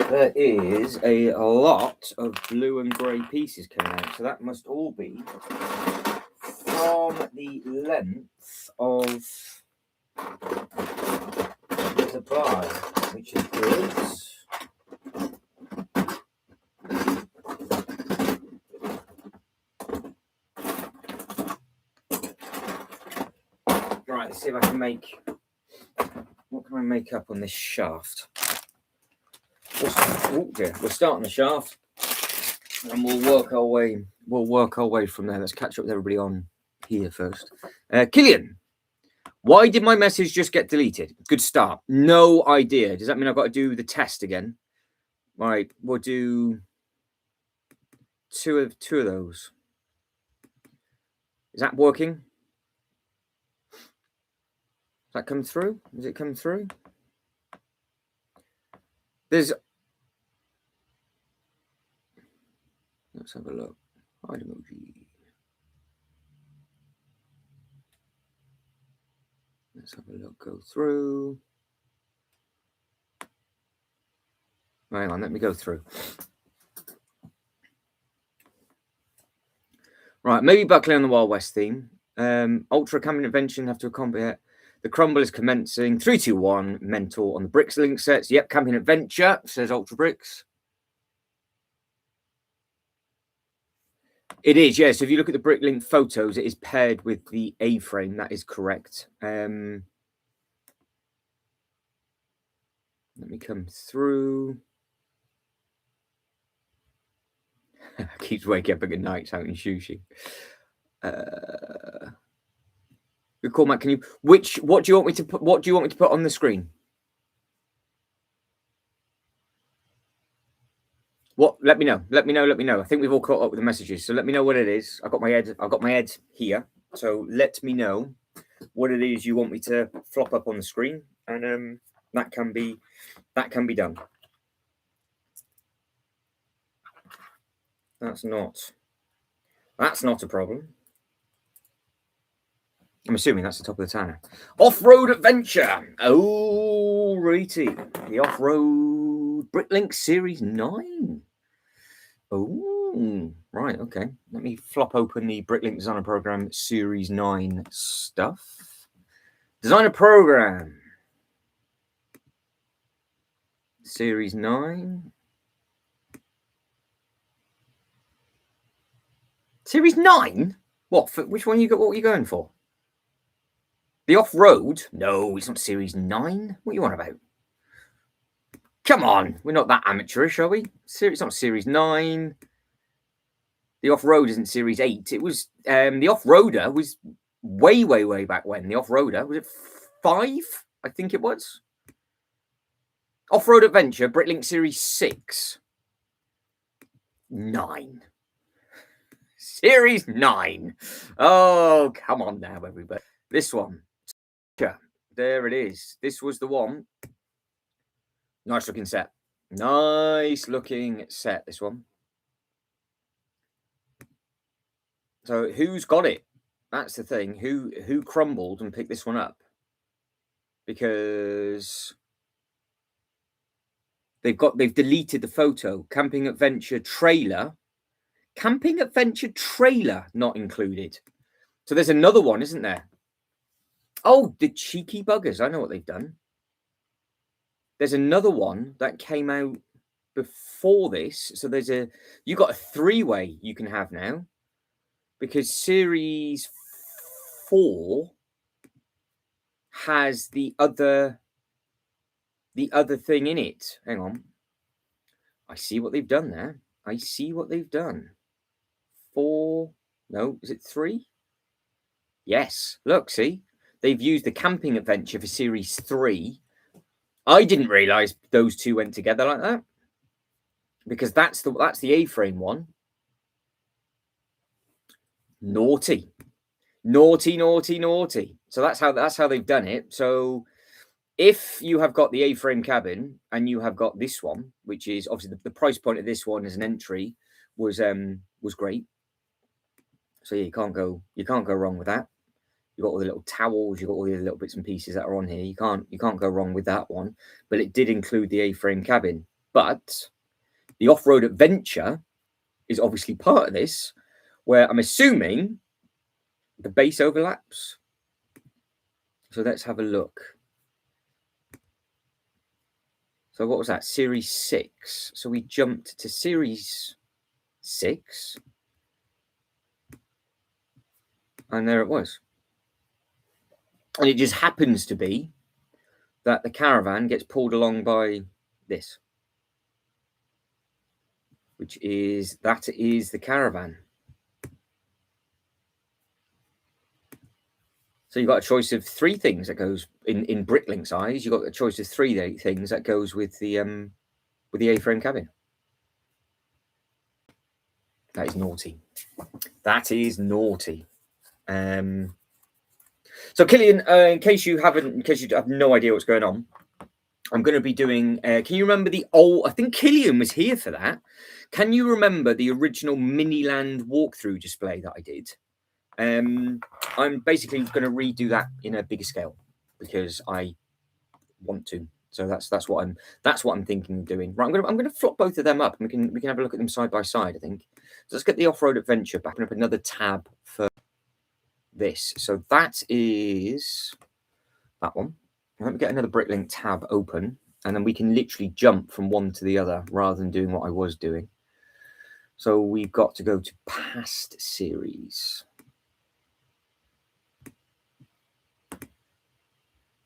There is a lot of blue and grey pieces coming out, so that must all be from the length of the bar, which is good. Right, let's see if I can make. What can I make up on this shaft? Oh dear, we're starting the shaft, and we'll work our way. From there. Let's catch up with everybody on here first. Killian, why did my message just get deleted? Good start. No idea. Does that mean I've got to do the test again? Right, we'll do two of those. Is that working? Does that come through? Does it come through? Let's have a look. Hide emoji. Let's have a look. Go through. Hang on, let me go through. Right, maybe Buckley on the Wild West theme. Ultra Camping Invention have to accompany it. The crumble is commencing. 3, 2, 1. Mental on the Bricks link sets. Yep, Camping Adventure, says Ultra Bricks. It is, yes. So if you look at the Bricklink photos, it is paired with the A-frame. That is correct. Let me come through. Keeps waking up at good night, shouting sushi. Good call, Matt. Can you? What do you want me to put? What do you want me to put on the screen? What? Let me know. Let me know. I think we've all caught up with the messages, so let me know what it is. I've got my head here. So let me know what it is you want me to flop up on the screen, and that can be done. That's not a problem. I'm assuming that's the top of the tower. Off-road adventure. Oh, righty. The off-road Bricklink Series 9. Oh, right. Okay. Let me flop open the Bricklink Designer Program Series 9 stuff. Designer Program. Series 9. Series 9? What? Which one you got? What are you going for? The Off-Road? No, it's not Series 9. What are you on about? Come on. We're not that amateurish, are we? It's not Series 9. The Off-Road isn't Series 8. It was... the Off-Roader was way, way, way back when. The Off-Roader, was it 5? I think it was. Off-Road Adventure, Bricklink Series 6. 9. Series 9. Oh, come on now, everybody. This one. There it is. This was the one. Nice looking set. Nice looking set, this one. So who's got it? That's the thing. Who crumbled and picked this one up? Because they've deleted the photo. Camping Adventure trailer. Camping Adventure trailer not included. So there's another one, isn't there? Oh, the cheeky buggers. I know what they've done. There's another one that came out before this. So you got a 3-way you can have now. Because Series 4 has the other thing in it. Hang on. I see what they've done there. I see what they've done. 4. No, is it 3? Yes. Look, see? They've used the Camping Adventure for Series 3. I didn't realise those two went together like that. Because that's the A-frame one. Naughty. Naughty, naughty, naughty. So that's how they've done it. So if you have got the A-frame cabin and you have got this one, which is obviously the price point of this one as an entry was great. So yeah, you can't go wrong with that. You've got all the little towels, you've got all the little bits and pieces that are on here. You can't go wrong with that one. But it did include the A-frame cabin. But the Off-Road Adventure is obviously part of this, where I'm assuming the base overlaps. So let's have a look. So what was that? Series 6. So we jumped to Series 6. And there it was. And it just happens to be that the caravan gets pulled along by this. That is the caravan. So you've got a choice of 3 things that goes in Bricklink's eyes. You've got a choice of 3 things that goes with the A-frame cabin. That is naughty. That is naughty. So Killian, in case you have no idea what's going on, I'm going to be doing. Can you remember the old? I think Killian was here for that. Can you remember the original Miniland walkthrough display that I did? I'm basically going to redo that in a bigger scale because I want to. So that's what I'm thinking of doing. Right, I'm going to flop both of them up, and we can have a look at them side by side. I think. So let's get the Off-Road Adventure back. Open up another tab for this. So that is that one. Let me get another Bricklink tab open, and then we can literally jump from one to the other rather than doing what I was doing. So we've got to go to past series.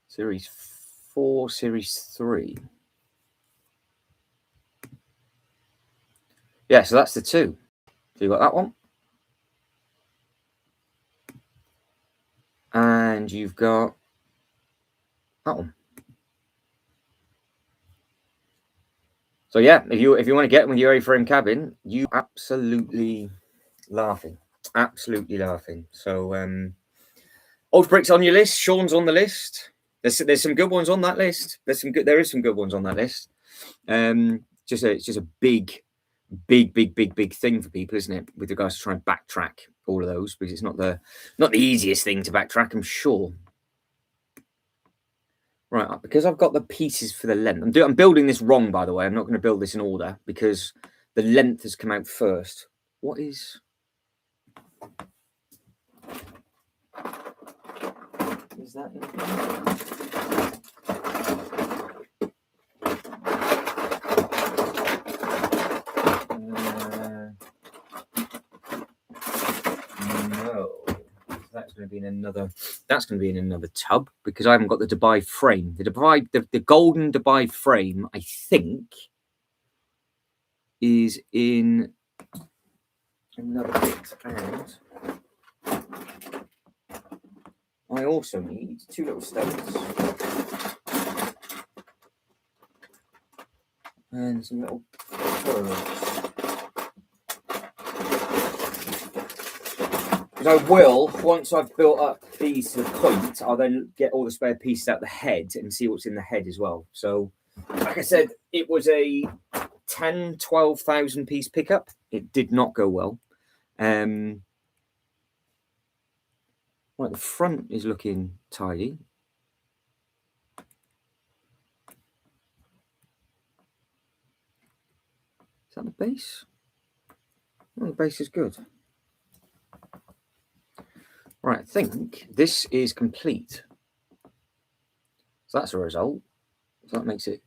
Series 4, Series 3. Yeah, so that's the 2. So you've got that one. And you've got that one. So yeah, if you want to get with your A-frame cabin, you absolutely laughing. Absolutely laughing. So Old Bricks on your list, Sean's on the list. There's some good ones on that list. There is some good ones on that list. It's just a big thing for people, isn't it? With regards to trying to backtrack all of those, because it's not the easiest thing to backtrack, I'm sure. Right, because I've got the pieces for the length. I'm building this wrong, by the way. I'm not going to build this in order because the length has come out first. What is? Is that in no. That's going to be in another. That's going to be in another tub because I haven't got the Dubai frame. The golden Dubai frame, I think, is in another bit. And I also need 2 little stones and some little pearls. Because I will, once I've built up these to the point, I'll then get all the spare pieces out the head and see what's in the head as well. So, like I said, it was a 10, 12,000 piece pickup. It did not go well. Right, the front is looking tidy. Is that the base? Oh, the base is good. Right, I think this is complete. So that's a result. So that makes it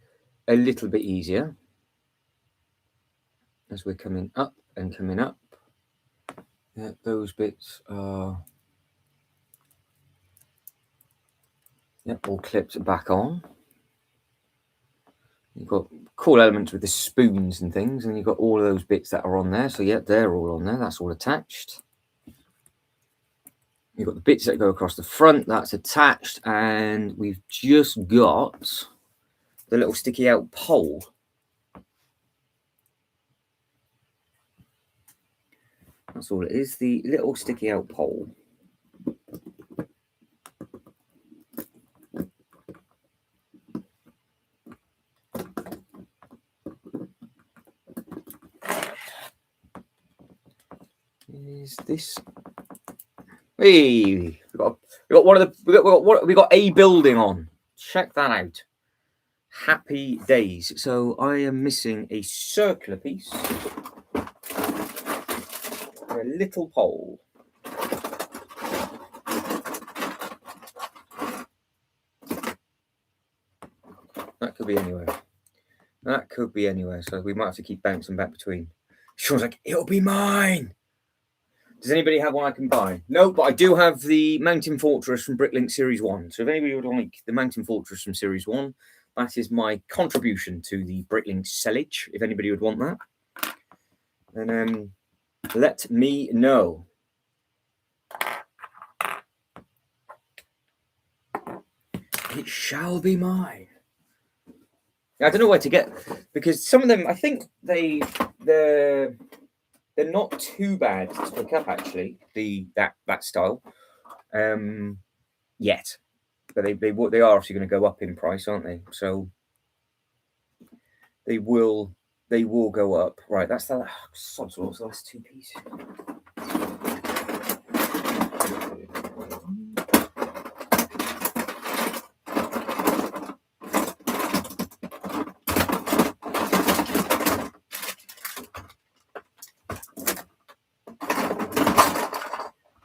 a little bit easier as we're coming up and coming up. Yeah, those bits are all clipped back on. You've got cool elements with the spoons and things, and you've got all of those bits that are on there. So yeah, they're all on there. That's all attached. You've got the bits that go across the front, that's attached, and we've just got the little sticky out pole. That's all it is, the little sticky out pole. Is this? Hey, we got one of the we got a building on. Check that out. Happy days. So I am missing a circular piece, a little pole. That could be anywhere. That could be anywhere. So we might have to keep bouncing back between. Sean's like, it'll be mine. Does anybody have one I can buy? No, but I do have the Mountain Fortress from Bricklink Series 1. So if anybody would like the Mountain Fortress from Series 1, that is my contribution to the Bricklink sellage, if anybody would want that. And let me know. It shall be mine. I don't know where to get, because some of them, I think they're not too bad to pick up, actually, that style, yet. But they are obviously going to go up in price, aren't they? So they will go up. Right, that's the last 2 pieces.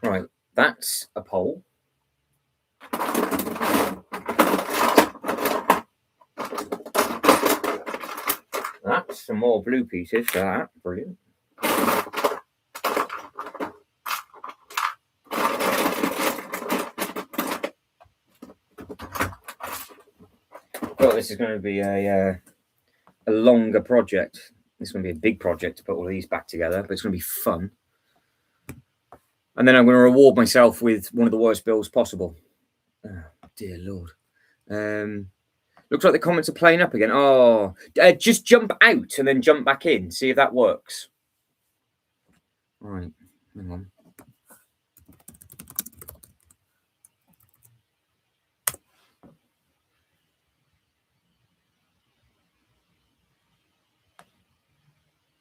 Right, that's a pole. That's some more blue pieces for that. Brilliant. Well, this is going to be a longer project. It's going to be a big project to put all these back together, but it's going to be fun. And then I'm going to reward myself with one of the worst builds possible. Oh, dear Lord. Looks like the comments are playing up again. Oh, just jump out and then jump back in. See if that works. All right, hang on.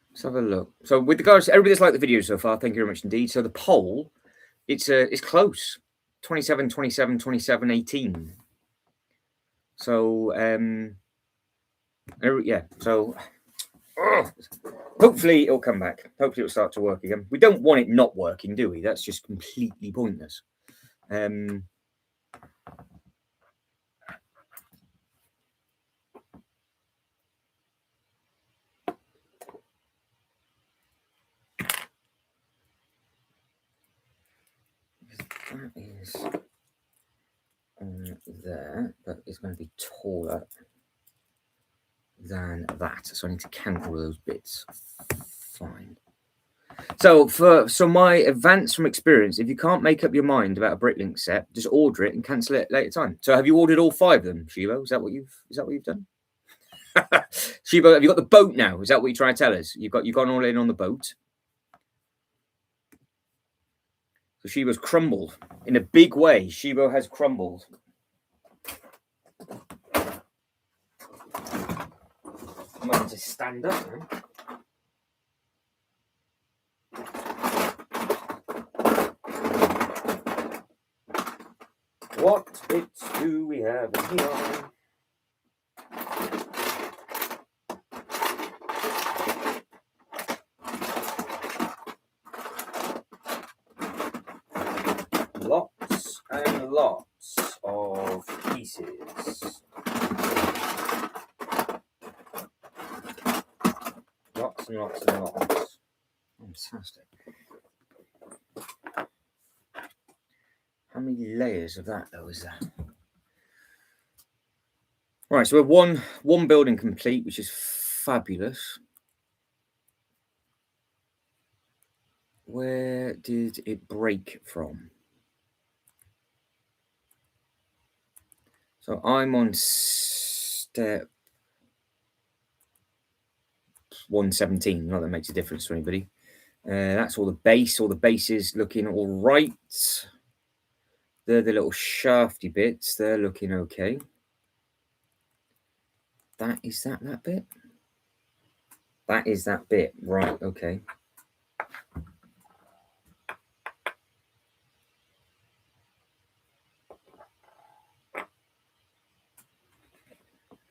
Let's have a look. So with regards to everybody that's liked the video so far, thank you very much indeed. So the poll, it's close. 27, 27, 27, 18. So yeah. So hopefully it'll come back. Hopefully it'll start to work again. We don't want it not working, do we? That's just completely pointless. That is on there, but it's going to be taller than that. So I need to count all those bits. Fine. So my advice from experience, if you can't make up your mind about a Bricklink set, just order it and cancel it later time. So have you ordered all 5 of them, Shibo? Is that what you've done? Shibo, have you got the boat now? Is that what you're trying to tell us? You've gone all in on the boat. So Shibo's crumbled in a big way. Shibo has crumbled. I'm going to stand up now. What bits do we have in here? Lots and lots of pieces. Lots and lots and lots. Fantastic. How many layers of that though is there? Right, so we're one building complete, which is fabulous. Where did it break from? So I'm on step 117. Not that makes a difference to anybody. That's all the base. All the bases looking all right. They're the little shafty bits. They're looking okay. That bit? That is that bit. Right, okay.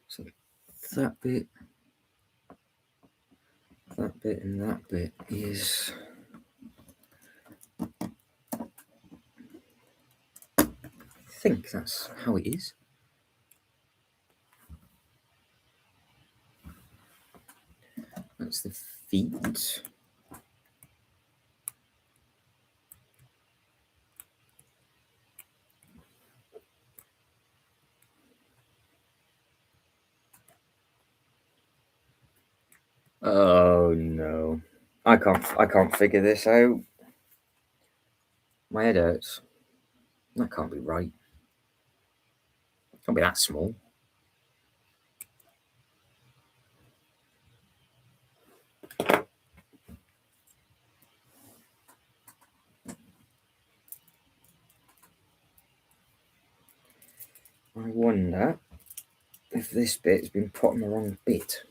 So that bit, and that bit is... I think that's how it is. That's the feet. Oh no. I can't figure this out. My head hurts. That can't be right. Can't be that small. I wonder if this bit has been put on the wrong bit.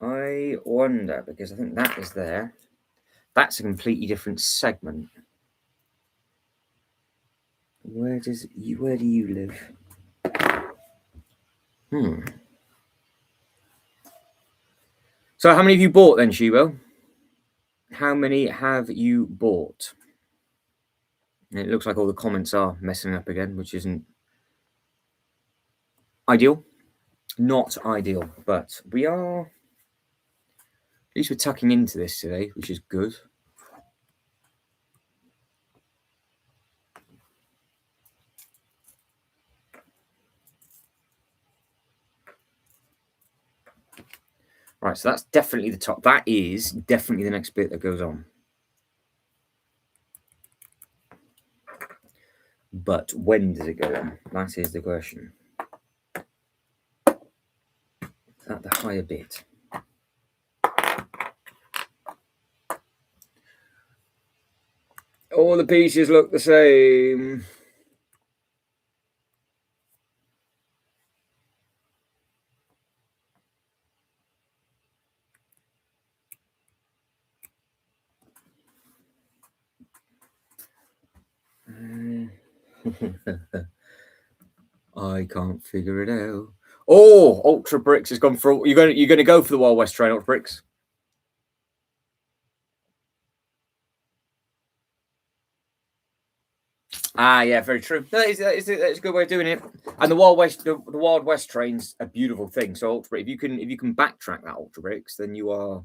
I wonder, because I think that is there. That's a completely different segment. Where do you live? So how many have you bought then, Shibo? How many have you bought? And it looks like all the comments are messing up again, which isn't ideal. Not ideal, but we are... At least we're tucking into this today, which is good. Right, so that's definitely the top. That is definitely the next bit that goes on. But when does it go on? That is the question. Is that the higher bit? All the pieces look the same. I can't figure it out. Oh, Ultra Bricks has gone for... You're going to go for the Wild West train, Ultra Bricks? Ah, yeah, very true. That is a good way of doing it. And the Wild West train's a beautiful thing. So Ultra, if you can backtrack that Ultra Bricks, then you are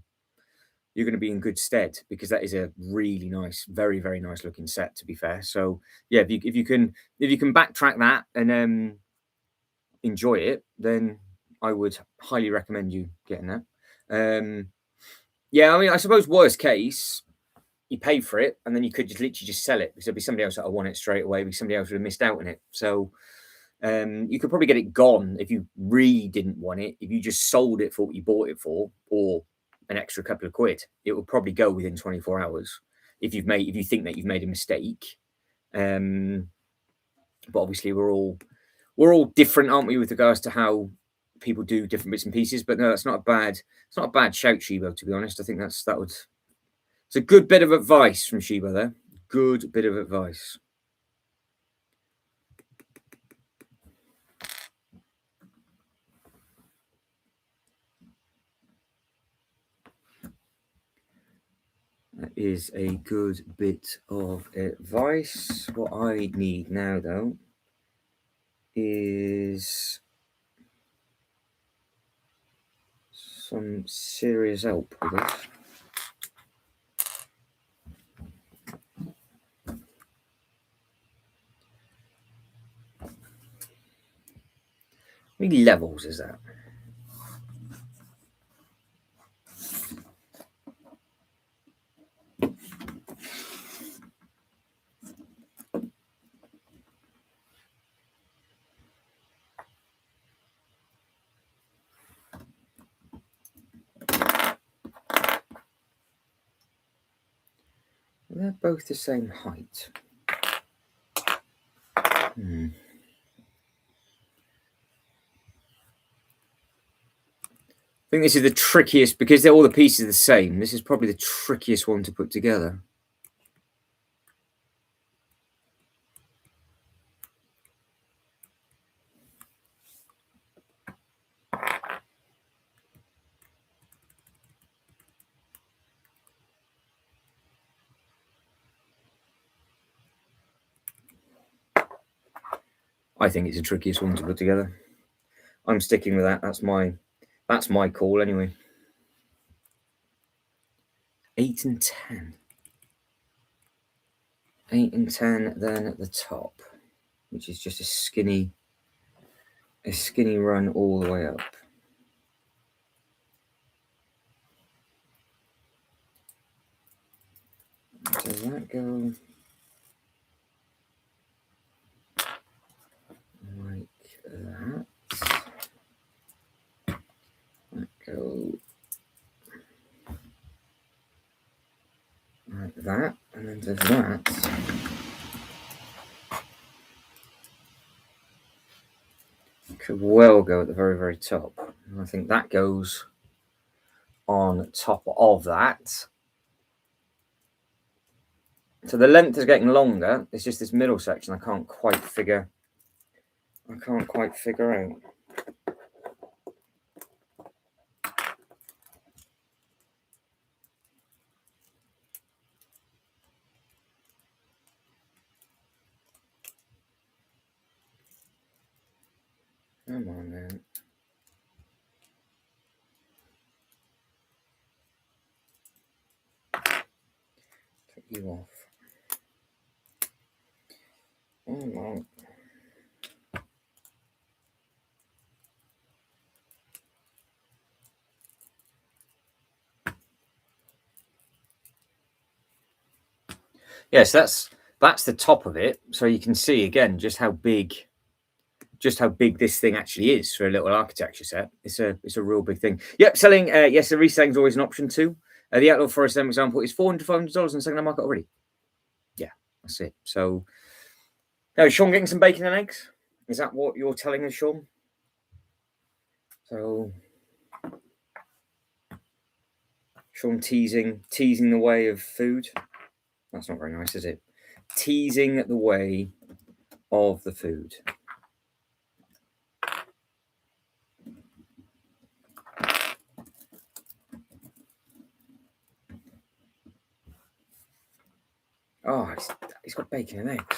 you're going to be in good stead, because that is a really nice, very, very nice looking set, to be fair. So yeah, if you can backtrack that and enjoy it, then I would highly recommend you getting that. Yeah, I mean, I suppose worst case, you pay for it and then you could just literally just sell it, because there'd be somebody else that would want it straight away, because somebody else would have missed out on it. So you could probably get it gone if you really didn't want it. If you just sold it for what you bought it for, or an extra couple of quid, it will probably go within 24 hours if you think that you've made a mistake. But obviously we're all different, aren't we, with regards to how people do different bits and pieces. But no, it's not a bad shout, Shibo, to be honest. I think it's a good bit of advice from Shibo there. Good bit of advice. That is a good bit of advice. What I need now, though, is some serious help with this. How many levels is that? They're both the same height. I think this is the trickiest, because all the pieces are the same. This is probably the trickiest one to put together. I think it's the trickiest one to put together. I'm sticking with that. That's my call anyway. 8 and 10. 8 and 10 then at the top, which is just a skinny run all the way up. Does that go like that? That go like that, and then does that. Could well go at the very, very top. And I think that goes on top of that. So the length is getting longer. It's just this middle section I can't quite figure out. Come on, man. Take you off. Come on. Yes, that's the top of it. So you can see again just how big this thing actually is for a little architecture set. It's a real big thing. Yep, selling. Yes, the reselling is always an option too. The Outlaw Forest, for example, is $400, $500 in the second-hand market already. Yeah, that's it. So now, is Sean getting some bacon and eggs? Is that what you're telling us, Sean? So Sean teasing the way of food. That's not very nice, is it? Teasing the way of the food. Oh, he's got bacon and eggs.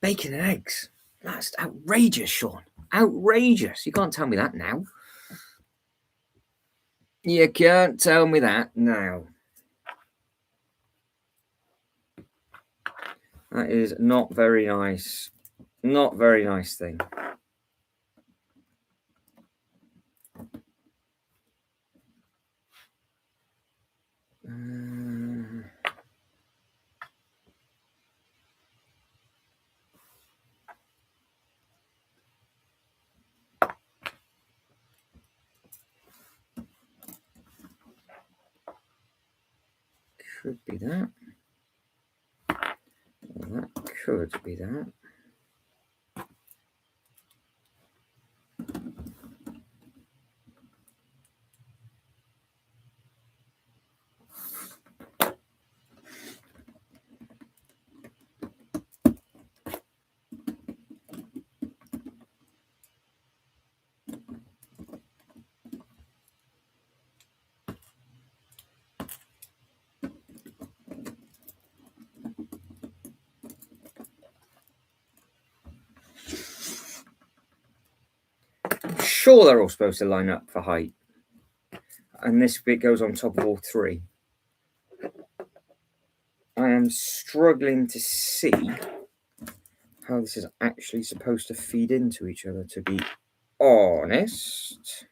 Bacon and eggs. That's outrageous, Sean. Outrageous. You can't tell me that now. You can't tell me that now. That is not very nice. Not very nice thing. Could be that. Well, that could be that. I'm sure they're all supposed to line up for height. And this bit goes on top of all three. I am struggling to see how this is actually supposed to feed into each other, to be honest.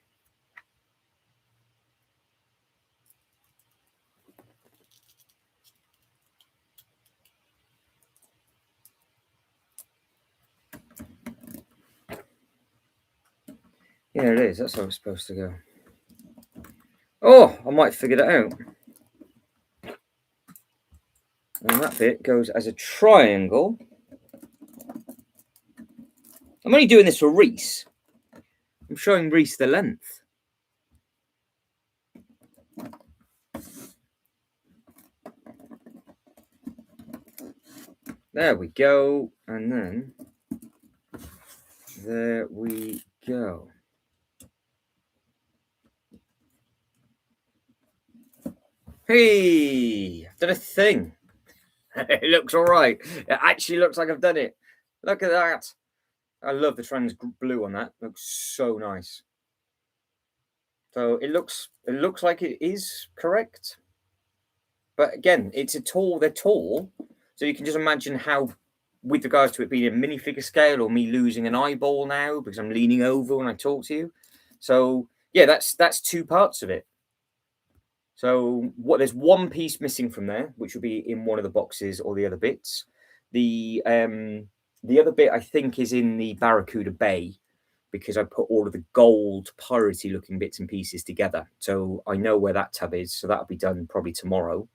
Yeah, it is. That's how it's supposed to go. Oh, I might figure that out. And that bit goes as a triangle. I'm only doing this for Reese. I'm showing Reese the length. There we go. And then there we go. Hey, I've done a thing. It looks all right. It actually looks like I've done it. Look at that. I love the trans blue on that. It looks so nice. So it looks like it is correct. But again, it's a tall, they're tall. So you can just imagine how, with regards to it being a minifigure scale or me losing an eyeball now because I'm leaning over when I talk to you. So yeah, that's two parts of it. So there's one piece missing from there, which will be in one of the boxes or the other bits. The other bit I think is in the Barracuda Bay because I put all of the gold piratey looking bits and pieces together. So I know where that tub is. So that'll be done probably tomorrow.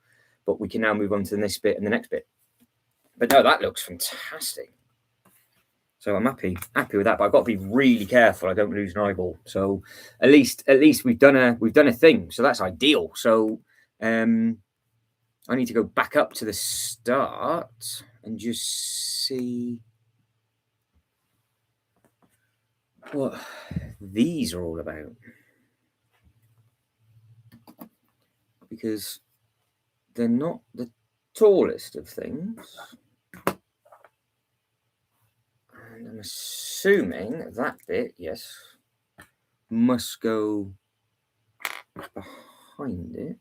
But we can now move on to this bit and the next bit. But no, that looks fantastic. So I'm happy with that. But I've got to be really careful I don't lose an eyeball. So at least we've done a thing. So that's ideal. So I need to go back up to the start and just see what these are all about. Because they're not the tallest of things. And I'm assuming that bit, yes, must go behind it.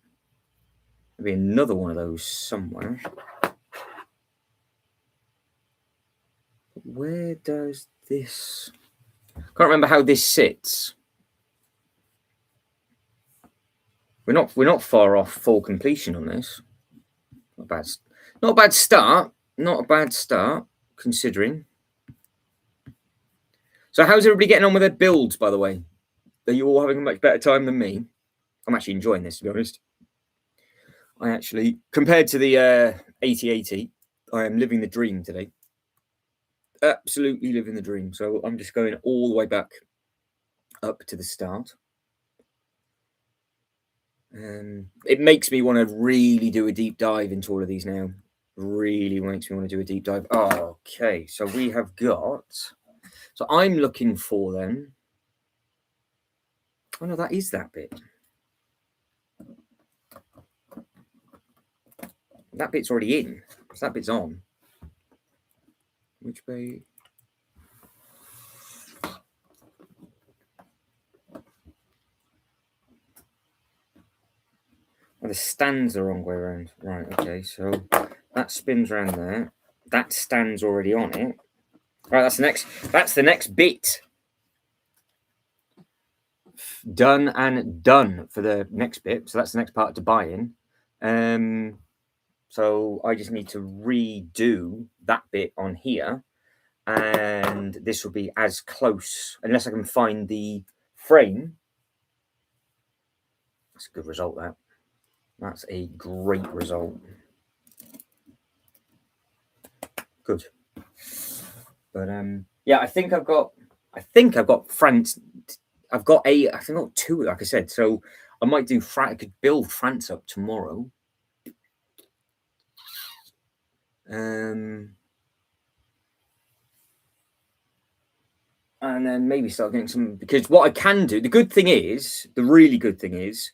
There'll be another one of those somewhere. Where does this... Can't remember how this sits. We're not far off full completion on this. Not a bad start. Not a bad start, considering. So how's everybody getting on with their builds, by the way? Are you all having a much better time than me? I'm actually enjoying this, to be honest. I actually, compared to the 8080, I am living the dream today. Absolutely living the dream. So I'm just going all the way back up to the start. It makes me want to really do a deep dive into all of these now. Really makes me want to do a deep dive. Okay, so we have got... So I'm looking for them. Oh, no, that is that bit. That bit's already in. So that bit's on. Which way? the stand's the wrong way around. Right, okay, so that spins around there. That stand's already on it. Right, that's the next bit. Done and done for the next bit. So that's the next part to buy in. So I just need to redo that bit on here. And this will be as close, unless I can find the frame. That's a good result, that. That's a great result. Good. But yeah, I think I've got France. I've got two, like I said. So I might do I could build France up tomorrow. And then maybe start getting some, because what I can do, the really good thing is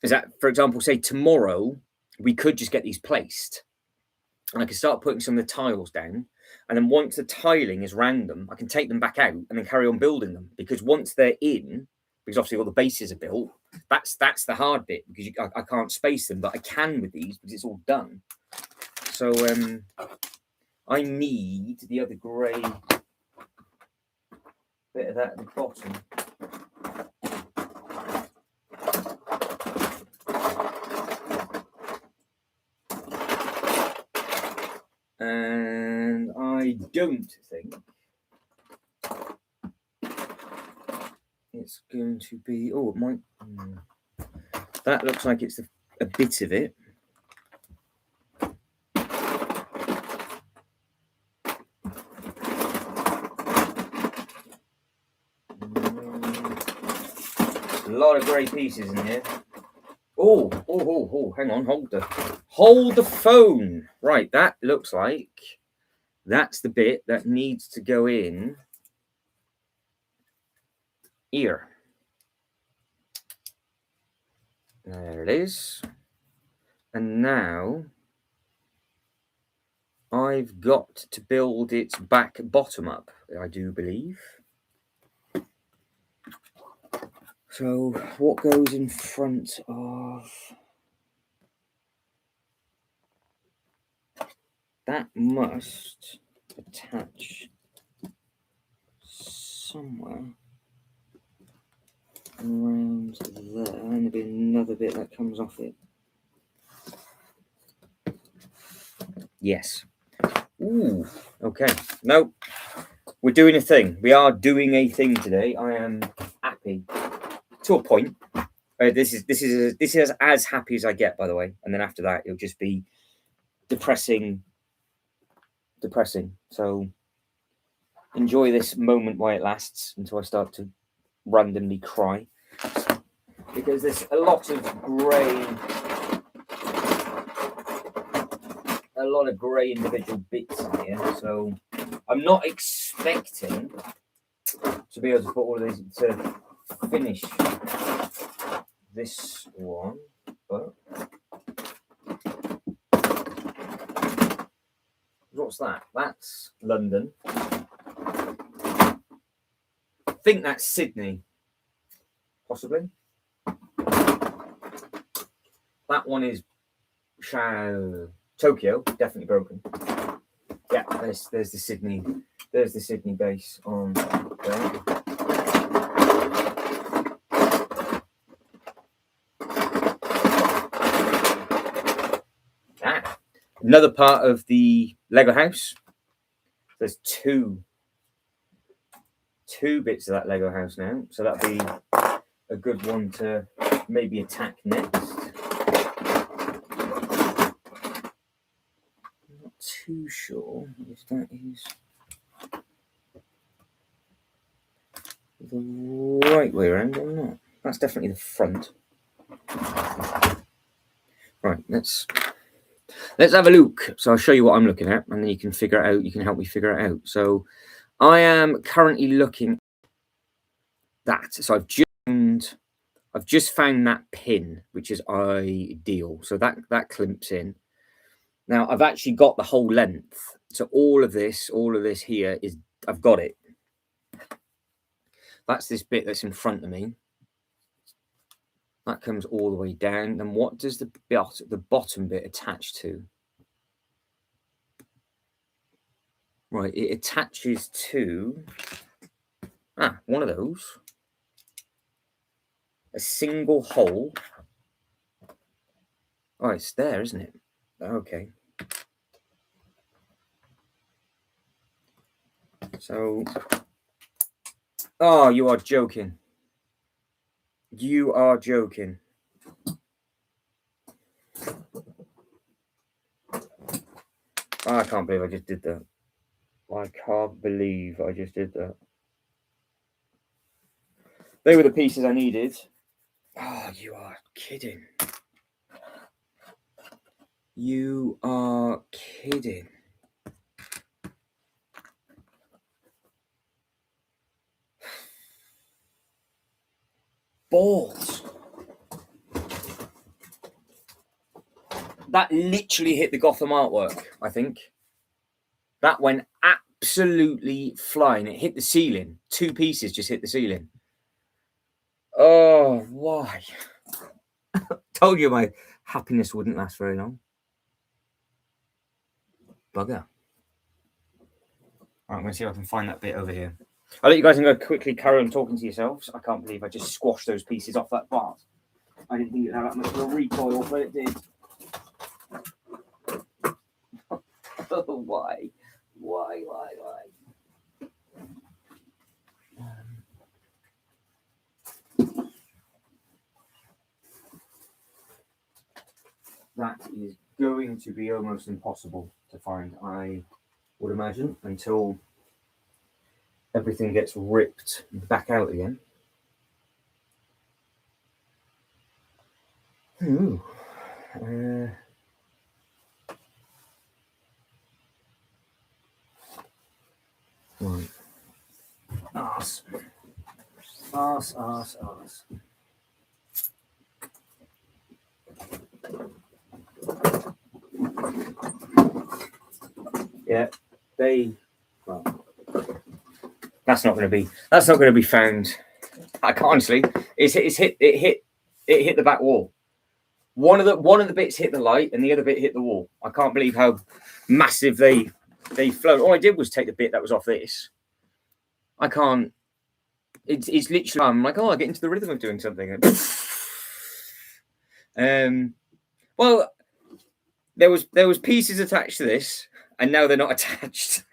that, for example, say tomorrow, we could just get these placed. And I can start putting some of the tiles down. And then once the tiling is random, I can take them back out and then carry on building them. Because once they're in, because obviously all the bases are built, that's the hard bit, because I can't space them, but I can with these because it's all done. So I need the other grey bit of that at the bottom. And I don't think it's going to be. Oh, it might. That looks like it's a bit of it. A lot of grey pieces in here. Oh, hang on, hold the phone. Right, that looks like that's the bit that needs to go in here. There it is. And now I've got to build it back bottom up, I do believe. So what goes in front of that? Must attach somewhere around there, and there'll be another bit that comes off it. Yes. Ooh, okay. No, we're doing a thing. We are doing a thing today. I am happy to a point. This is as happy as I get, by the way. And then after that, it'll just be depressing. So enjoy this moment while it lasts until I start to randomly cry, because there's a lot of grey individual bits in here. So I'm not expecting to be able to put all of these to finish this one, but what's that? That's London. I think that's Sydney, possibly. That one is Tokyo, definitely broken. Yeah, there's the Sydney. There's the Sydney base on there. Another part of the Lego house. There's two bits of that Lego house now, so that'd be a good one to maybe attack next. I'm not too sure if that is the right way around or not. That's definitely the front. Right, let's have a look. So I'll show you what I'm looking at, and then you can figure it out. You can help me figure it out. So I am currently looking at that. So I've just found that pin, which is ideal. So that clamps in. Now I've actually got the whole length. So all of this here is, I've got it. That's this bit that's in front of me. That comes all the way down. Then what does the bottom bit attach to? Right, it attaches to one of those. A single hole. Oh, it's there, isn't it? Okay. So, oh, you are joking. You are joking. Oh, I can't believe I just did that. I can't believe I just did that. They were the pieces I needed. Oh, you are kidding. You are kidding. Balls. That literally hit the Gotham artwork, I think. That went absolutely flying. It hit the ceiling. 2 pieces just hit the ceiling. Oh, why? Told you my happiness wouldn't last very long. Bugger. Right, I'm going to see if I can find that bit over here. I'll let you guys go quickly carry on talking to yourselves. I can't believe I just squashed those pieces off that part. I didn't think it had that much of a recoil, but it did. Oh, why? That is going to be almost impossible to find, I would imagine, until everything gets ripped back out again. Ooh. Right. Arse. Yeah, well, that's not going to be found. I can't, honestly. It hit the back wall. One of the bits hit the light, and the other bit hit the wall. I can't believe how massive they flown. All I did was take the bit that was off this. I can't. It's literally. I'm like, I get into the rhythm of doing something. Well, there was pieces attached to this, and now they're not attached.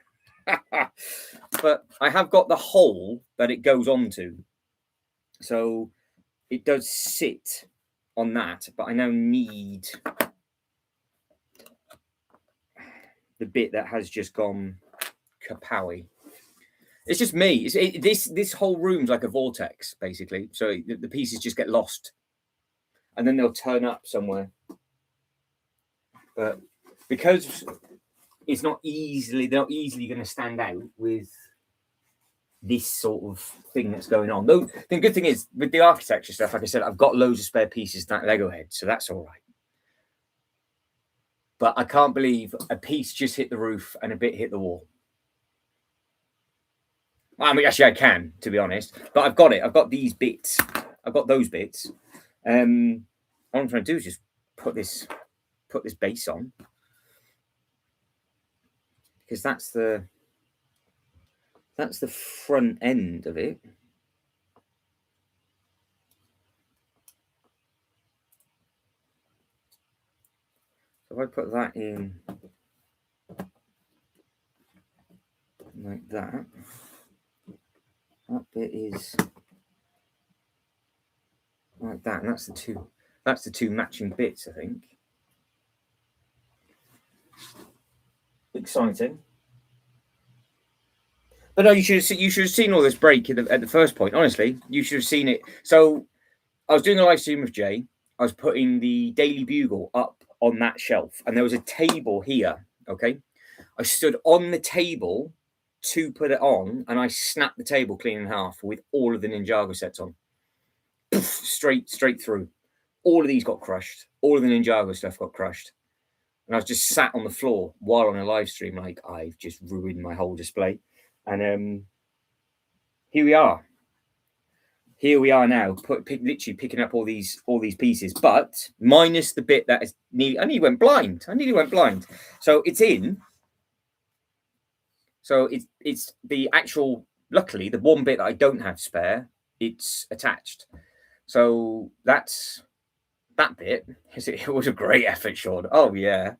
But I have got the hole that it goes onto, so it does sit on that. But I now need the bit that has just gone kapowie. It's just me. This whole room's like a vortex, basically. So the pieces just get lost, and then they'll turn up somewhere. But because they're not easily going to stand out with this sort of thing that's going on. Though the good thing is with the architecture stuff, like I said, I've got loads of spare pieces in that Lego head, so that's all right. But I can't believe a piece just hit the roof and a bit hit the wall. I mean, actually, I can, to be honest. But I've got it. I've got these bits. I've got those bits. All I'm trying to do is just put this base on, because that's the front end of it. So if I put that in like that bit is like that, and that's the two matching bits, I think. Exciting. But no, you should have seen all this break at the first point. Honestly, you should have seen it. So I was doing a live stream with Jay. I was putting the Daily Bugle up on that shelf, and there was a table here. Okay, I stood on the table to put it on, and I snapped the table clean in half with all of the Ninjago sets on. Poof, straight through. All of these got crushed. All of the Ninjago stuff got crushed. And I was just sat on the floor while on a live stream, like, I've just ruined my whole display. And here we are. here we are now, literally picking up all these pieces, but minus the bit that is nearly. I nearly went blind. So it's in. So it's the actual. Luckily, the one bit that I don't have spare, it's attached. So that's that bit. It was a great effort, Sean. Oh yeah,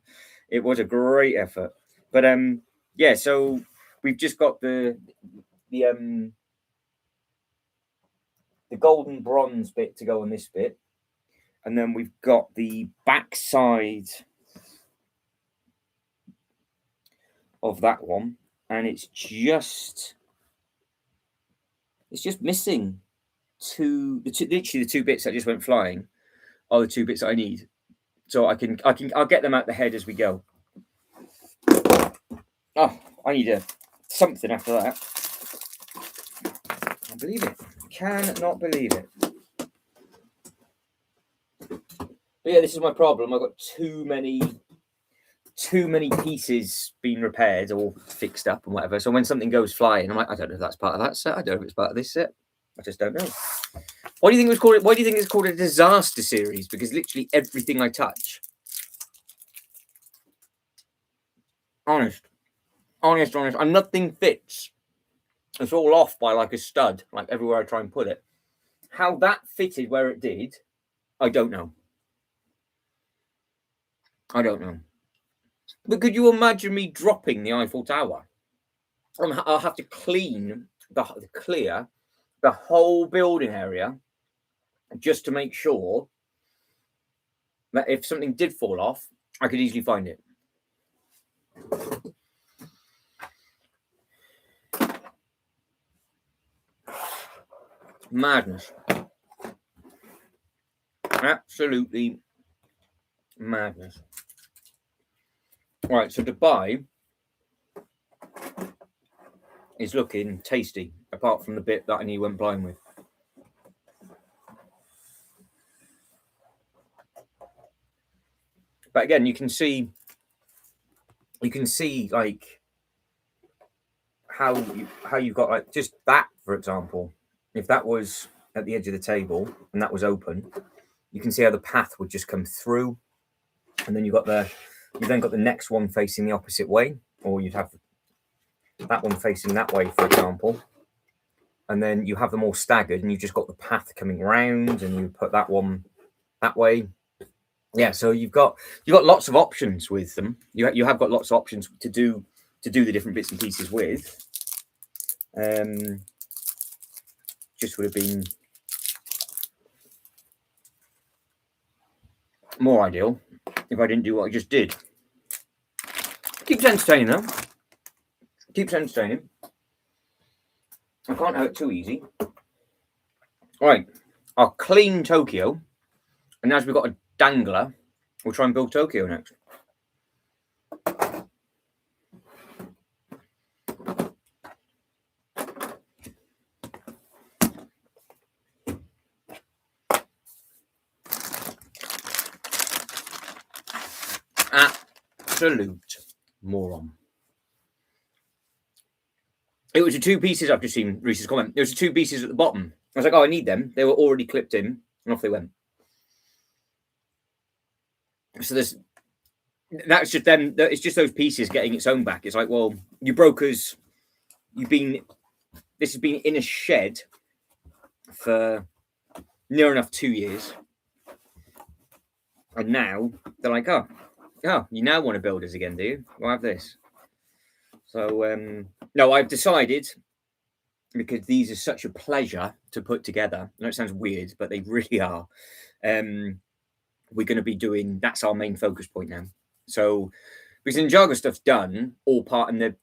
it was a great effort. But yeah. So we've just got the golden bronze bit to go on this bit, and then we've got the backside of that one, and it's just missing literally the two bits that just went flying are the two bits that I need, so I'll get them out the head as we go. Oh, I need something after that. I believe it. Cannot believe it. But yeah, this is my problem. I've got too many pieces being repaired or fixed up and whatever. So when something goes flying, I'm like, I don't know if that's part of that set. I don't know if it's part of this set. I just don't know. Why do you think it's called? Why do you think it's called a disaster series? Because literally everything I touch. Honest, and nothing fits. It's all off by like a stud, like everywhere I try and put it. How that fitted where it did, I don't know. But could you imagine me dropping the Eiffel Tower? I'll have to clear the whole building area just to make sure that if something did fall off, I could easily find it. Madness. Absolutely madness. All right, so Dubai is looking tasty, apart from the bit that I nearly went blind with. But again, you can see like how you've got like just that, for example. If that was at the edge of the table and that was open, you can see how the path would just come through, and then you've then got the next one facing the opposite way, or you'd have that one facing that way, for example, and then you have them all staggered, and you've just got the path coming round, and you put that one that way. Yeah, so you've got lots of options with them. You have got lots of options to do the different bits and pieces with. Just would have been more ideal if I didn't do what I just did. Keeps entertaining though. Keeps entertaining. I can't have it too easy. Right, I'll clean Tokyo, and as we've got a dangler, we'll try and build Tokyo next. Absolute moron. It was the two pieces. I've just seen Reese's comment. There was the two pieces at the bottom. I was like, oh, I need them. They were already clipped in, and off they went. So that's just them. It's just those pieces getting its own back. It's like, well, you brokers, this has been in a shed for near enough 2 years, and now they're like, oh, you now want to build us again, do you? We'll have this. So no, I've decided, because these are such a pleasure to put together. I know it sounds weird, but they really are. We're going to be doing, that's our main focus point now. So because the Ninjago stuff's done, all part, and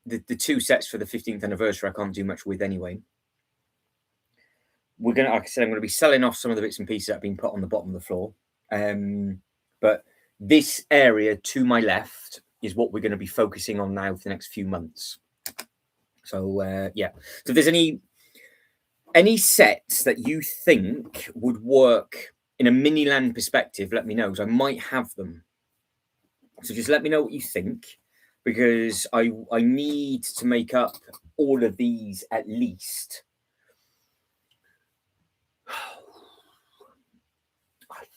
the two sets for the 15th anniversary I can't do much with anyway. We're going to, like I said, I'm going to be selling off some of the bits and pieces that have been put on the bottom of the floor. But this area to my left is what we're going to be focusing on now for the next few months. So yeah, so if there's any sets that you think would work in a Miniland perspective, let me know, because I might have them. So just let me know what you think, because I need to make up all of these at least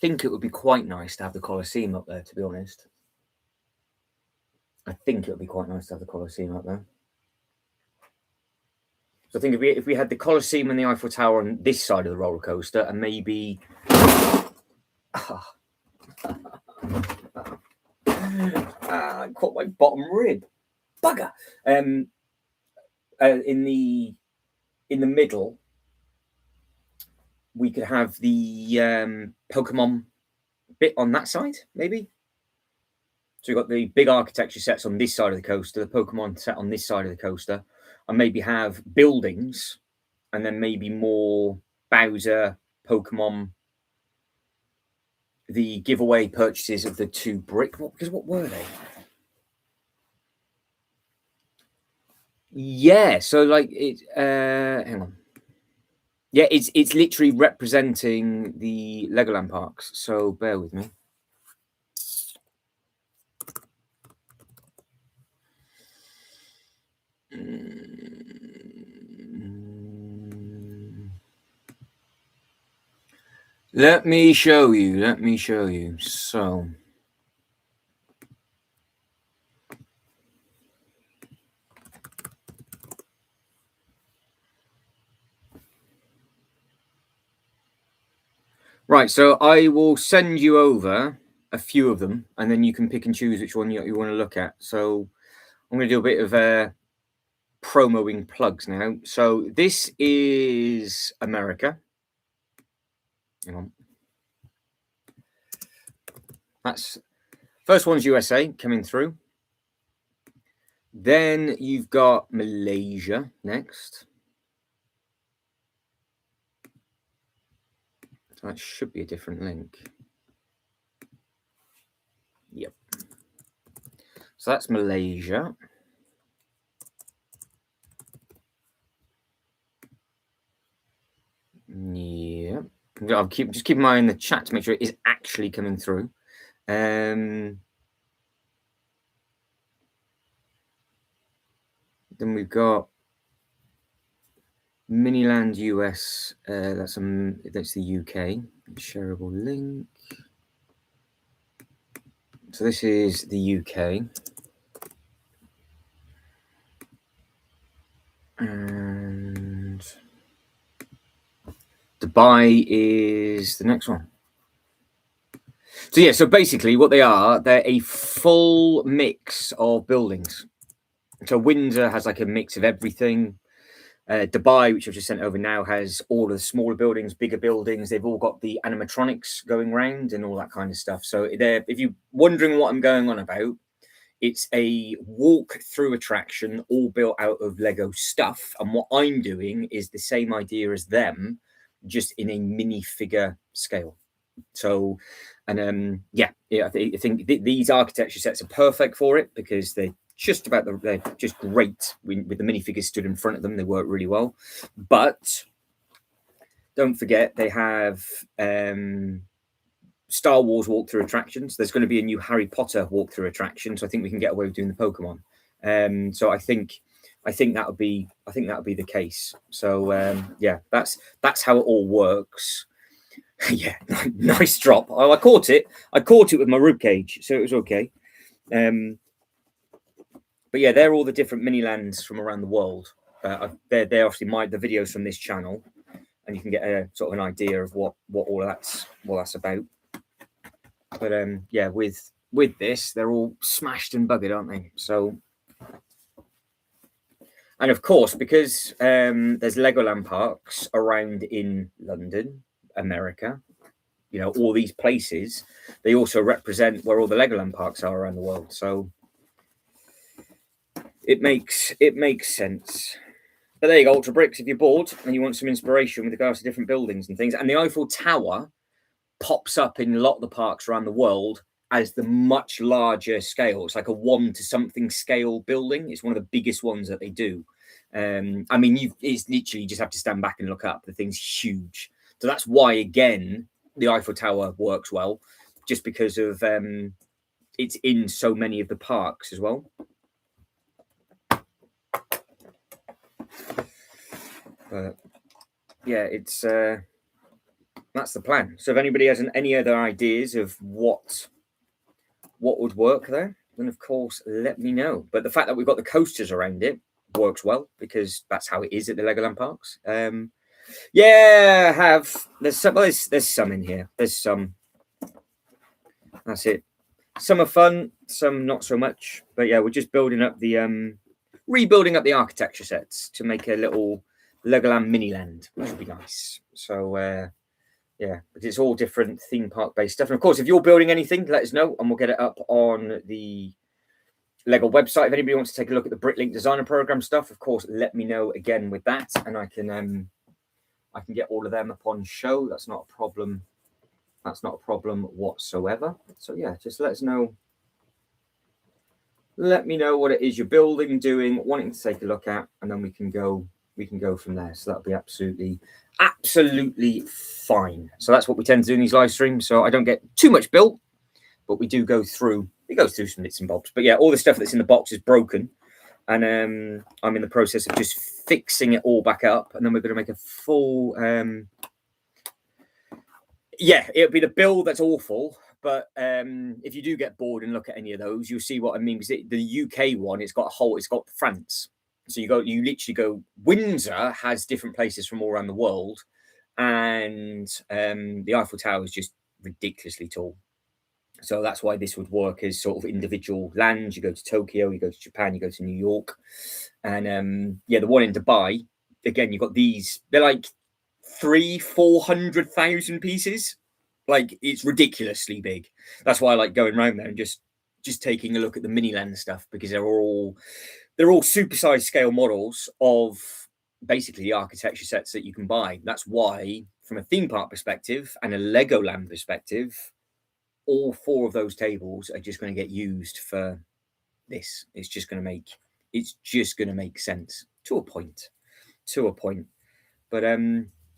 think it would be quite nice to have the Colosseum up there, to be honest. I think it would be quite nice to have the Colosseum up there. So I think if we had the Colosseum and the Eiffel Tower on this side of the roller coaster, and maybe I caught my bottom rib, bugger. In the middle, we could have the Pokemon bit on that side, maybe. So we've got the big architecture sets on this side of the coaster, the Pokemon set on this side of the coaster, and maybe have buildings, and then maybe more Bowser, Pokemon, the giveaway purchases of the 2 brick. What were they? Yeah, so like it. Hang on. Yeah, it's literally representing the Legoland parks. So bear with me. Let me show you. So right, so I will send you over a few of them, and then you can pick and choose which one you want to look at. So I'm going to do a bit of promoing plugs now. So this is America. Hang on. That's first one's USA coming through. Then you've got Malaysia next. So that should be a different link. Yep. So that's Malaysia. Yeah. I'll just keep an eye on the chat to make sure it is actually coming through. Then we've got Miniland US. That's the UK. Shareable link. So this is the UK. And Dubai is the next one. So yeah, so basically what they are, they're a full mix of buildings. So Windsor has like a mix of everything. Dubai, which I've just sent over now, has all of the smaller buildings, bigger buildings. They've all got the animatronics going around and all that kind of stuff. So if you're wondering what I'm going on about, it's a walk-through attraction all built out of Lego stuff. And what I'm doing is the same idea as them, just in a minifigure scale. So, and I think these architecture sets are perfect for it because they're just great with the minifigures stood in front of them. They work really well. But don't forget, they have Star Wars walkthrough attractions. There's going to be a new Harry Potter walkthrough attraction, so I think we can get away with doing the Pokemon. So I think that would be the case. So that's how it all works. Yeah, nice drop. Oh, I caught it with my rib cage, so it was okay. But yeah, they're all the different mini lands from around the world. They're obviously the videos from this channel, and you can get a sort of an idea of what all that's about. But with this, they're all smashed and buggered, aren't they? So, and of course, because there's Legoland parks around in London, America, all these places, they also represent where all the Legoland parks are around the world. So it makes sense. But there you go, Ultra Bricks. If you're bored and you want some inspiration with regards to different buildings and things, and the Eiffel Tower pops up in a lot of the parks around the world as the much larger scale. It's like a 1 to something scale building. It's one of the biggest ones that they do. It's literally, you just have to stand back and look up. The thing's huge. So that's why, again, the Eiffel Tower works well, just because of it's in so many of the parks as well. But yeah, it's That's the plan. So if anybody has any other ideas of what would work there, then of course let me know. But the fact that we've got the coasters around it works well, because that's how it is at the Legoland parks. Yeah, there's some in here. There's some. That's it. Some are fun, some not so much. But yeah, we're just building up the rebuilding up the architecture sets to make a little Legoland mini land, which would be nice. So yeah, but it's all different theme park based stuff. And of course, if you're building anything, let us know and we'll get it up on the Lego website. If anybody wants to take a look at the Bricklink designer program stuff, of course, let me know again with that, and I can get all of them upon show. That's not a problem. That's not a problem whatsoever. So yeah, just let us know. Let me know what it is you're building, doing, wanting to take a look at, and then we can go from there. So that'll be absolutely fine. So that's what we tend to do in these live streams. So I don't get too much built, but we go through some bits and bobs. But yeah, all the stuff that's in the box is broken, and I'm in the process of just fixing it all back up, and then we're going to make a full yeah, it'll be the build that's awful. But if you do get bored and look at any of those, you'll see what I mean. Because the UK one, it's got France. So you literally go. Windsor has different places from all around the world, and the Eiffel Tower is just ridiculously tall. So that's why this would work as sort of individual lands. You go to Tokyo, you go to Japan, you go to New York, and yeah, the one in Dubai. Again, you've got these. They're like 300,000-400,000 pieces. Like, it's ridiculously big. That's why I like going around there and just taking a look at the Miniland stuff, because they're all supersized scale models of basically the architecture sets that you can buy. That's why, from a theme park perspective and a Legoland perspective, all four of those tables are just going to get used for this. It's just going to make sense to a point. But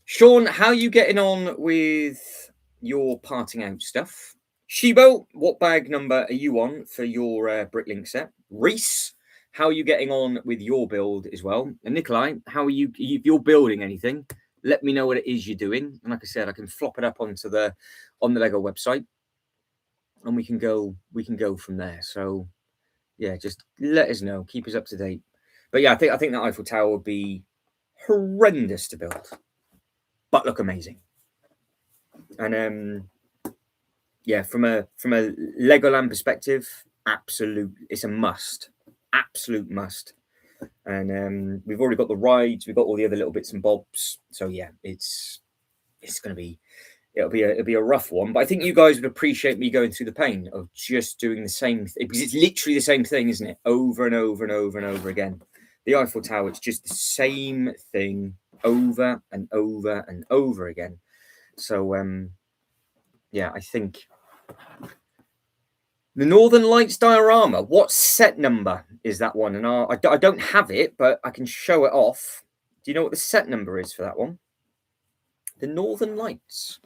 Sean, how are you getting on with your parting out stuff? Shibo, what bag number are you on for your Bricklink set? Reese, how are you getting on with your build as well? And Nikolai, how are you? If you're building anything, let me know what it is you're doing. And like I said, I can flop it up on the Lego website, and we can go from there. So yeah, just let us know. Keep us up to date. But yeah, I think that Eiffel Tower would be horrendous to build, but look amazing. And yeah, from a Legoland perspective, it's a must, absolute must. And we've already got the rides, we've got all the other little bits and bobs. So yeah, it's going to be, it'll be a rough one. But I think you guys would appreciate me going through the pain of just doing the same thing, because it's literally the same thing, isn't it? Over and over and over and over again. The Eiffel Tower, it's just the same thing over and over and over again. So yeah, I think the Northern Lights diorama. What set number is that one? And I don't have it, but I can show it off. Do you know what the set number is for that one? The Northern Lights.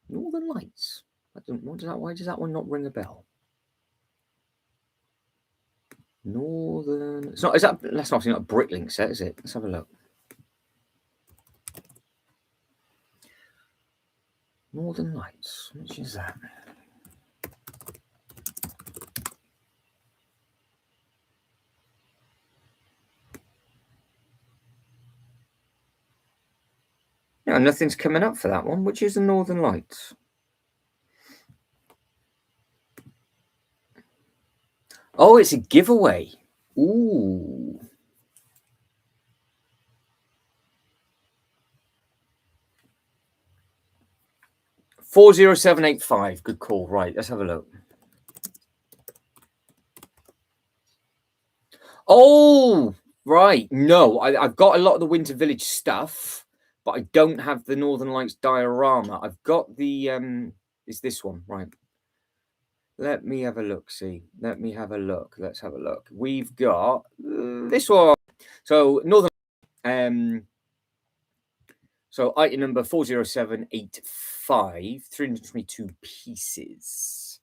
Northern Lights. Why does that one not ring a bell? Northern. It's not. That's not a Bricklink set, is it? Let's have a look. Northern Lights. Which is that? No, nothing's coming up for that one. Which is the Northern Lights? Oh, it's a giveaway. Ooh. $40785. Good call. Right, let's have a look. Oh, right. No, I've got a lot of the Winter Village stuff, but I don't have the Northern Lights diorama. I've got the is this one, right? Let me have a look. Let's have a look. We've got this one. So Northern so item number 40785, 322 pieces.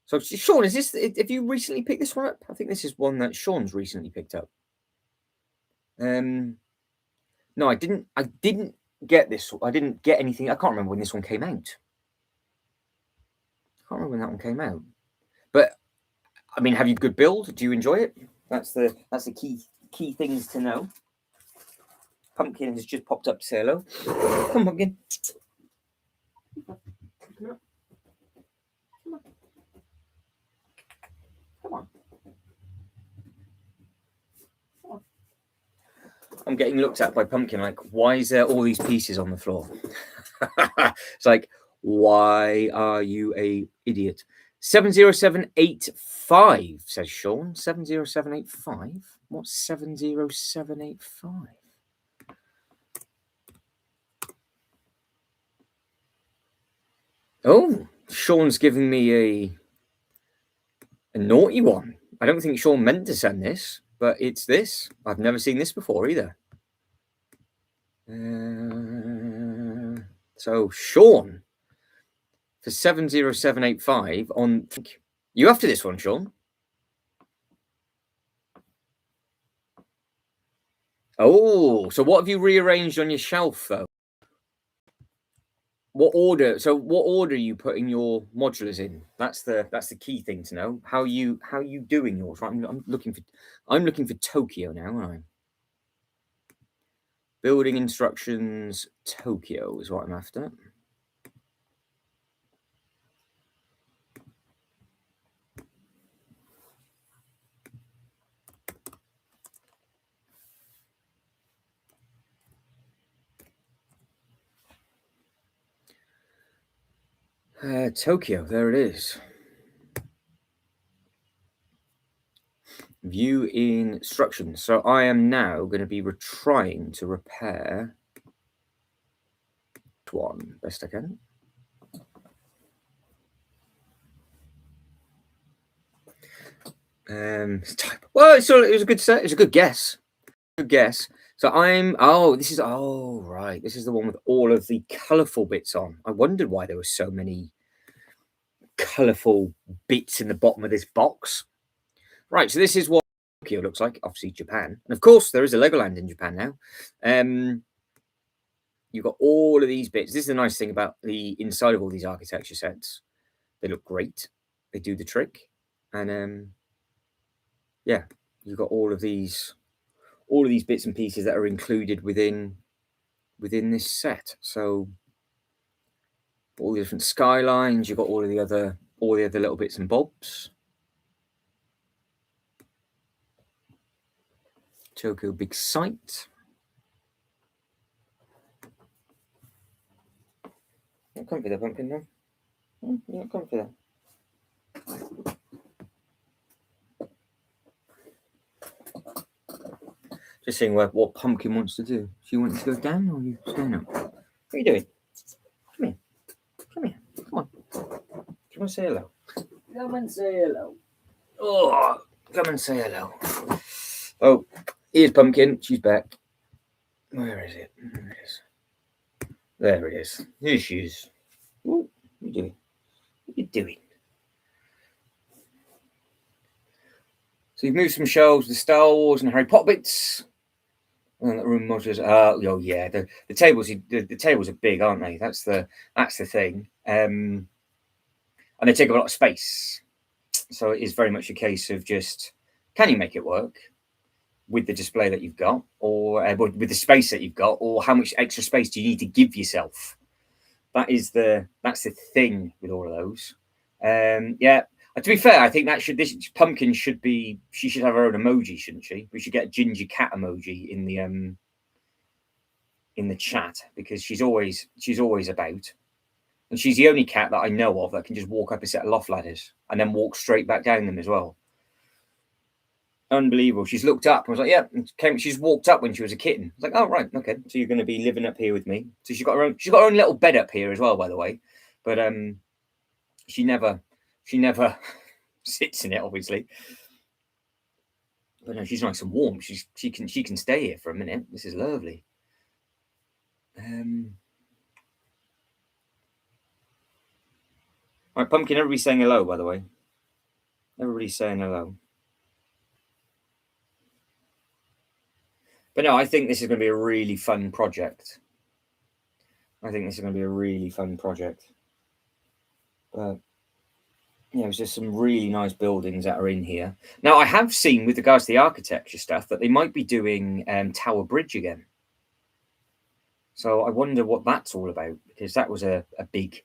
So Sean, is this? Have you recently picked this one up? I think this is one that Sean's recently picked up. No, I didn't get this. I didn't get anything. I can't remember when this one came out. I can't remember when that one came out. But I mean, have you good build? Do you enjoy it? That's the key things to know. Pumpkin has just popped up to say hello. Come, Pumpkin. Come on. I'm getting looked at by Pumpkin like, why is there all these pieces on the floor? It's like, why are you a idiot? 70785 says Sean. 70785. What's 70785? Oh, Sean's giving me a naughty one. I don't think Sean meant to send this, but it's this. I've never seen this before either. So Sean for 70785 on. You after this one, Sean? Oh, so what have you rearranged on your shelf though? What order? So what order are you putting your modulars in? That's the key thing to know. How you doing yours? Right? I'm looking for Tokyo now, aren't I? Building instructions Tokyo is what I'm after. Tokyo, there it is. View instructions. So I am now going to be trying to repair one best I can. Type. Well, it was a good set. It's a good guess. Good guess. So this is the one with all of the colourful bits on. I wondered why there were so many colourful bits in the bottom of this box. Right, so this is what Tokyo looks like, obviously Japan. And of course, there is a Legoland in Japan now. You've got all of these bits. This is the nice thing about the inside of all these architecture sets. They look great. They do the trick. And yeah, you've got all of these bits and pieces that are included within this set. So all the different skylines, you've got all the other little bits and bobs. Tokyo big sight. Not comfy there, Pumpkin, no? You're not comfy there. Just seeing what Pumpkin wants to do. She wants to go down, or are you staying up? What are you doing? Come here. Come here. Come on. Do you want to say hello? Come and say hello. Oh, come and say hello. Oh, here's Pumpkin. She's back. Where is it? There it is. There it is. Here she is. What are you doing? What are you doing? So you've moved some shelves with Star Wars and Harry Potter bits. And the room modulars. Oh yeah, the tables. The tables are big, aren't they? That's the thing. And they take up a lot of space. So it is very much a case of just, can you make it work with the display that you've got, or with the space that you've got, or how much extra space do you need to give yourself? That's the thing with all of those. Yeah. To be fair, I think this Pumpkin should have her own emoji, shouldn't she? We should get a ginger cat emoji in the chat, because she's always about, and she's the only cat that I know of that can just walk up a set of loft ladders and then walk straight back down them as well. Unbelievable. She's looked up and was like, yeah, she's walked up when she was a kitten. I was like, oh right, okay, so you're going to be living up here with me. So she's got her own little bed up here as well, by the way, but she never sits in it, obviously. But no, she's nice and warm. She can stay here for a minute. This is lovely. All right, Pumpkin, everybody's saying hello, by the way. Everybody's saying hello. But no, I think this is going to be a really fun project. I think this is going to be a really fun project. But yeah, there's just some really nice buildings that are in here. Now, I have seen with regards to the architecture stuff that they might be doing Tower Bridge again. So I wonder what that's all about, because that was a big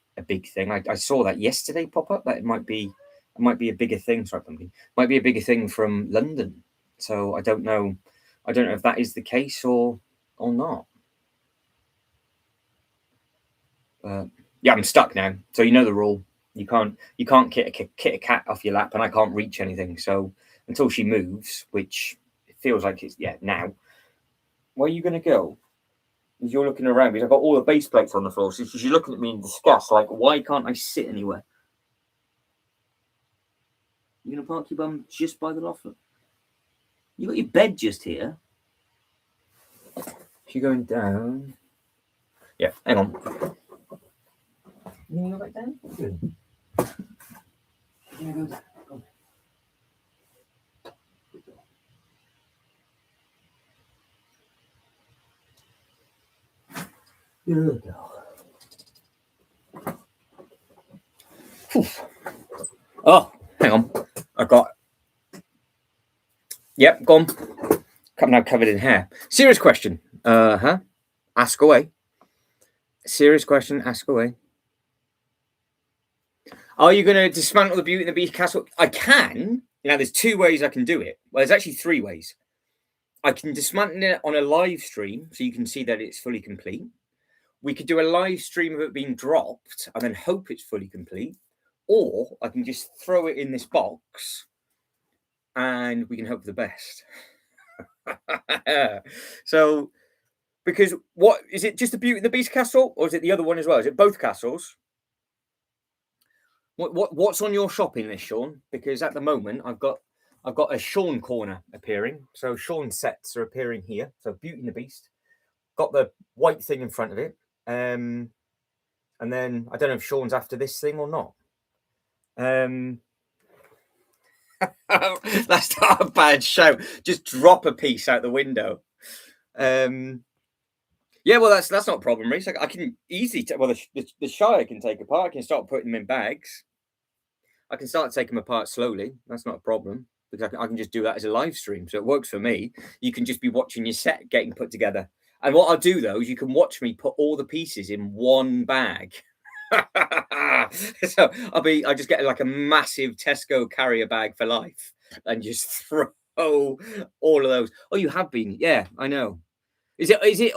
thing. I saw that yesterday pop up, that it might be a bigger thing. Sorry, Pumpkin. Might be a bigger thing from London. So I don't know if that is the case or not. Yeah, I'm stuck now. So you know the rule. You can't kit a cat off your lap, and I can't reach anything. So until she moves, which it feels like it's now. Where are you going to go? As you're looking around, because I've got all the base plates on the floor. So she's looking at me in disgust, like, why can't I sit anywhere? You're going to park your bum just by the loft? You got your bed just here. She's going down. Yeah, hang on. You going to go back down? Good. You're going to go down. Go. Good girl. Oh, hang on. I've got. Yep, gone. Now covered in hair. Serious question. Ask away. Serious question. Ask away. Are you going to dismantle the Beauty and the Beast castle? I can. Now, there's 2 ways I can do it. Well, there's actually 3 ways. I can dismantle it on a live stream, so you can see that it's fully complete. We could do a live stream of it being dropped and then hope it's fully complete. Or I can just throw it in this box and we can hope for the best. So, because what is it? Just the Beauty and the Beast castle, or is it the other one as well? Is it both castles? What's on your shopping list, Sean? Because at the moment I've got a Sean corner appearing. So Sean sets are appearing here. So Beauty and the Beast, got the white thing in front of it. And then I don't know if Sean's after this thing or not. That's not a bad show. Just drop a piece out the window. Yeah, well, that's not a problem, Reese. I can easily the Shire can take apart. I can start putting them in bags. I can start taking them apart slowly. That's not a problem, because I can just do that as a live stream, so it works for me. You can just be watching your set getting put together. And what I'll do though is you can watch me put all the pieces in one bag. So I just get like a massive Tesco carrier bag for life and just throw all of those. Oh, you have been? Yeah, I know. Is it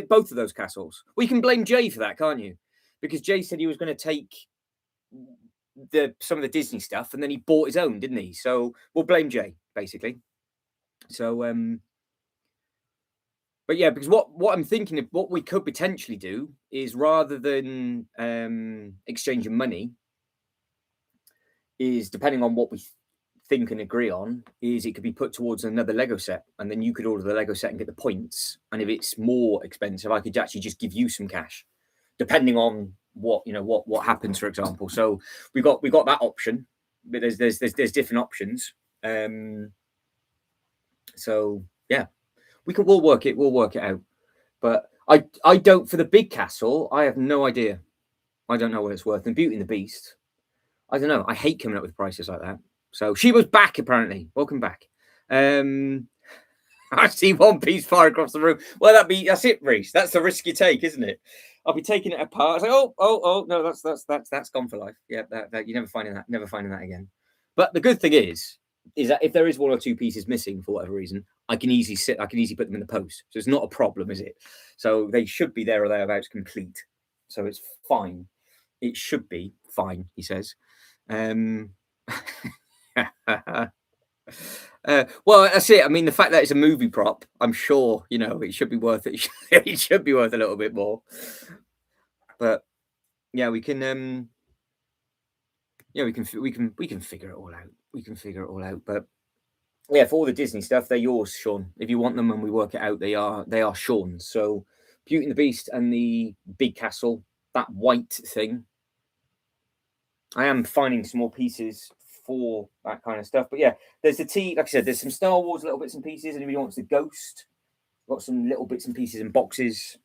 both of those castles? Well, you can blame Jay for that, can't you? Because Jay said he was going to take some of the Disney stuff, and then he bought his own, didn't he? So we'll blame Jay, basically. So but yeah, because what I'm thinking of, what we could potentially do is, rather than exchanging money, is, depending on what we think and agree on, is it could be put towards another Lego set, and then you could order the Lego set and get the points. And if it's more expensive, I could actually just give you some cash, depending on what happens, for example. So we got that option, but there's different options. So yeah, we'll work it out. But I don't, for the big castle, I have no idea. I don't know what it's worth. And Beauty and the Beast, I don't know. I hate coming up with prices like that. So she was back, apparently. Welcome back. I see one piece far across the room. Well, that's it, Reese. That's the risk you take, isn't it? I'll be taking it apart. It's like, oh, no, that's gone for life. Yeah, that you're never finding that again. But the good thing is that if there is 1 or 2 pieces missing for whatever reason, I can easily put them in the post. So it's not a problem, is it? So they should be there or thereabouts complete. So it's fine. It should be fine, he says. Well, that's it. I mean, the fact that it's a movie prop, I'm sure, it should be worth it. It should be worth a little bit more. But yeah, we can figure it all out. We can figure it all out. But yeah, for all the Disney stuff, they're yours, Sean. If you want them and we work it out, they are Sean's. So Beauty and the Beast and the big castle, that white thing, I am finding some more pieces for that kind of stuff. But yeah, there's the tea. Like I said, there's some Star Wars little bits and pieces. Anybody wants the Ghost? Got some little bits and pieces and boxes.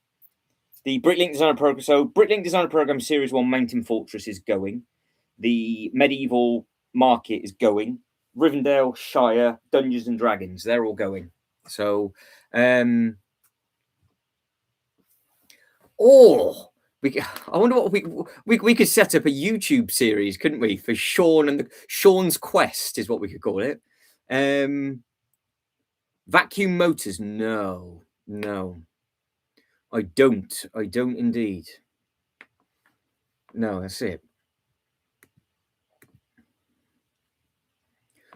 The Bricklink Designer Program. So Bricklink Designer Program Series 1 Mountain Fortress is going. The Medieval Market is going. Rivendell, Shire, Dungeons and Dragons, they're all going. So, I wonder what we could set up a YouTube series, couldn't we? For Sean and Sean's Quest is what we could call it. Vacuum motors, no. I don't indeed. No, that's it.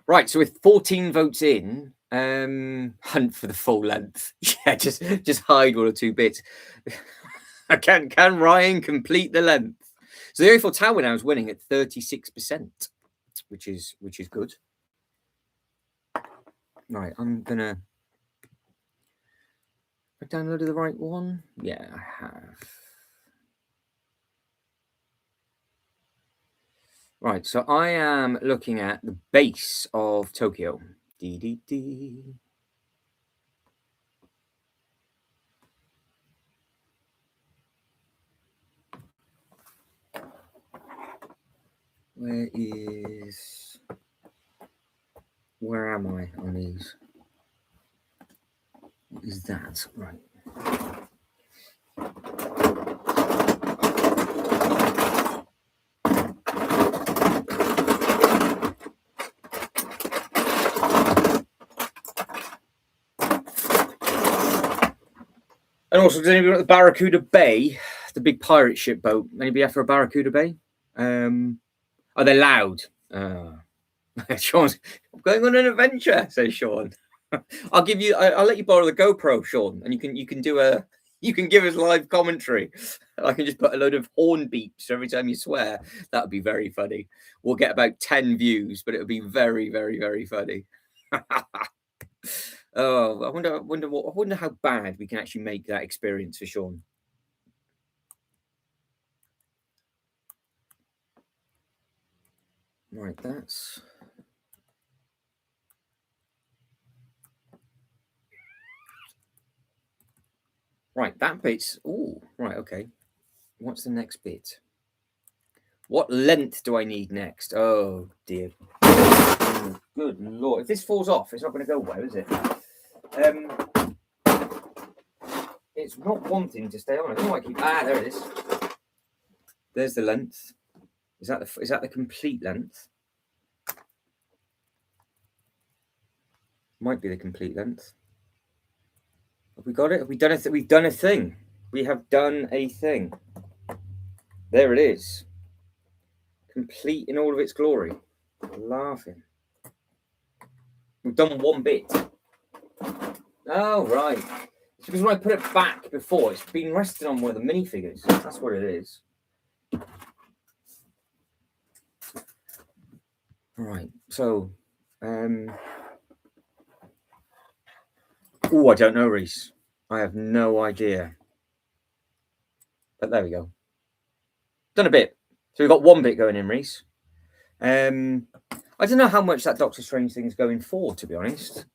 Right, so with 14 votes in, hunt for the full length. Yeah, just hide 1 or 2 bits. Can Ryan complete the length? So the Eiffel Tower now is winning at 36%, which is good. Right, I'm gonna. I downloaded the right one. Yeah, I have. Right, so I am looking at the base of Tokyo. Where am I on these? What is that? Right. And also, does anybody want the Barracuda Bay, the big pirate ship boat? Anybody after a Barracuda Bay? Are they loud? Sean's going on an adventure, says Sean. I'll let you borrow the GoPro, Sean, and you can give us live commentary. I can just put a load of horn beeps every time you swear. That would be very funny. We'll get about 10 views, but it would be very, very, very funny. Oh, I wonder how bad we can actually make that experience for Sean. Right, that's. Right, that bit's. Oh, right, okay. What's the next bit? What length do I need next? Oh dear. Oh, good Lord. If this falls off, it's not going to go well, is it? It's not wanting to stay on. I don't know why I keep. There it is. There's the length. Is that the complete length? Might be the complete length. Have we got it? Have we done it? We've done a thing. We have done a thing. There it is. Complete in all of its glory. Laughing. We've done one bit. Oh, right. It's because when I put it back before, it's been resting on one of the minifigures. That's what it is. Right. So, oh, I don't know, Reese. I have no idea. But there we go. Done a bit. So we've got one bit going in, Reese. I don't know how much that Doctor Strange thing is going for, to be honest.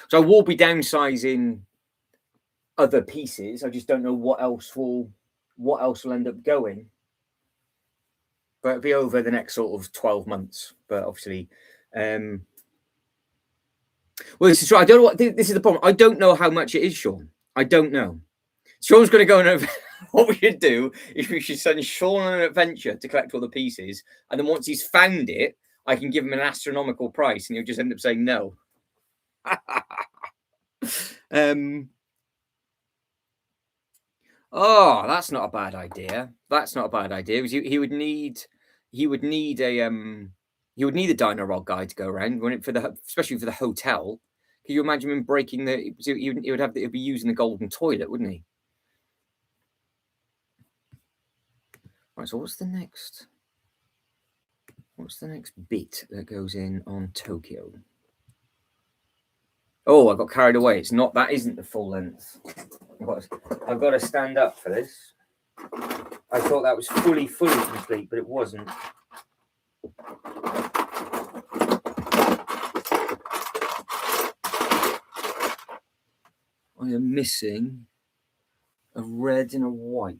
So I will be downsizing other pieces. I just don't know what else will end up going. But it'll be over the next sort of 12 months. But obviously, well, this is true. I don't know what this is the problem. I don't know how much it is, Sean. I don't know. Sean's going to go on what we should do is we should send Sean on an adventure to collect all the pieces, and then once he's found it, I can give him an astronomical price, and he'll just end up saying no. Oh, that's not a bad idea. That's not a bad idea. Because he would need a Dino Rod guy to go around especially for the hotel. Can you imagine him breaking he'd be using the golden toilet, wouldn't he? Right, so what's the next bit that goes in on Tokyo? Oh, I got carried away. That isn't the full length. I've got to stand up for this. I thought that was fully complete, but it wasn't. I am missing a red and a white.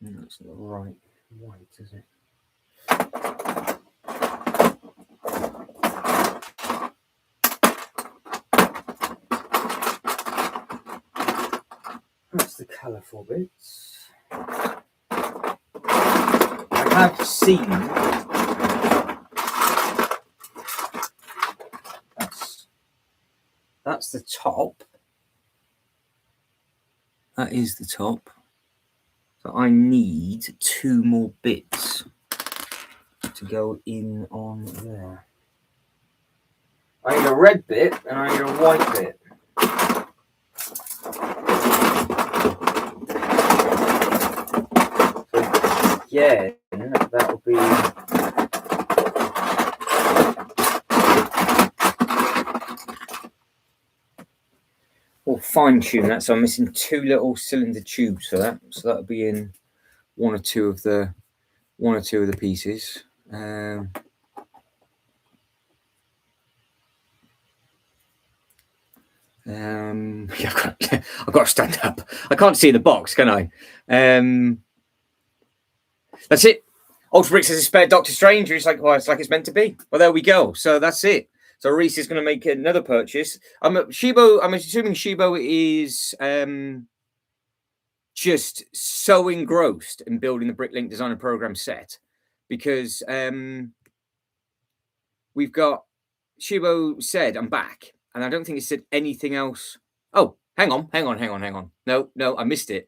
That's not right white, is it? That's the colourful bits. I have seen that's the top. That is the top. So I need 2 more bits to go in on there. I need a red bit and I need a white bit. Yeah, that'll be. We'll fine tune that. So I'm missing 2 little cylinder tubes for that. So that'll be in one or two of the pieces. I've got to stand up. I can't see the box, can I? That's it. Ultra Brick says it's spare Doctor Strange. It's like, well, it's like it's meant to be. Well, there we go. So that's it. So Reese is going to make another purchase. Shibo. I'm assuming Shibo is just so engrossed in building the Bricklink Designer Program set, because we've got Shibo said, I'm back, and I don't think it said anything else. Oh, hang on. No, I missed it.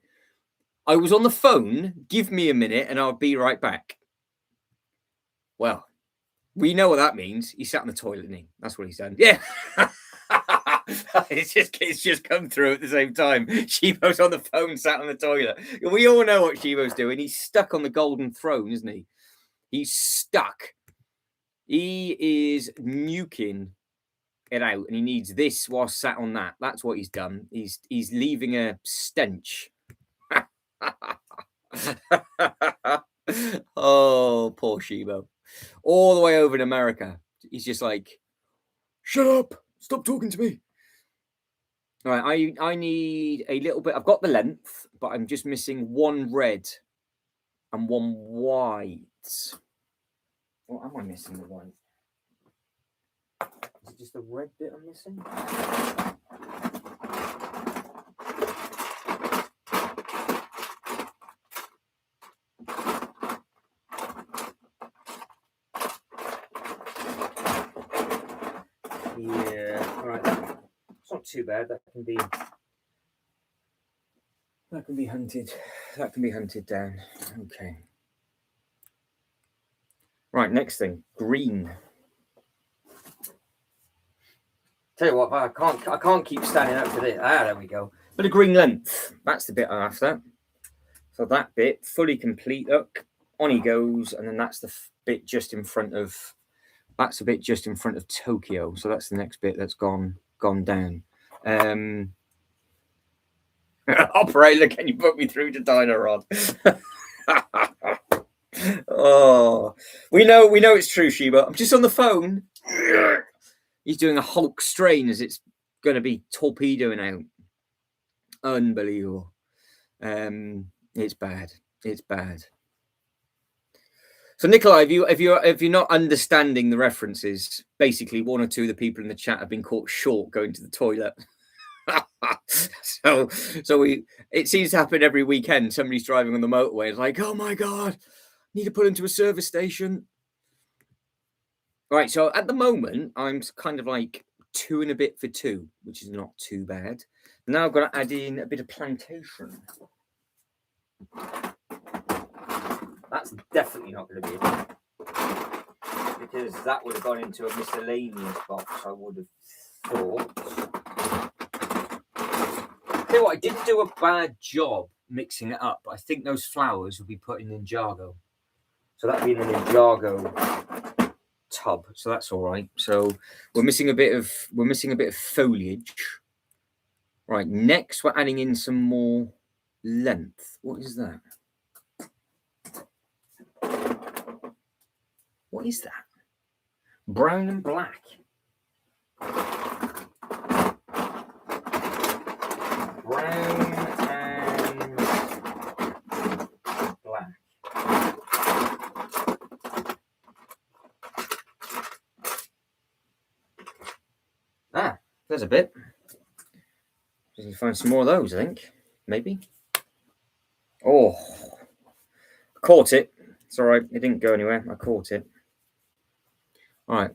I was on the phone. Give me a minute and I'll be right back. Well, we know what that means. He sat in the toilet, and that's what he's done. Yeah. It's just come through at the same time. Shibo's on the phone, sat on the toilet. We all know what Shibo's doing. He's stuck on the golden throne, isn't he? He's stuck. He is nuking it out, and he needs this while sat on that. That's what he's done. He's leaving a stench. Oh, poor Shibo. All the way over in America. He's just like, shut up. Stop talking to me. All right, I need a little bit. I've got the length, but I'm just missing 1 red and 1 white. What am I missing the white? Is it just the red bit I'm missing? Yeah, all right. It's not too bad. That can be hunted. That can be hunted down. Okay. Right, next thing, green. Tell you what, I can't keep standing up for this. There we go. Bit of green length. That's the bit I'm after. So that bit fully complete. Look, on he goes, and then that's the bit just in front of. That's a bit just in front of Tokyo. So that's the next bit that's gone down. Operator, can you put me through to Dynarod? Oh, we know it's true, Shiba. I'm just on the phone. He's doing a Hulk strain as it's going to be torpedoing out. Unbelievable. It's bad. It's bad. So, Nikolai, if you're not understanding the references, basically 1 or 2 of the people in the chat have been caught short going to the toilet. so it seems to happen every weekend. Somebody's driving on the motorway. It's like, oh my God, need to pull into a service station. Right. So at the moment, I'm kind of like 2 and a bit for 2, which is not too bad. Now I've got to add in a bit of plantation. That's definitely not going to be it, because that would have gone into a miscellaneous box, I would have thought. Tell you what, I didn't do a bad job mixing it up. I think those flowers will be put in Ninjago. So that'll be in the Ninjago tub. So that's all right. So we're missing a bit of foliage. Right, next we're adding in some more length. What is that? What is that? Brown and black. Brown and black. Ah, there's a bit. Just need to find some more of those, I think. Maybe. Oh, I caught it. It's all right. It didn't go anywhere. I caught it. All right.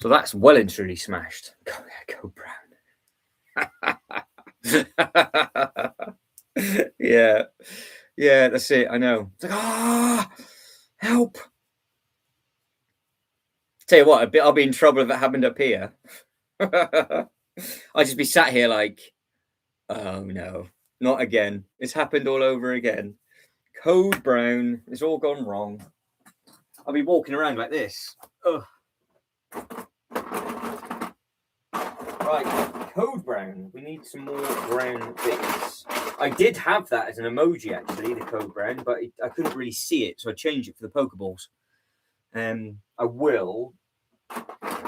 So that's well and truly smashed. Go brown. Yeah. Yeah, that's it. I know. It's like, help. Tell you what, I'll be in trouble if it happened up here. I'd just be sat here like, oh no, not again. It's happened all over again. Code brown. It's all gone wrong. I'll be walking around like this. Ugh. Right, code brown. We need some more brown bits. I did have that as an emoji actually, the code brown, but I couldn't really see it, so I changed it for the Pokeballs. I will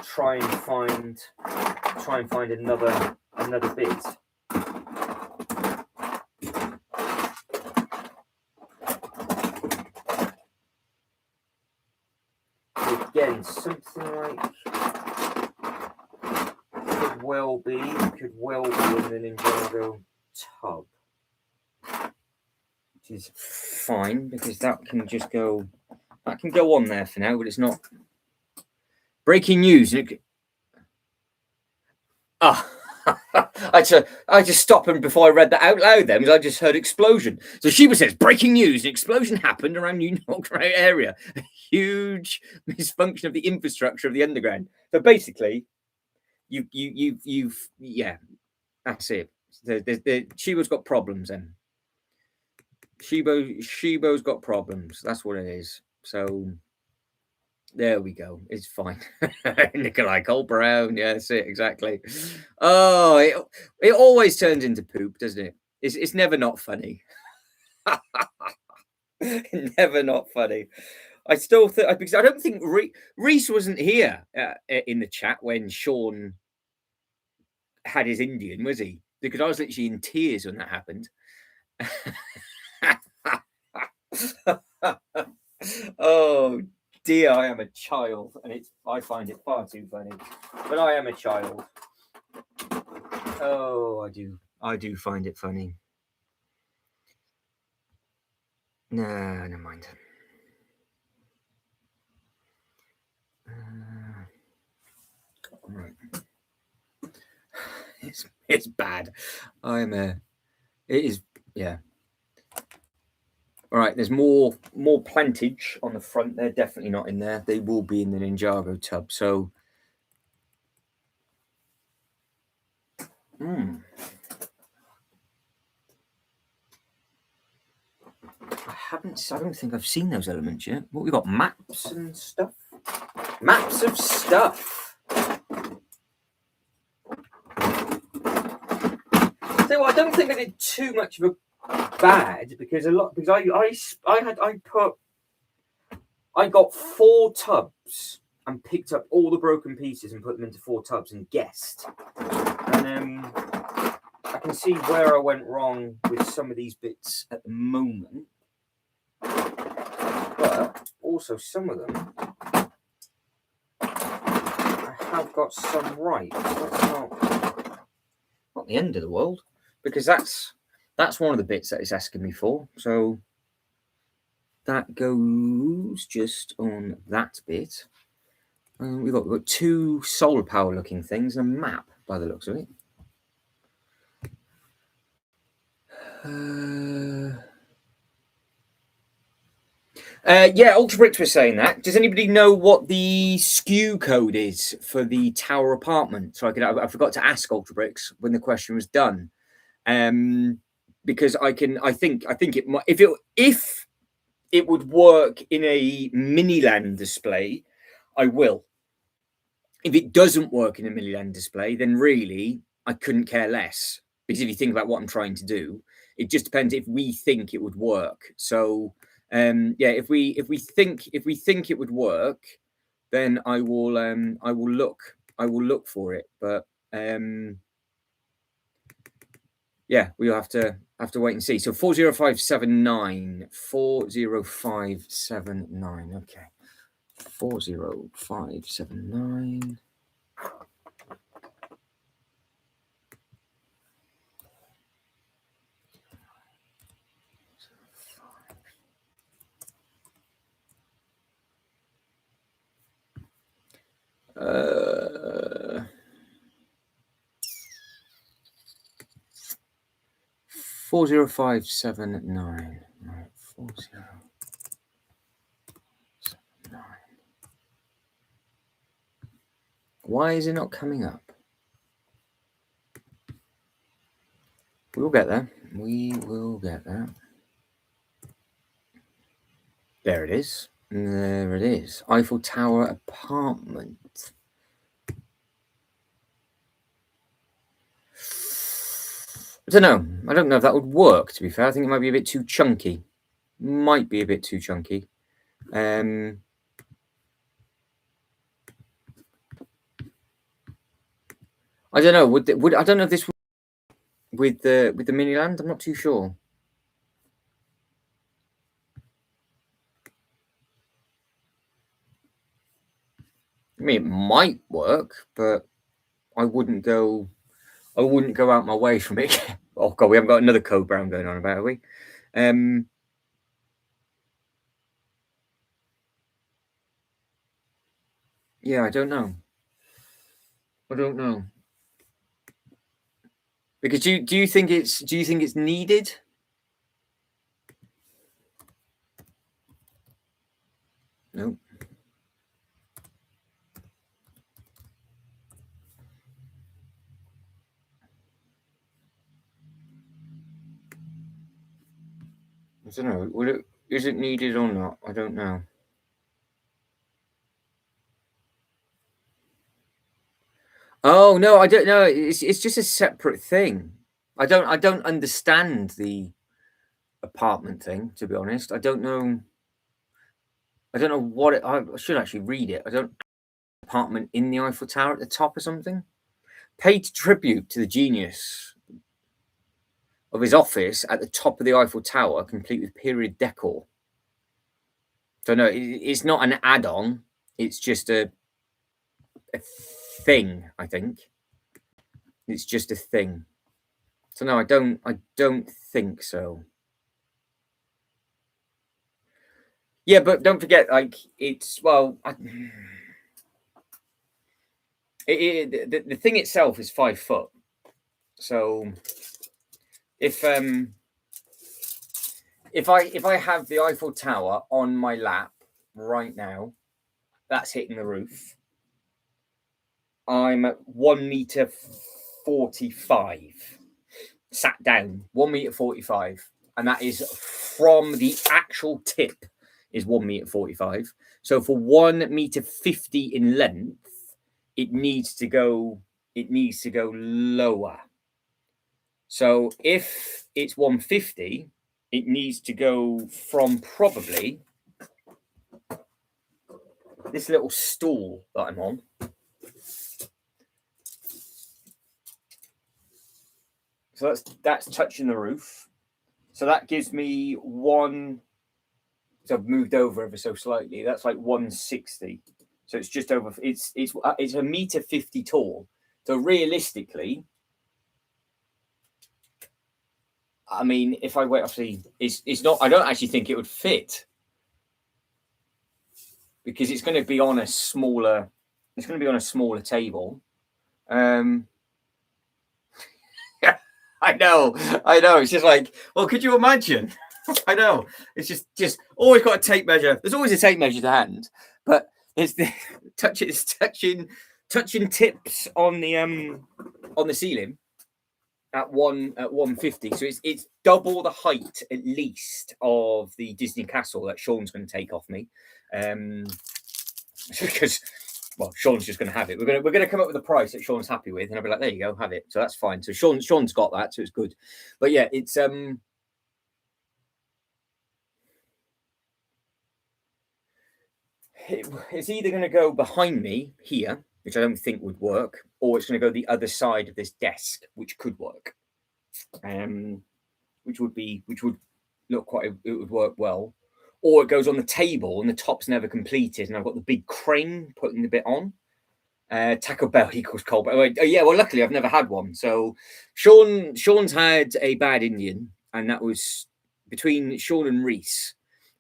try and find another bit. Again, something like could well be in the Ninjago tub, which is fine because that can go on there for now, but it's not. Breaking news. I just stopped him before I read that out loud then, because I just heard explosion. So Sheba says, breaking news, an explosion happened around New York area. A huge misfunction of the infrastructure of the underground. So basically, you've yeah, that's it. Sheba's got problems then. Shibo's got problems. That's what it is. So there we go. It's fine. Nikolai Cole Brown. Yeah, that's it. Exactly. Oh, it always turns into poop, doesn't it? It's never not funny. Never not funny. I still think, because I don't think Reese wasn't here in the chat when Sean had his Indian, was he? Because I was literally in tears when that happened. Oh dear, I am a child, and I find it far too funny. But I am a child. Oh, I do find it funny. No, never mind. Right. It's bad. It is, yeah. All right, there's more plantage on the front. They're definitely not in there. They will be in the Ninjago tub. So, I don't think I've seen those elements yet. What we got? Maps and stuff. Maps of stuff. So I don't think I did too much of a bad because I got 4 tubs and picked up all the broken pieces and put them into 4 tubs and guessed. And I can see where I went wrong with some of these bits at the moment, but also some of them I have got some right. So that's not the end of the world, because that's one of the bits that it's asking me for. So that goes just on that bit. We've got 2 solar power looking things and a map by the looks of it. Yeah, Ultrabricks was saying that. Does anybody know what the SKU code is for the tower apartment? So I forgot to ask Ultrabricks when the question was done. Because I think it might, if it would work in a Miniland display, I will. If it doesn't work in a Miniland display, then really I couldn't care less, because if you think about what I'm trying to do, it just depends if we think it would work. So yeah, if we think it would work, then I will look for it. But yeah, we'll have to wait and see. So 40579. 40579. Okay. 40579. Uh, 40579. Right, 4079. Why is it not coming up? We'll get there. We will get there. There it is. There it is. Eiffel Tower apartment. I don't know. I don't know if that would work, to be fair. I think it might be a bit too chunky. Might be a bit too chunky. I don't know. Would I don't know if this would with the Miniland. I'm not too sure. I mean, it might work, but I wouldn't go out my way from it. Oh god, we haven't got another Code Brown going on about, have we? Yeah, I don't know. Because do you think it's needed? No. I don't know. Is it needed or not? I don't know. Oh no, I don't know. It's just a separate thing. I don't understand the apartment thing, to be honest. I don't know what it. I should actually read it. I don't apartment in the Eiffel Tower at the top or something. Paid tribute to the genius of his office at the top of the Eiffel Tower, complete with period decor. So no, it's not an add-on. It's just a thing. I think it's just a thing. So no, I don't think so. Yeah, but don't forget, like it's the thing itself is 5 foot. So if I have the Eiffel Tower on my lap right now, that's hitting the roof. I'm at 1.45 m, sat down, 1.45 m, and that is from the actual tip is 1.45 m. So for 1.50 m in length, it needs to go lower. So if it's 1.50 m, it needs to go from probably this little stool that I'm on. So that's touching the roof. So that gives me one. So I've moved over ever so slightly. That's like 160. So it's just over. It's 1.50 m tall. So realistically, I mean, if I wait, obviously, it's not. I don't actually think it would fit because it's going to be on a smaller. It's going to be on a smaller table. I know. It's just like, well, could you imagine? I know. It's just always got a tape measure. There's always a tape measure to hand, but it's touching tips on the ceiling at 150. So it's double the height at least of the Disney castle that Sean's going to take off me, because well, Sean's just going to have it. We're going to come up with a price that Sean's happy with, and I'll be like, there you go, have it. So that's fine. So Sean's got that, so it's good. But yeah, it's it's either going to go behind me here, which I don't think would work, or it's going to go the other side of this desk, which could work. Which would look it would work well. Or it goes on the table and the top's never completed, and I've got the big crane putting the bit on. Taco Bell equals cold. Oh, yeah, well, luckily I've never had one. So Sean's had a bad Indian, and that was between Sean and Reese.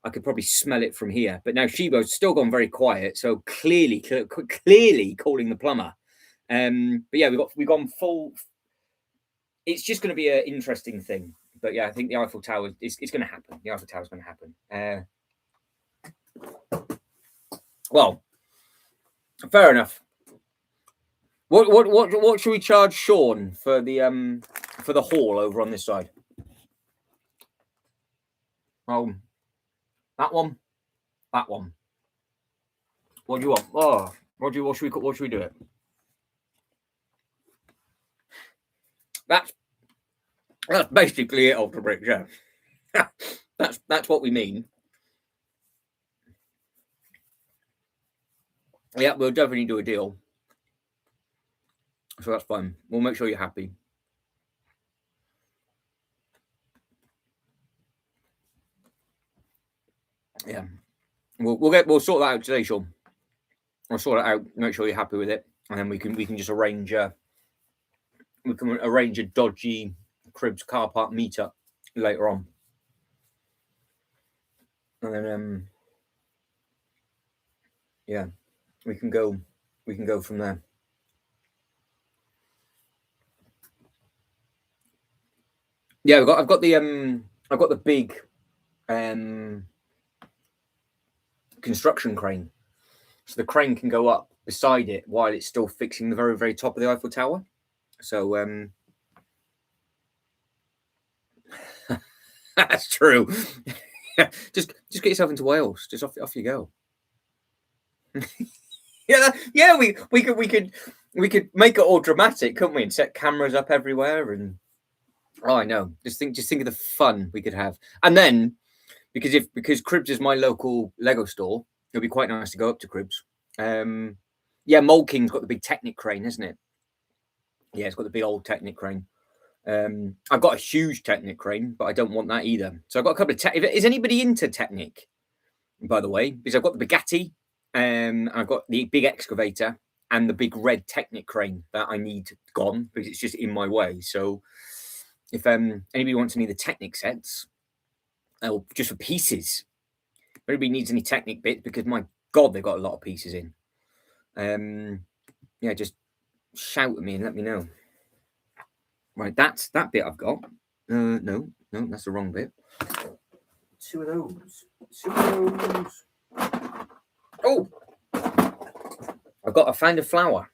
I could probably smell it from here, but now Shibo's still gone very quiet. So clearly calling the plumber. But yeah, we've gone full. It's just going to be an interesting thing. But yeah, I think the Eiffel Tower is going to happen. The Eiffel Tower is going to happen. Well, fair enough. What should we charge Sean for the hall over on this side? Oh, that one. What do you want? Oh, what should we do it? That's basically it, Ultra Brick, yeah. that's what we mean. Yeah, we'll definitely do a deal. So that's fine. We'll make sure you're happy. Yeah. We'll sort that out today, Sean. We'll sort it out, make sure you're happy with it, and then we can just arrange a dodgy Cribs car park meetup later on. And then yeah, we can go from there. Yeah, I've got the big construction crane. So the crane can go up beside it while it's still fixing the very, very top of the Eiffel Tower. So that's true. just get yourself into Wales. Just off you go. yeah. We could make it all dramatic, couldn't we? And set cameras up everywhere. And oh, I know. Just think of the fun we could have. And then because Cribs is my local Lego store, it'll be quite nice to go up to Cribs. Yeah, Mole King's got the big Technic crane, hasn't it? Yeah, it's got the big old Technic crane. I've got a huge Technic crane, but I don't want that either. So I've got a couple of is anybody into Technic, by the way? Because I've got the Bugatti, I've got the big excavator and the big red Technic crane that I need gone because it's just in my way. So if anybody wants any of the Technic sets, or just for pieces, if anybody needs any Technic bits, because my God, they've got a lot of pieces in. Yeah, just shout at me and let me know. Right, that's that bit I've got. No, that's the wrong bit. Two of those. Oh, I found a flower.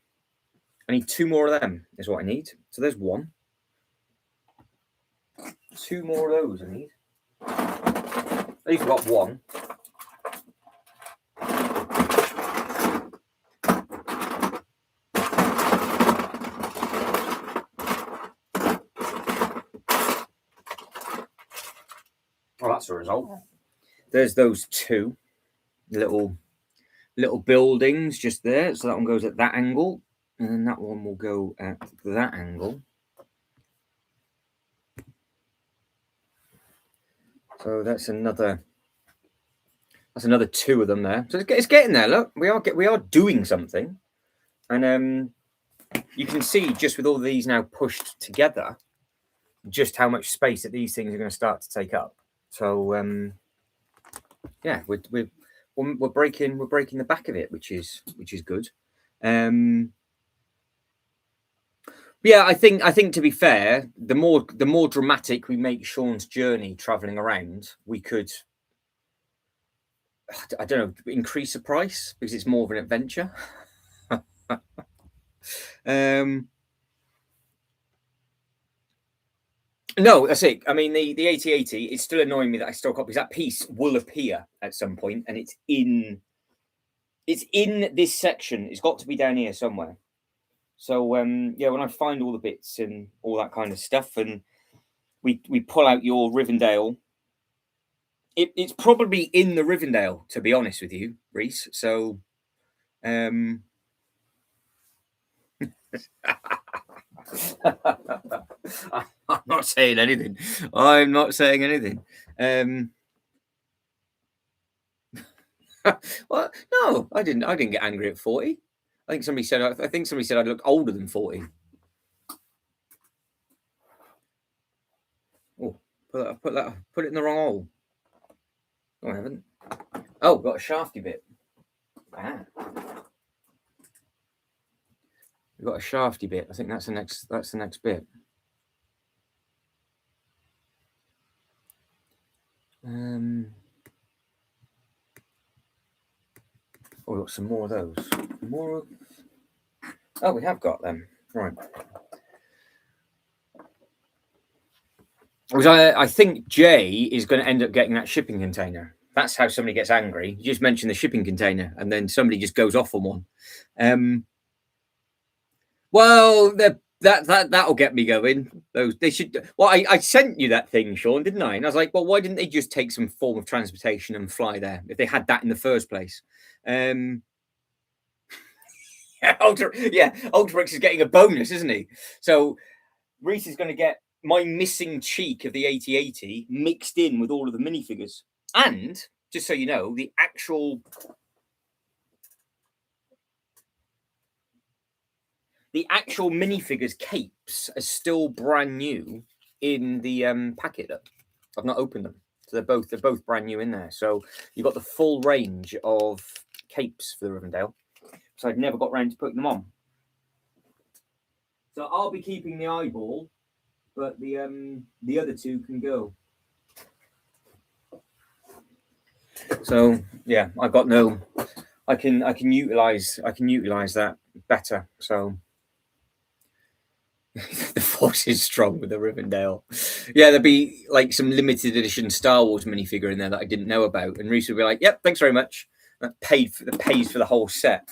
I need 2 more of them, is what I need. So there's 1. 2 more of those I need. At least I've got 1. Oh, that's a result. There's those 2 little buildings just there. So that one goes at that angle, and then that one will go at that angle. So that's another 2 of them there. So it's getting there. Look, we are doing something, and you can see just with all these now pushed together, just how much space that these things are going to start to take up. So yeah, we're breaking the back of it, which is good. Yeah, I think to be fair, the more dramatic we make Sean's journey traveling around, we could, I don't know, increase the price because it's more of an adventure. No, that's it. I mean, the AT80, it's still annoying me that I still got, because that piece will appear at some point, and it's in It's in this section. It's got to be down here somewhere. So yeah, when I find all the bits and all that kind of stuff, and we pull out your Rivendell, it's probably in the Rivendell, to be honest with you, Reese. So I'm not saying anything. I'm not saying anything. Well, no, I didn't get angry at 40. I think somebody said I look older than 40. Oh, put it in the wrong hole. No, I haven't. Oh, got a shafty bit. Ah. We've got a shafty bit. I think that's the next bit. Oh, we've got some more of those. More. Oh, we have got them. Right. I think Jay is going to end up getting that shipping container. That's how somebody gets angry. You just mention the shipping container, and then somebody just goes off on one. Well, that'll get me going. They should. Well, I sent you that thing, Sean, didn't I? And I was like, well, why didn't they just take some form of transportation and fly there if they had that in the first place? Ultrabricks is getting a bonus, isn't he? So Reese is going to get my missing cheek of the 8080 mixed in with all of the minifigures. And just so you know, the actual minifigures capes are still brand new in the packet. I've not opened them, so they're both brand new in there. So you've got the full range of capes for the Rivendell. So I've never got round to putting them on. So I'll be keeping the eyeball, but the other two can go. So yeah, I've got no. I can utilize that better. So the Force is strong with the Rivendell. Yeah, there'll be like some limited edition Star Wars minifigure in there that I didn't know about, and Reese would be like, "Yep, thanks very much." That pays for the whole set.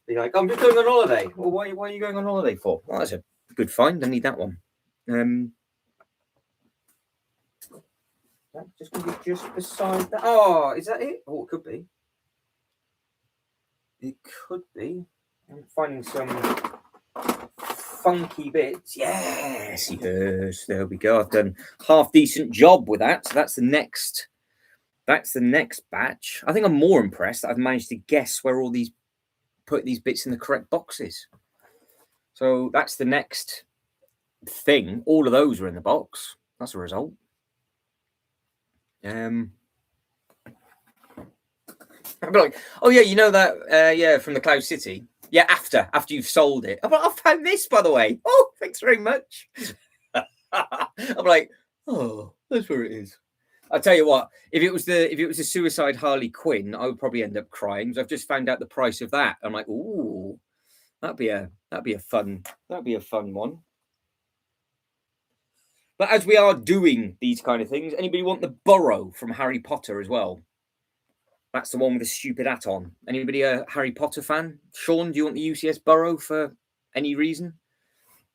Be like, "I'm just going on holiday." Well, why are you going on holiday for? Well, that's a good find. I need that one. That's just going to be just beside that. Oh, is that it? Oh, it could be. It could be. I'm finding some funky bits. Yes, there we go. I've done half decent job with that. So that's the next batch. I think I'm more impressed that I've managed to guess where put these bits in the correct boxes. So that's the next thing. All of those are in the box. That's a result. I'd be like, oh yeah, you know that from the Cloud City. Yeah, after you've sold it. I'm like, I found this, by the way. Oh, thanks very much. I'm like, oh, that's where it is. I'll tell you what, if it was a Suicide Harley Quinn, I would probably end up crying because I've just found out the price of that. I'm like, ooh, that'd be a fun one. But as we are doing these kind of things, anybody want the Burrow from Harry Potter as well? That's the one with the stupid hat on. Anybody a Harry Potter fan? Sean, do you want the UCS Burrow for any reason?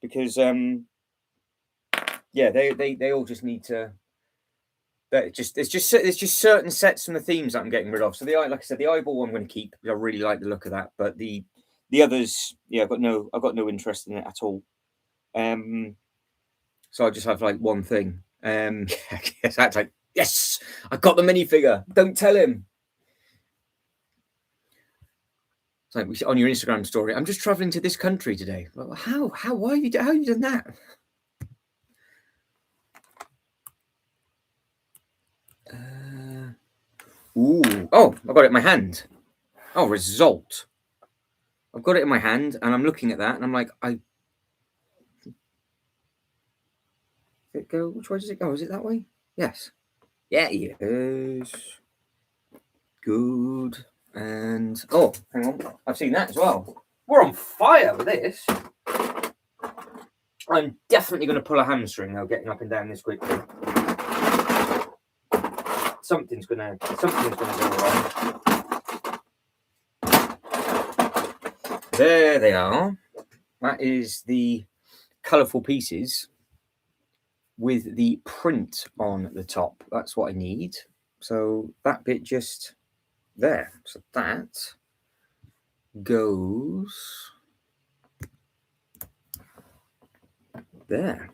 Because they all just need to. There's just certain sets from the themes that I'm getting rid of. So like I said, the eyeball I'm going to keep. I really like the look of that. But the others, yeah, I've got no interest in it at all. So I just have like one thing. That's like, yes, I got the minifigure. Don't tell him. It's like on your Instagram story, I'm just traveling to this country today. Well, how have you done that? Oh, I've got it in my hand. Oh, result. I've got it in my hand and I'm looking at that and I'm like, which way does it go? Is it that way? Yes. Yeah, it is. Good. And oh, hang on, I've seen that as well. We're on fire with this. I'm definitely going to pull a hamstring though, getting up and down this quickly. Something's gonna go wrong. there they are. That is the colourful pieces with the print on the top. That's what I need. So that bit just there. So that goes there.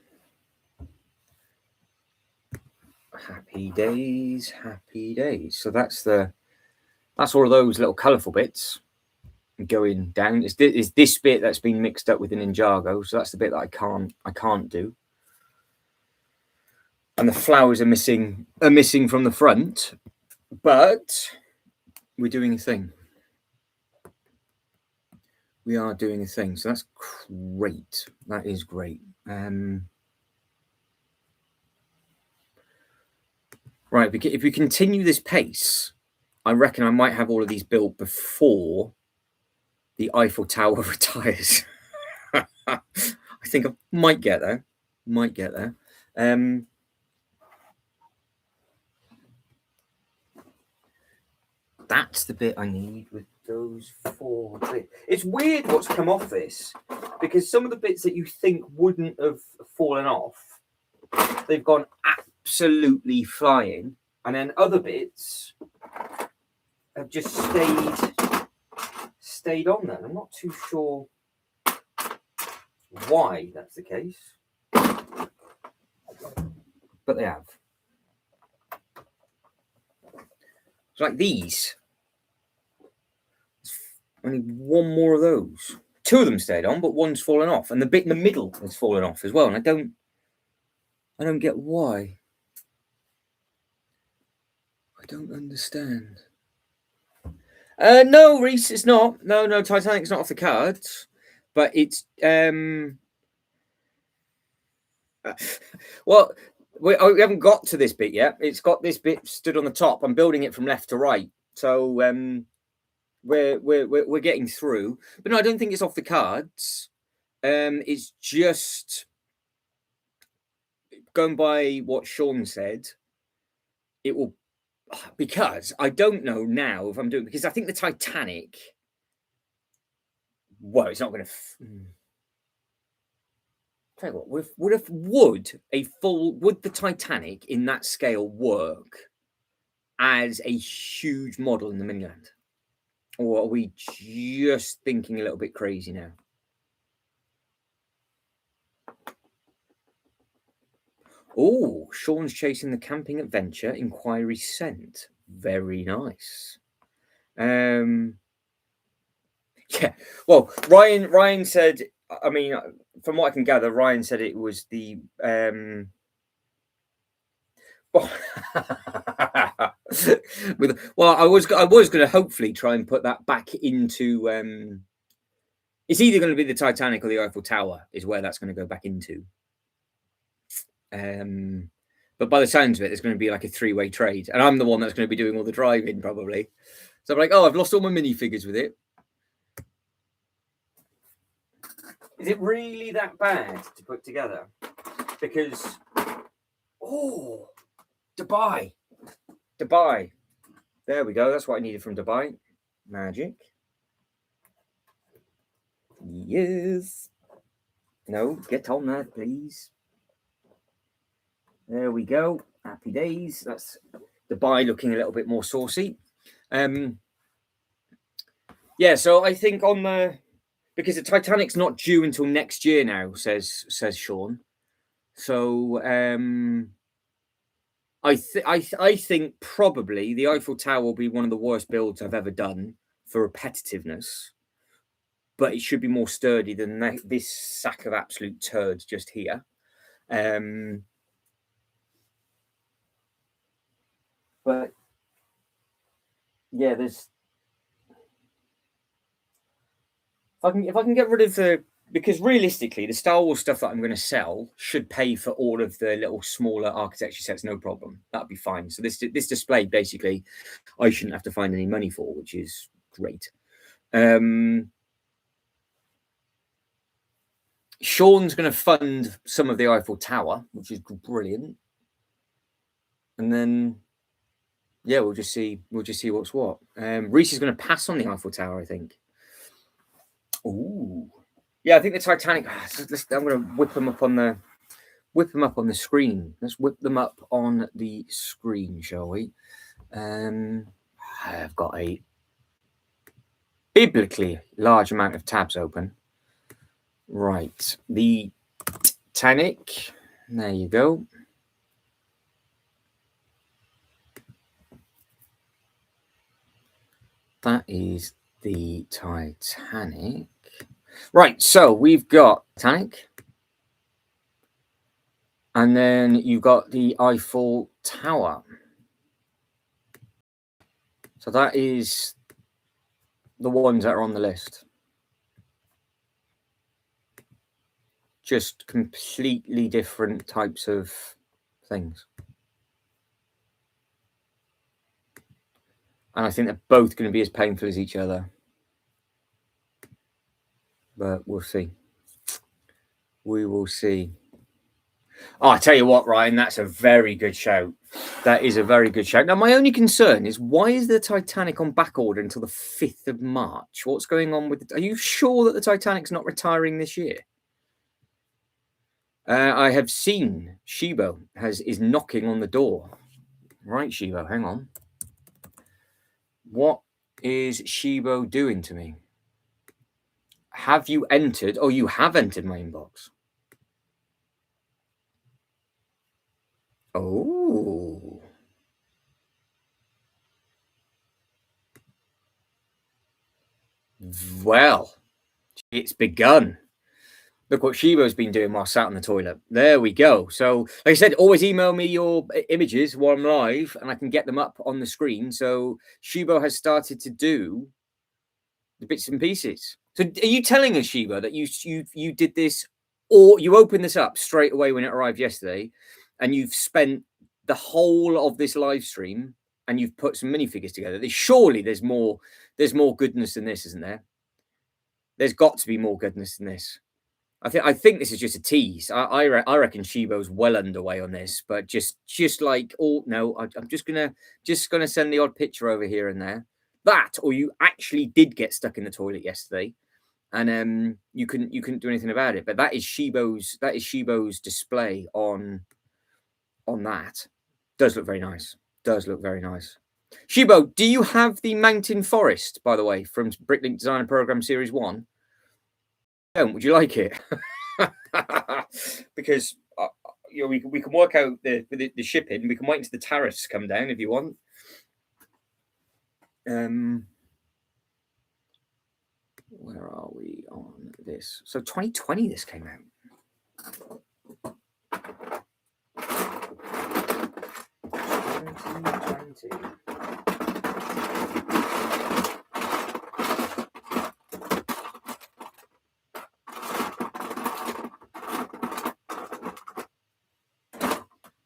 Happy days, happy days. So that's all of those little colourful bits going down. It's this bit that's been mixed up with an Ninjago. So that's the bit that I can't do. And the flowers are missing from the front, but we're doing a thing. We are doing a thing. So that's great. That is great. Right, if we continue this pace, I reckon I might have all of these built before the Eiffel Tower retires. I think I might get there. That's the bit I need with those 4 bits. It's weird what's come off this, because some of the bits that you think wouldn't have fallen off, they've gone absolutely flying, and then other bits have just stayed on there. I'm not too sure why that's the case, but they have. It's like these. Only one more of those. 2 of them stayed on, but one's fallen off, and the bit in the middle has fallen off as well. And I don't get why. I don't understand. No, Reese, it's not. No, Titanic's not off the cards, but it's well, we haven't got to this bit yet. It's got this bit stood on the top. I'm building it from left to right, so we're getting through. But no, I don't think it's off the cards. It's just going by what Sean said. It will, because I don't know now if I'm doing, because I think the Titanic. Well, it's not going to. Tell you what, would the Titanic in that scale work as a huge model in the mainland? Or are we just thinking a little bit crazy now? Oh, Sean's chasing the camping adventure. Inquiry sent. Very nice. Yeah. Well, Ryan said. I mean, from what I can gather, Ryan said it was the. Well, I was going to hopefully try and put that back into. It's either going to be the Titanic or the Eiffel Tower is where that's going to go back into. But by the sounds of it, there's going to be like a 3-way trade, and I'm the one that's going to be doing all the driving probably. So I'm like, oh, I've lost all my minifigures with it. Is it really that bad to put together? Because, Dubai. There we go. That's what I needed from Dubai. Magic. Yes. No, get on that, please. There we go. Happy days. That's Dubai looking a little bit more saucy. Yeah, so I think because the Titanic's not due until next year now, says Sean. So I think probably the Eiffel Tower will be one of the worst builds I've ever done for repetitiveness, but it should be more sturdy than this sack of absolute turds just here. But yeah, there's if I can get rid of because realistically, the Star Wars stuff that I'm going to sell should pay for all of the little smaller architecture sets, no problem. That'd be fine. So this display, basically, I shouldn't have to find any money for, which is great. Sean's going to fund some of the Eiffel Tower, which is brilliant. And then, yeah, we'll just see what's what. Reese is going to pass on the Eiffel Tower, I think. Ooh. Yeah, I think the Titanic. I'm going to whip them up on the screen. Let's whip them up on the screen, shall we? I've got a biblically large amount of tabs open. Right, the Titanic. There you go. That is the Titanic. Right, so we've got Titanic. And then you've got the Eiffel Tower. So that is the ones that are on the list. Just completely different types of things. And I think they're both going to be as painful as each other. But we'll see. We will see. Oh, I tell you what, Ryan, that's a very good shout. That is a very good shout. Now, my only concern is, why is the Titanic on back order until the 5th of March? What's going on with it? Are you sure that the Titanic's not retiring this year? I have seen Shibo is knocking on the door. Right, Shibo, hang on. What is Shibo doing to me? Have you entered? Oh, you have entered my inbox. Oh. Well, it's begun. Look what Shibo's been doing while sat on the toilet. There we go. So, like I said, always email me your images while I'm live, and I can get them up on the screen. So Shibo has started to do the bits and pieces. So, are you telling us, Shibo, that you did this, or you opened this up straight away when it arrived yesterday, and you've spent the whole of this live stream and you've put some minifigures together? Surely there's more goodness than this, isn't there? There's got to be more goodness than this. I think this is just a tease. I reckon Shibo's well underway on this, but just like, oh no, I'm just gonna send the odd picture over here and there. That, or you actually did get stuck in the toilet yesterday, and you couldn't do anything about it. But that is Shibo's display on that. Does look very nice. Does look very nice. Shibo, do you have the Mountain Forest, by the way, from Bricklink Designer Program Series 1? Would you like it? Because we can work out the shipping. We can wait until the tariffs come down if you want. Where are we on this? So 2020 this came out. 2020.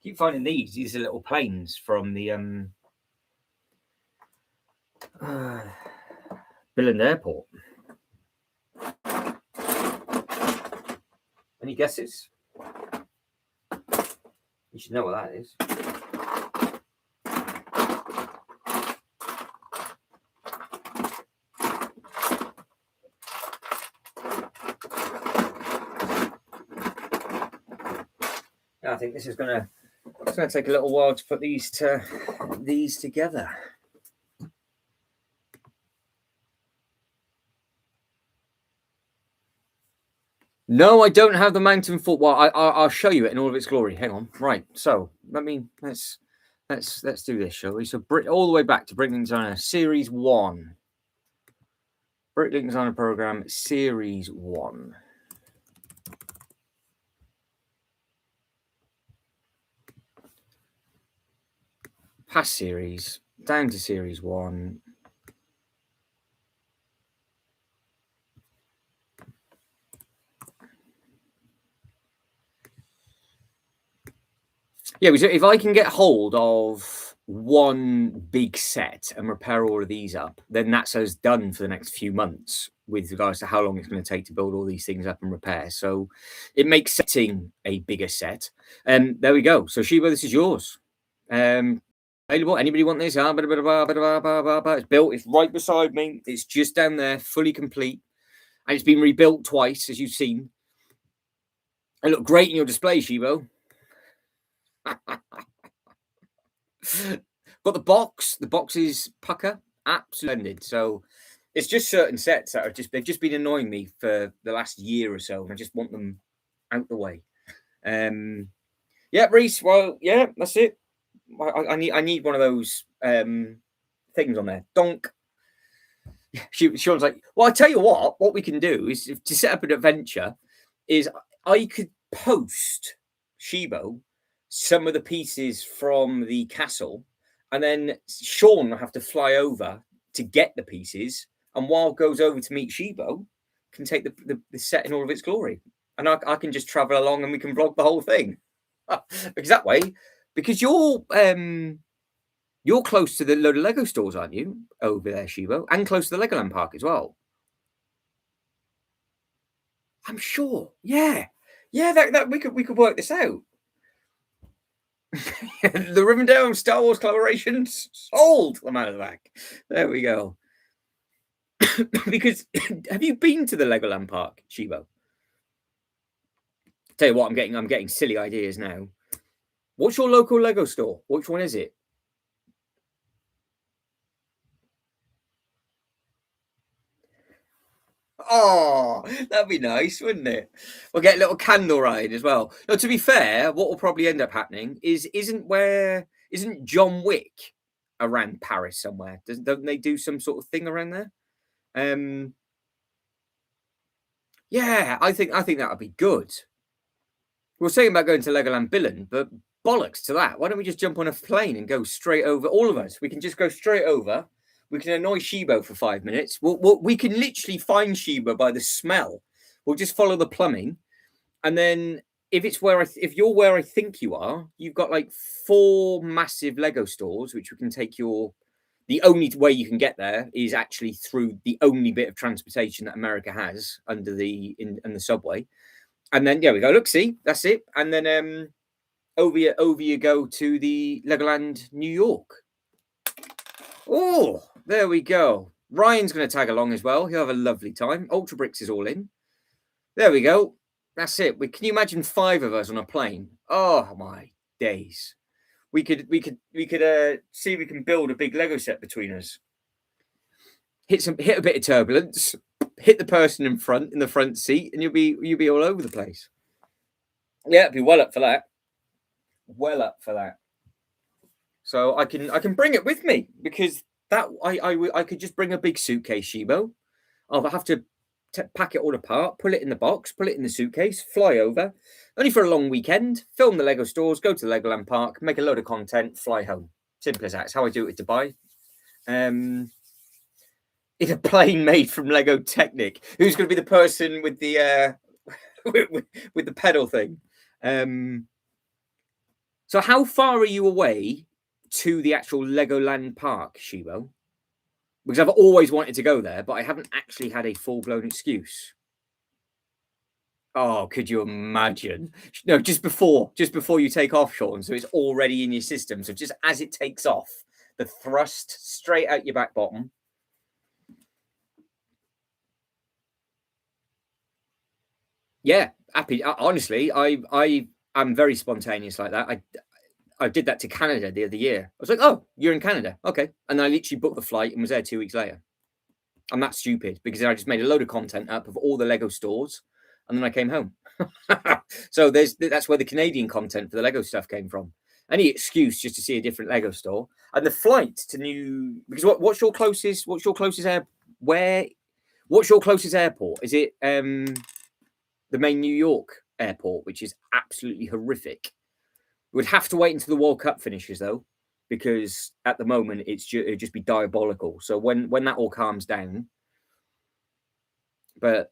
Keep finding these are little planes from the Billund Airport. Any guesses? You should know what that is. I think this is going to take a little while to put these together. No, I don't have the Mountain Forest. Well, I'll show you it in all of its glory. Hang on. Right. So let's do this, shall we? So all the way back to Bricklink Designer Series 1. Bricklink Designer Program Series 1. Past series, down to Series 1. Yeah, if I can get hold of one big set and repair all of these up, then that's us done for the next few months with regards to how long it's going to take to build all these things up and repair. So it makes setting a bigger set. There we go. So Shibo, this is yours. Available. Anybody want this? It's built. It's right beside me. It's just down there, fully complete. And it's been rebuilt twice, as you've seen. It looked great in your display, Shibo. Got the box. The box is pucker. Absolutely splendid. So it's just certain sets that they've just been annoying me for the last year or so, and I just want them out the way. Yeah, Reese. Well, yeah, that's it. I need one of those things on there. Donk. Sean's like, well, I tell you what we can do is to set up an adventure is I could post Shibo some of the pieces from the castle, and then Sean will have to fly over to get the pieces, and while goes over to meet Shibo, can take the set in all of its glory, and I can just travel along and we can vlog the whole thing. Because that way, because you're close to the load of Lego stores, aren't you, over there, Shibo, and close to the Legoland Park as well? I'm sure. Yeah, that we could work this out. The Rivendell Star Wars collaboration sold. I'm out of the back. There we go. Because have you been to the Legoland Park, Shibo? Tell you what, I'm getting silly ideas now. What's your local Lego store? Which one is it? Oh, that'd be nice, wouldn't it? We'll get a little candle ride as well. No, to be fair, what will probably end up happening isn't John Wick around Paris somewhere? Don't they do some sort of thing around there? Yeah, I think that would be good. We were saying about going to Legoland Billund, but bollocks to that. Why don't we just jump on a plane and go straight over? All of us, we can just go straight over. We can annoy Shibo for 5 minutes. We can literally find Shibo by the smell. We'll just follow the plumbing, and then if you're where I think you are, you've got like 4 massive Lego stores, which we can take your. The only way you can get there is actually through the only bit of transportation that America has under in the subway. And then we go. Look, see, that's it. And then over you go to the Legoland New York. Oh, there we go. Ryan's going to tag along as well. He'll have a lovely time. Ultra Bricks is all in. There we go. That's it. Can you imagine 5 of us on a plane? Oh my days. We could see if we can build a big Lego set between us. Hit a bit of turbulence. Hit the person in the front seat, and you'll be all over the place. Yeah, it'd be well up for that. Well up for that. So I can bring it with me, because that I could just bring a big suitcase, Shibo. I'll have to pack it all apart, pull it in the box, pull it in the suitcase, fly over, only for a long weekend, film the Lego stores, go to the Legoland Park, make a load of content, fly home. Simple as that. It's how I do it with Dubai. In a plane made from Lego Technic. Who's going to be the person with the with the pedal thing? So how far are you away to the actual Legoland Park, Shibo? Because I've always wanted to go there, but I haven't actually had a full-blown excuse. Oh, could you imagine? No, just before you take off, Sean, so it's already in your system. So just as it takes off, the thrust straight out your back bottom. Yeah, happy. Honestly, I am very spontaneous like that. I did that to Canada the other year. I was like, oh, you're in Canada. Okay. And I literally booked the flight and was there 2 weeks later. I'm that stupid, because I just made a load of content up of all the Lego stores, and then I came home. So that's where the Canadian content for the Lego stuff came from. Any excuse just to see a different Lego store. And the flight to because what's your closest airport? Is it the main New York airport, which is absolutely horrific? We'd have to wait until the World Cup finishes, though, because at the moment it'd just be diabolical. So when that all calms down, but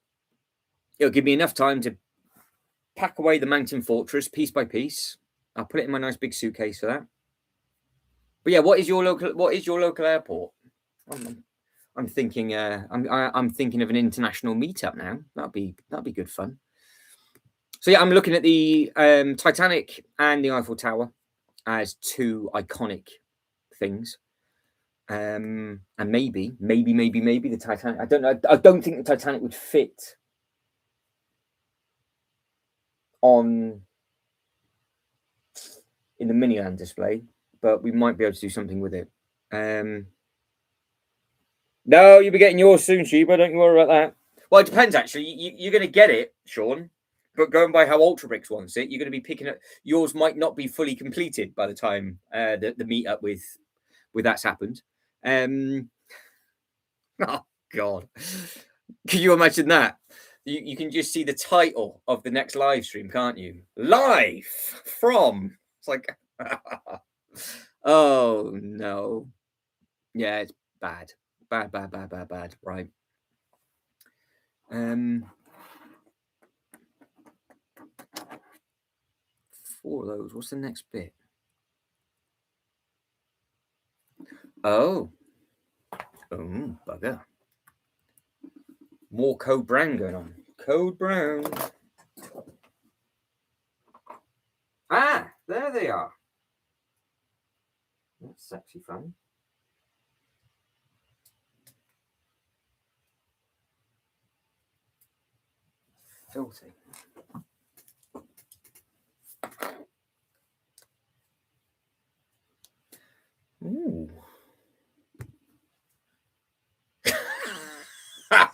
it'll give me enough time to pack away the Mountain Fortress piece by piece. I'll put it in my nice big suitcase for that. But yeah, what is your local airport? I'm thinking I'm thinking of an international meetup now. That'd be good fun. So yeah, I'm looking at the Titanic and the Eiffel Tower as 2 iconic things. And maybe the Titanic. I don't know. I don't think the Titanic would fit on in the Miniland display, but we might be able to do something with it. No, you'll be getting yours soon, Sheba. Don't you worry about that. Well, it depends, actually. You're going to get it, Sean, but going by how Ultrabricks wants it, you're going to be picking up. Yours might not be fully completed by the time the meetup with that's happened. Oh, God. Can you imagine that? You can just see the title of the next live stream, can't you? Live from. It's like, oh, no. Yeah, it's bad. Bad. Right. 4 of those. What's the next bit? Oh, bugger. More Code Brown going on. Code Brown. Ah, there they are. That's sexy fun. Filthy. Ooh.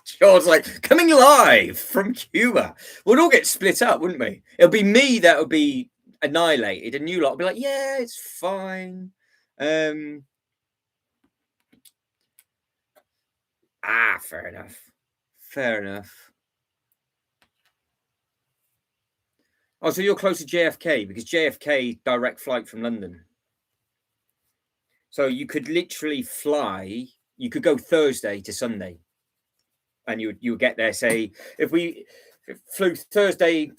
George's like, coming live from Cuba. We'd all get split up, wouldn't we? It'll be me that would be annihilated, and you lot will be like, yeah, it's fine. Fair enough. Oh, so you're close to JFK, because JFK direct flight from London. So you could literally fly. You could go Thursday to Sunday, and you would get there. Say if we flew Thursday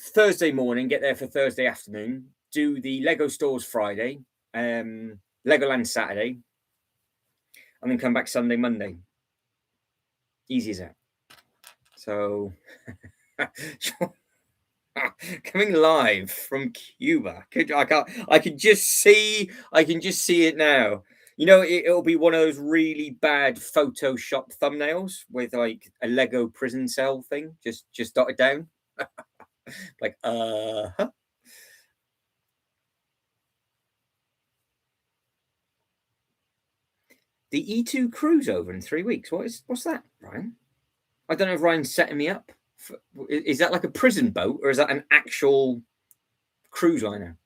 morning, get there for Thursday afternoon, do the Lego stores Friday, Legoland Saturday, and then come back Sunday, Monday. Easy as that. So coming live from Cuba. I can just see it now. You know, it'll be one of those really bad Photoshop thumbnails with like a Lego prison cell thing just dotted down. Like, The E2 cruise over in 3 weeks. What's that, Ryan? I don't know if Ryan's setting me up. Is that like a prison boat, or is that an actual cruise liner?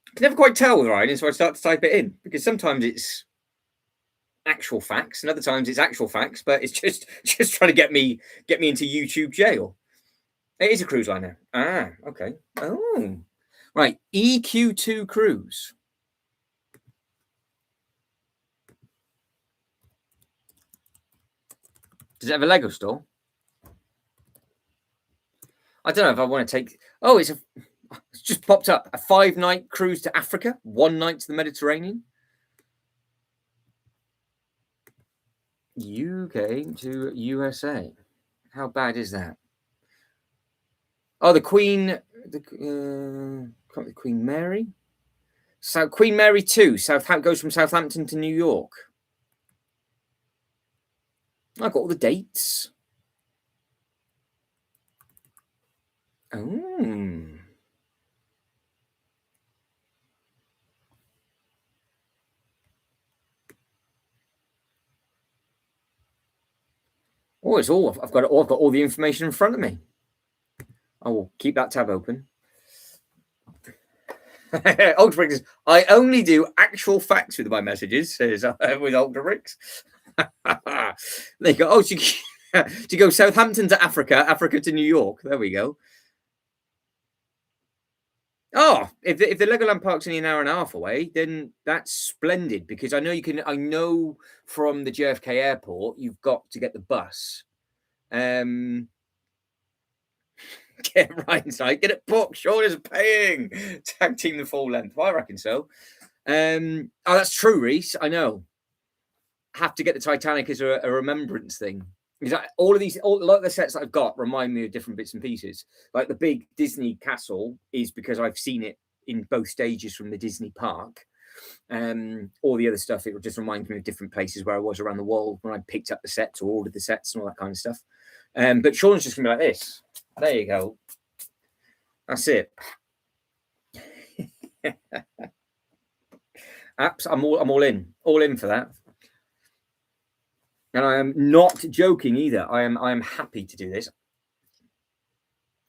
I can never quite tell with Ryan, so I start to type it in, because sometimes it's actual facts and other times it's actual facts, but it's just trying to get me into YouTube jail. It is a cruise liner. Ah, okay. Oh, right. EQ2 cruise. Does it have a Lego store? I don't know if I want to take. Oh, it's just popped up. A 5-night cruise to Africa, 1 night to the Mediterranean. UK to USA. How bad is that? Oh, the Queen Mary. So Queen Mary 2, goes from Southampton to New York. I got all the dates. Oh. Oh, it's all. I've got all the information in front of me. I will keep that tab open. Ultrabricks, I only do actual facts with my messages, says with Ultrabricks. There you go. Oh, do you go Southampton to Africa to New York? There we go. Oh, if the Legoland Park's only an hour and a half away, then that's splendid, because I know from the JFK airport you've got to get the bus. Get right inside, get it booked. Sean is paying. Tag team the full length. Well, I reckon so. Oh, that's true, Reese. I know. Have to get the Titanic as a remembrance thing. Because a lot of the sets that I've got remind me of different bits and pieces. Like the big Disney castle is because I've seen it in both stages from the Disney park. All the other stuff, it would just remind me of different places where I was around the world when I picked up the sets or ordered the sets and all that kind of stuff. But Sean's just gonna be like this. There you go. That's it. Apps, I'm all in for that. And I am not joking either. I am happy to do this.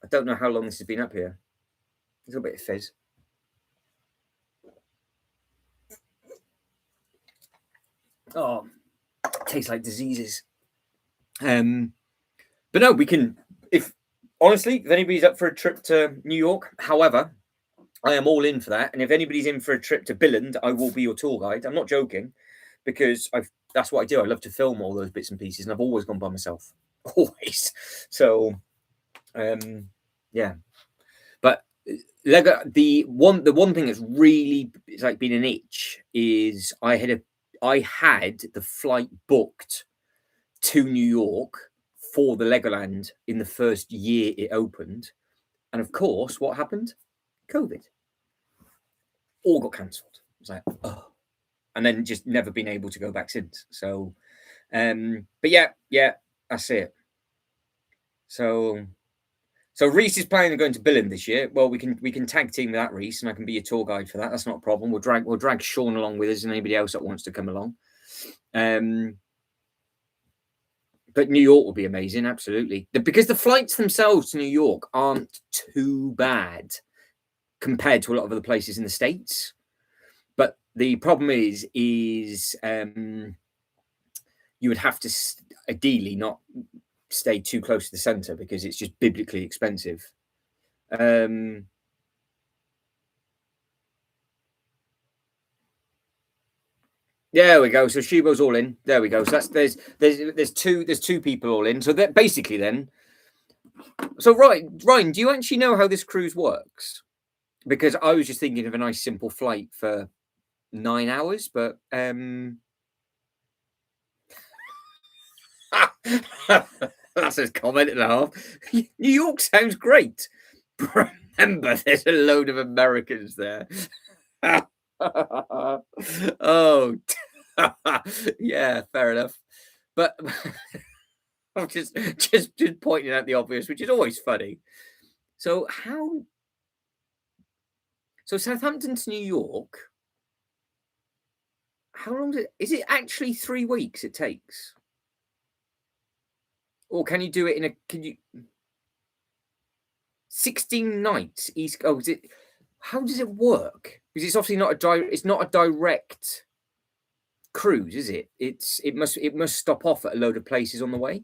I don't know how long this has been up here. A little bit of fizz. Oh, tastes like diseases. But no, we can. If anybody's up for a trip to New York, however, I am all in for that. And if anybody's in for a trip to Billund, I will be your tour guide. I'm not joking, because that's what I do. I love to film all those bits and pieces, and I've always gone by myself, always. So, yeah. But Lego, the one thing that's really been an itch is I had the flight booked to New York for the Legoland in the first year it opened, and of course, what happened? COVID. All got cancelled. I was like, oh. And then just never been able to go back since. So, but yeah, that's it. So Reese is planning on going to Billund this year. Well, we can tag team with that, Reese, and I can be your tour guide for that. That's not a problem. We'll drag Sean along with us and anybody else that wants to come along. But New York will be amazing, absolutely, because the flights themselves to New York aren't too bad compared to a lot of other places in the States. But the problem is you would have to ideally not stay too close to the center because it's just biblically expensive. There we go. So Shubo's all in. There we go. So that's there's two people all in. So that basically then. So Ryan, do you actually know how this cruise works? Because I was just thinking of a nice simple flight for 9 hours, but that's a comment and a half. New York sounds great. Remember, there's a load of Americans there. Oh, yeah, fair enough. But I'm just pointing out the obvious, which is always funny. So Southampton to New York, how long is it actually 3 weeks it takes? Or can you do it can you 16 nights east? Oh, is it? How does it work? Because it's obviously not a direct cruise, is it? It must stop off at a load of places on the way.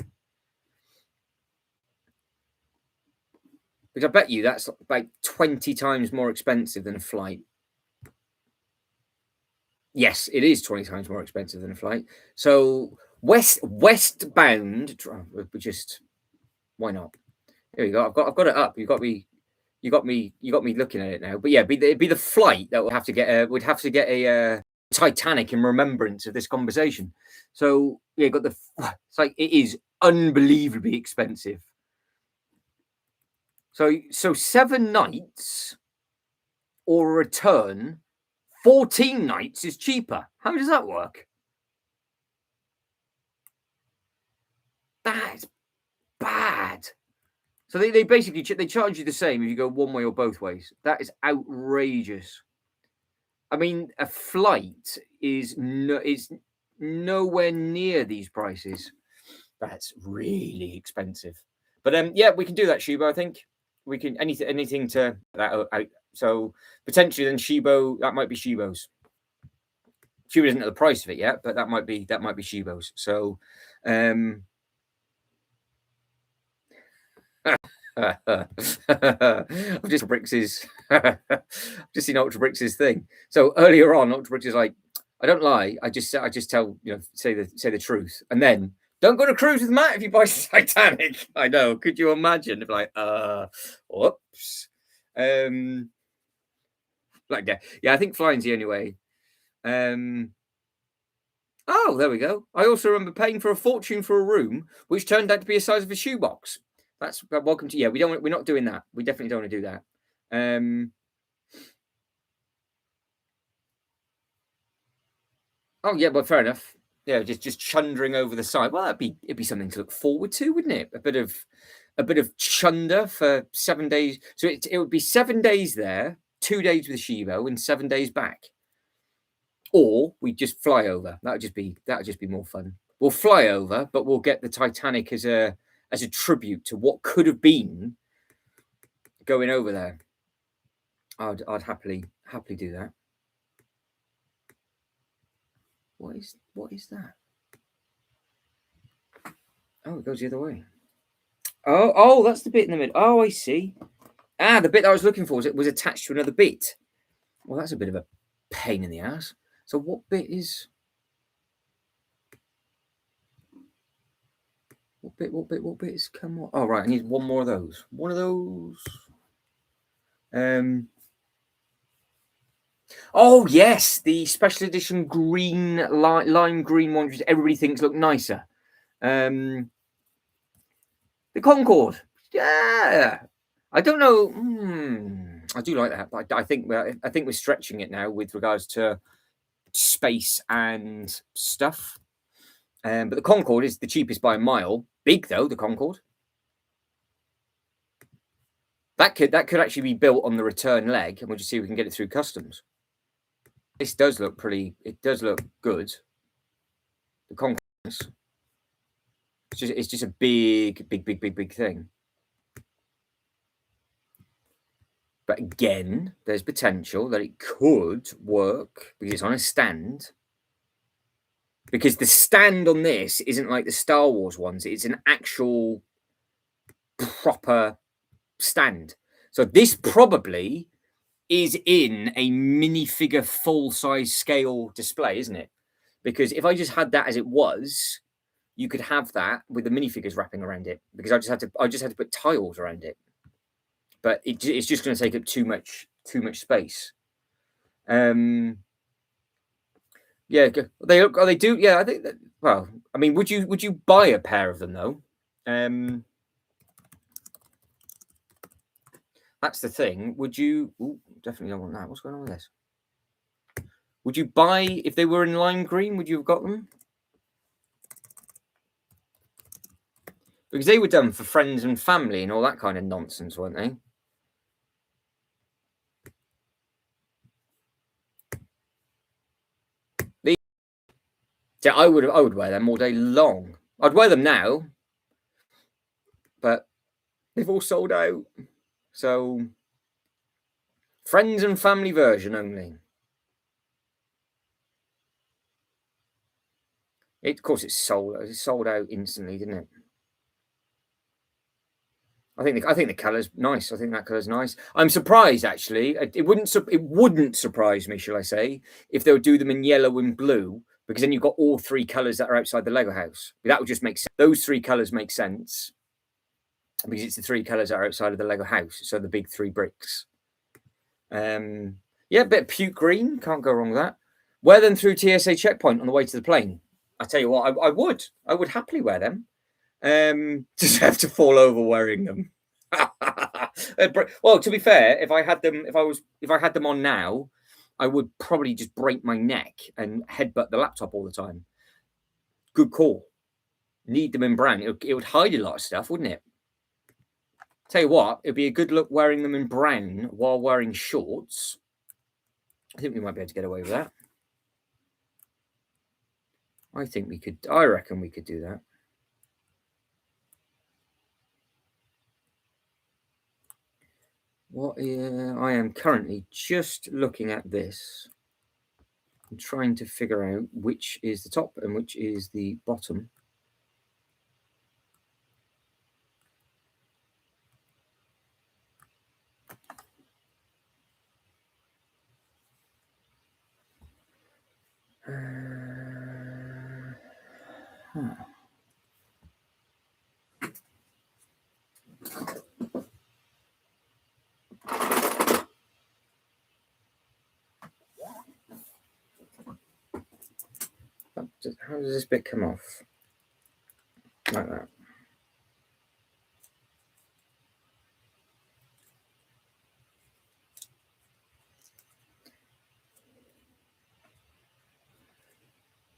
Because I bet you that's like 20 times more expensive than a flight. Yes, it is 20 times more expensive than a flight. So westbound, just why not? Here we go. I've got it up. You got me looking at it now. But yeah, it'd be the flight that would have to get a Titanic in remembrance of this conversation. So yeah, it's like it is unbelievably expensive. So 7 nights or a return, 14 nights is cheaper. How does that work? That's bad. So they basically charge you the same if you go one way or both ways. That is outrageous. I mean, a flight is nowhere near these prices. That's really expensive. But yeah, we can do that, Shubo. I think we can anything to that out. So potentially then Shibo, that might be Shibo's. Shibo doesn't know the price of it yet, but that might be Shibo's. So I've just Brix's I've just seen Ultra Brix's thing. So earlier on, Ultra Brix is like, I don't lie. I just tell, say the truth. And then don't go to cruise with Matt if you buy Titanic. I know. Could you imagine if like, whoops. Like yeah, I think flying's the only way. Oh, there we go. I also remember paying for a fortune for a room, which turned out to be the size of a shoebox. That's welcome to. Yeah, we're not doing that. We definitely don't want to do that. Oh yeah, well, fair enough. Yeah, just chundering over the side. Well, it'd be something to look forward to, wouldn't it? A bit of chunder for 7 days. So it would be 7 days there, 2 days with Shivo, and 7 days back. Or we just fly over. That would just be more fun. We'll fly over, but we'll get the Titanic as a tribute to what could have been going over there. I'd happily do that. What is that? Oh, it goes the other way. Oh, that's the bit in the middle. Oh, I see. The bit that I was looking for was attached to another bit. Well, that's a bit of a pain in the ass. So what bit is? What bit is come on? Oh, right. I need one more of those. One of those. Oh yes, the special edition green lime green one, which everybody thinks look nicer. The Concorde. Yeah, I don't know. I do like that, but I think we're stretching it now with regards to space and stuff. But the Concorde is the cheapest by a mile. Big though, the Concorde. That could actually be built on the return leg, and we'll just see if we can get it through customs. This does look pretty. It does look good. The Concorde. It's just a big thing. But again, there's potential that it could work because it's on a stand. Because the stand on this isn't like the Star Wars ones. It's an actual proper stand. So this probably is in a minifigure full-size scale display, isn't it? Because if I just had that as it was, you could have that with the minifigures wrapping around it. Because I just had to put tiles around it. But it's just going to take up too much space. Yeah, they do. Yeah, I think that. Well, I mean, would you buy a pair of them though? That's the thing. Would you? Ooh, definitely don't want that. What's going on with this? Would you buy if they were in lime green? Would you have got them? Because they were done for friends and family and all that kind of nonsense, weren't they? Yeah, I would wear them all day long. I'd wear them now, but they've all sold out. So friends and family version only. Of course, it's sold out instantly, didn't it? I think the colour's nice. I think that colour's nice. I'm surprised actually. It wouldn't surprise me, shall I say, if they would do them in yellow and blue, because then you've got all three colours that are outside the Lego house. That would just make sense. Those three colours make sense because it's the three colours that are outside of the Lego house. So the big three bricks. Yeah, a bit of puke green. Can't go wrong with that. Wear them through TSA checkpoint on the way to the plane. I tell you what, I would happily wear them. Just have to fall over wearing them. Well, to be fair, if I had them on now, I would probably just break my neck and headbutt the laptop all the time. Good call. Need them in brown. It would hide a lot of stuff, wouldn't it? Tell you what, it'd be a good look wearing them in brown while wearing shorts. I think we might be able to get away with that. I reckon we could do that. I am currently just looking at this and trying to figure out which is the top and which is the bottom. How does this bit come off? Like that.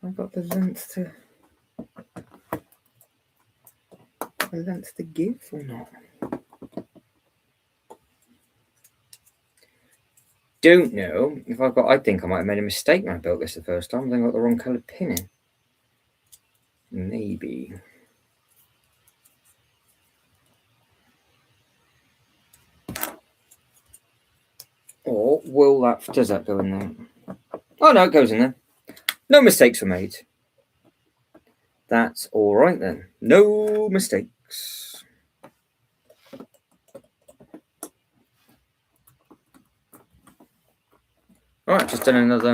I've got the length to give or not. Don't know if I've got. I think I might have made a mistake when I built this the first time. I think I got the wrong coloured pin in. Maybe. Or will that? Does that go in there? Oh no, it goes in there. No mistakes were made. That's all right then. No mistakes. All right, I've just done another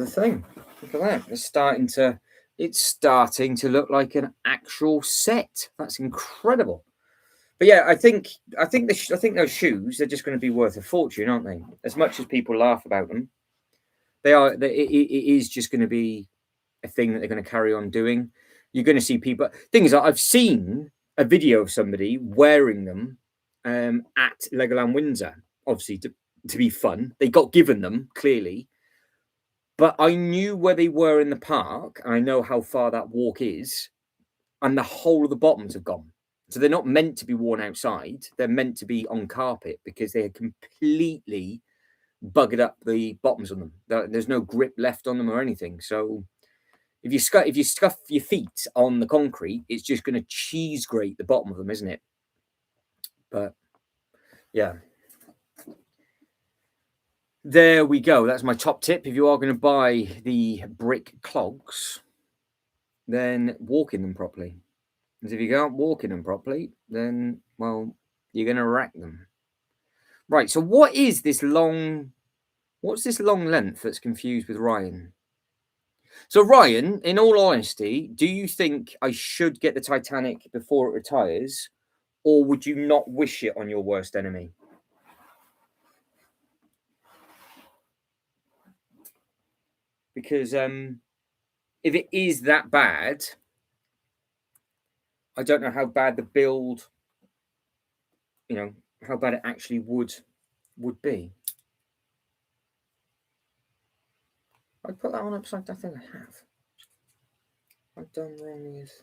thing. Look at that. It's starting to look like an actual set. That's incredible. But yeah, I think those shoes are just going to be worth a fortune, aren't they? As much as people laugh about them, they are. It is just going to be a thing that they're going to carry on doing. You're going to see people. Thing is, I've seen a video of somebody wearing them at Legoland Windsor, obviously to be fun. They got given them clearly, but I knew where they were in the park, and I know how far that walk is, and the whole of the bottoms have gone. So they're not meant to be worn outside. They're meant to be on carpet because they had completely buggered up the bottoms on them. There's no grip left on them or anything. So if you scuff your feet on the concrete, it's just going to cheese grate the bottom of them, isn't it? But yeah. There we go. That's my top tip. If you are going to buy the brick clogs, then walk in them properly. Because if you can't walk in them properly, then, well, you're going to wreck them. Right, so what's this long length that's confused with Ryan? So Ryan, in all honesty, do you think I should get the Titanic before it retires, or would you not wish it on your worst enemy? Because if it is that bad, I don't know how bad the build, how bad it actually would be. I put that one upside down. I think I have. I've done wrong is.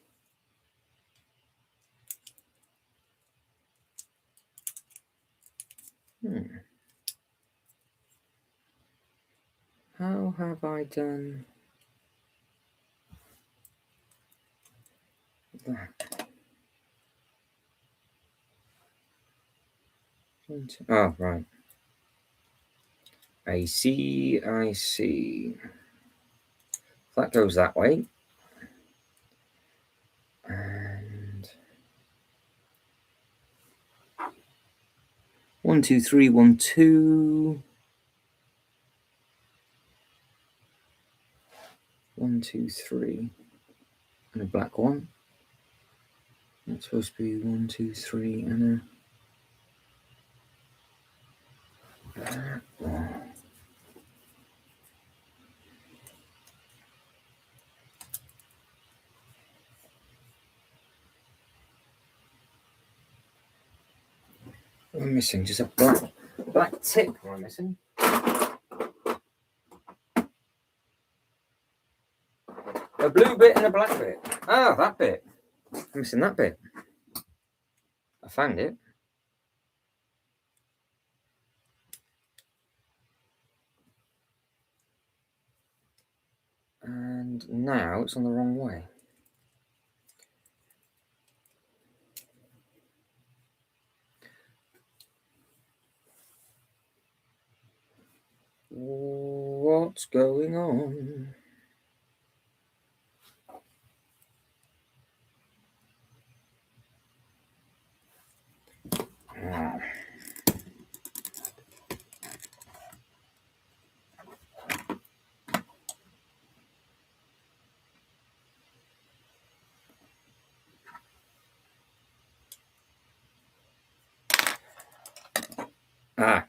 How have I done that? Oh, right. I see. That goes that way. And 1, 2, 3, 1, 2. 1, 2, 3. And a black one. That's supposed to be 1, 2, 3, and a black one. What am I missing? Just a black tip. What am I missing? A blue bit and a black bit. Ah, that bit. I'm missing that bit. I found it. And now it's on the wrong way. What's going on?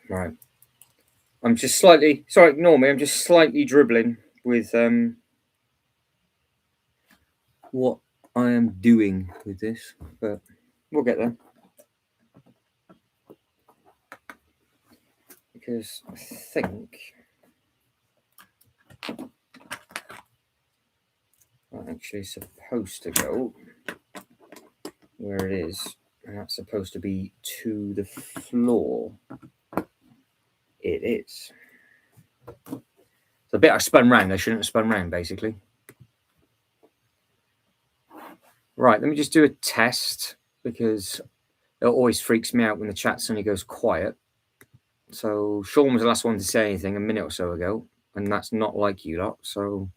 Right. I'm just slightly, sorry, ignore me. I'm just slightly dribbling with what I am doing with this, but we'll get there. Because I think actually supposed to go where it is, and that's supposed to be to the floor. It is. The bit I spun round, I shouldn't have spun round, basically. Right, let me just do a test, because it always freaks me out when the chat suddenly goes quiet. So Sean was the last one to say anything a minute or so ago, and that's not like you lot. So,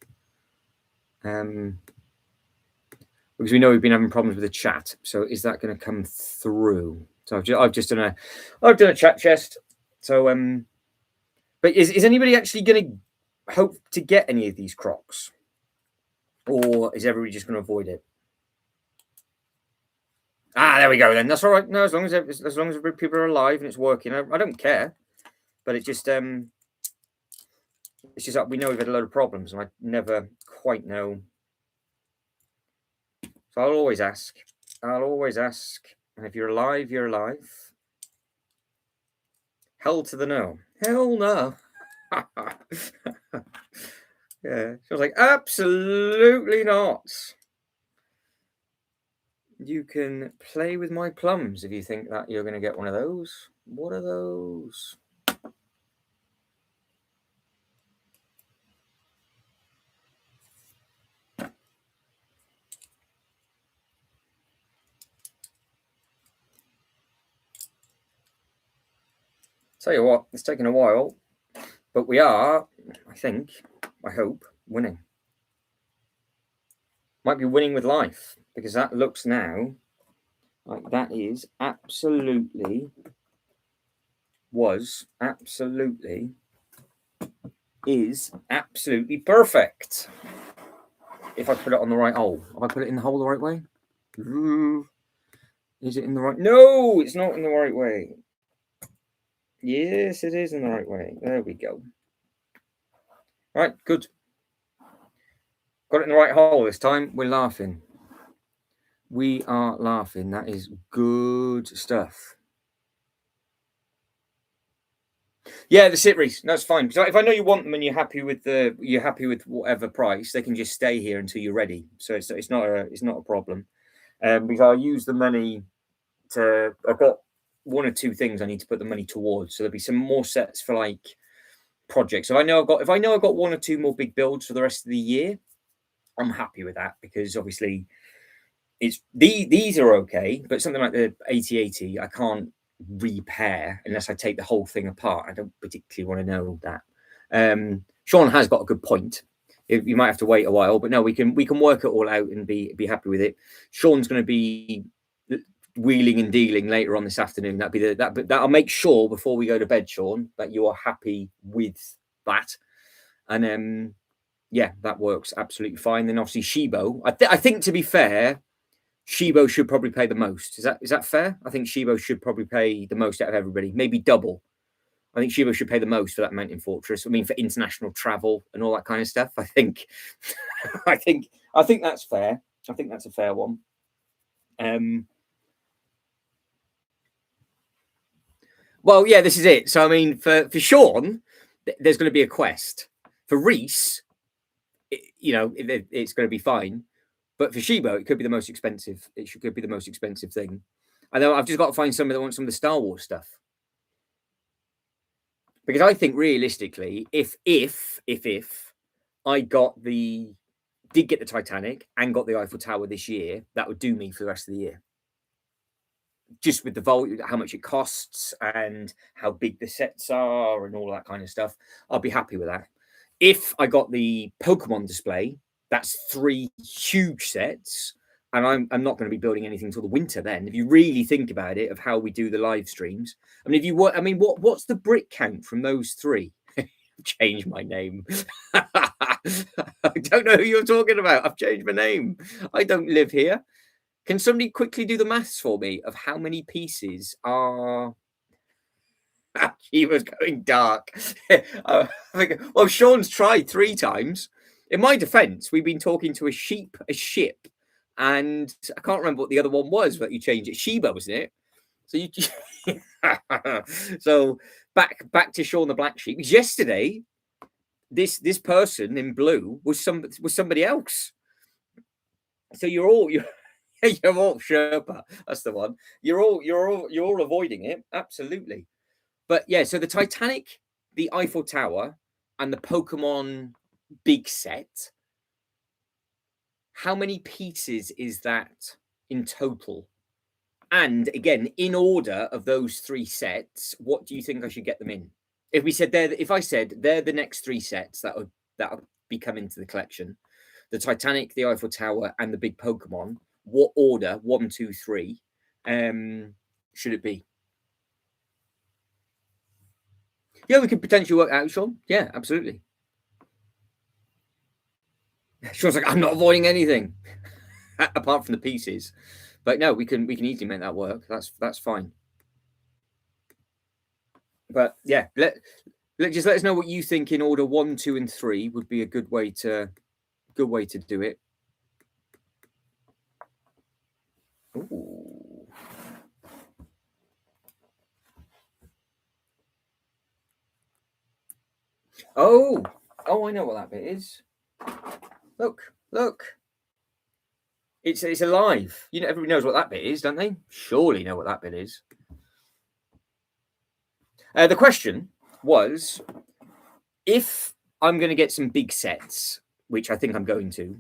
because we know we've been having problems with the chat. So is that going to come through? So I've just done a chat chest. So but is anybody actually going to hope to get any of these Crocs, or is everybody just going to avoid it? Ah, there we go. Then that's all right. No, as long as people are alive and it's working, I don't care. But it's just that we know we've had a load of problems, and I never quite know. So I'll always ask. And if you're alive, you're alive. Hell to the no. Hell no. Yeah. She was like, absolutely not. You can play with my plums if you think that you're going to get one of those. What are those? Tell you what, it's taken a while, but we are, I hope, winning. Might be winning with life, because that looks now like that is absolutely perfect. If I put it on the right hole. Have I put it in the hole the right way? Is it in the right? No, it's not in the right way. Yes, it is in the right way. There we go. Right, good. Got it in the right hole this time. We're laughing. We are laughing. That is good stuff. Yeah, the sit reefs. That's fine. So if I know you want them and you're happy with whatever price, they can just stay here until you're ready. So it's not a problem. Because I'll use the money to. I've got one or two things I need to put the money towards. So there'll be some more sets for like projects. So if I know I've got one or two more big builds for the rest of the year, I'm happy with that, because obviously these are okay, but something like the 8080 I can't repair unless I take the whole thing apart. I don't particularly want to know that. Sean has got a good point. You might have to wait a while, but no, we can work it all out and be happy with it. Sean's going to be wheeling and dealing later on this afternoon. But I'll make sure before we go to bed, Sean, that you are happy with that. And yeah, that works absolutely fine. Then obviously Shibo. I think, to be fair, Shibo should probably pay the most. Is that fair? I think Shibo should probably pay the most out of everybody, maybe double. I think Shibo should pay the most for that mountain fortress. I mean, for international travel and all that kind of stuff. I think that's fair. I think that's a fair one. Well, yeah, this is it. So I mean, for Sean, there's going to be a quest. For Reese, it's going to be fine. But for Shibo, it could be the most expensive. Could be the most expensive thing. I know I've just got to find somebody that wants some of the Star Wars stuff. Because I think realistically, if I did get the Titanic and got the Eiffel Tower this year, that would do me for the rest of the year. Just with the volume, how much it costs and how big the sets are and all that kind of stuff, I'll be happy with that. If I got the Pokemon display, that's 3 huge sets, and I'm not going to be building anything until the winter then. If you really think about it, of how we do the live streams, I mean, what's the brick count from those 3? Changed my name. I don't know who you're talking about. I've changed my name. I don't live here. Can somebody quickly do the maths for me of how many pieces are? He was going dark. Well, Sean's tried 3 times. In my defense, we've been talking to a ship, and I can't remember what the other one was, but you changed it. Shiba, wasn't it? So so back to Sean the Black Sheep. Yesterday, this person in blue was somebody else. So you're all Sherpa. That's the one. You're all avoiding it. Absolutely. But yeah, so the Titanic, the Eiffel Tower, and the Pokemon big set. How many pieces is that in total? And again, in order of those three sets, what do you think I should get them in? If I said they're the next three sets that would be coming to the collection, the Titanic, the Eiffel Tower, and the big Pokemon, what order, 1, 2, 3, should it be? Yeah, we could potentially work out, Sean. Yeah, absolutely. Sean's like, I'm not avoiding anything apart from the pieces. But no, we can easily make that work. That's fine. But yeah, just let us know what you think in order 1, 2, and 3 would be a good way to do it. Ooh. Oh, I know what that bit is. Look. It's alive. You know, everybody knows what that bit is, don't they? Surely know what that bit is. The question was, if I'm going to get some big sets, which I think I'm going to,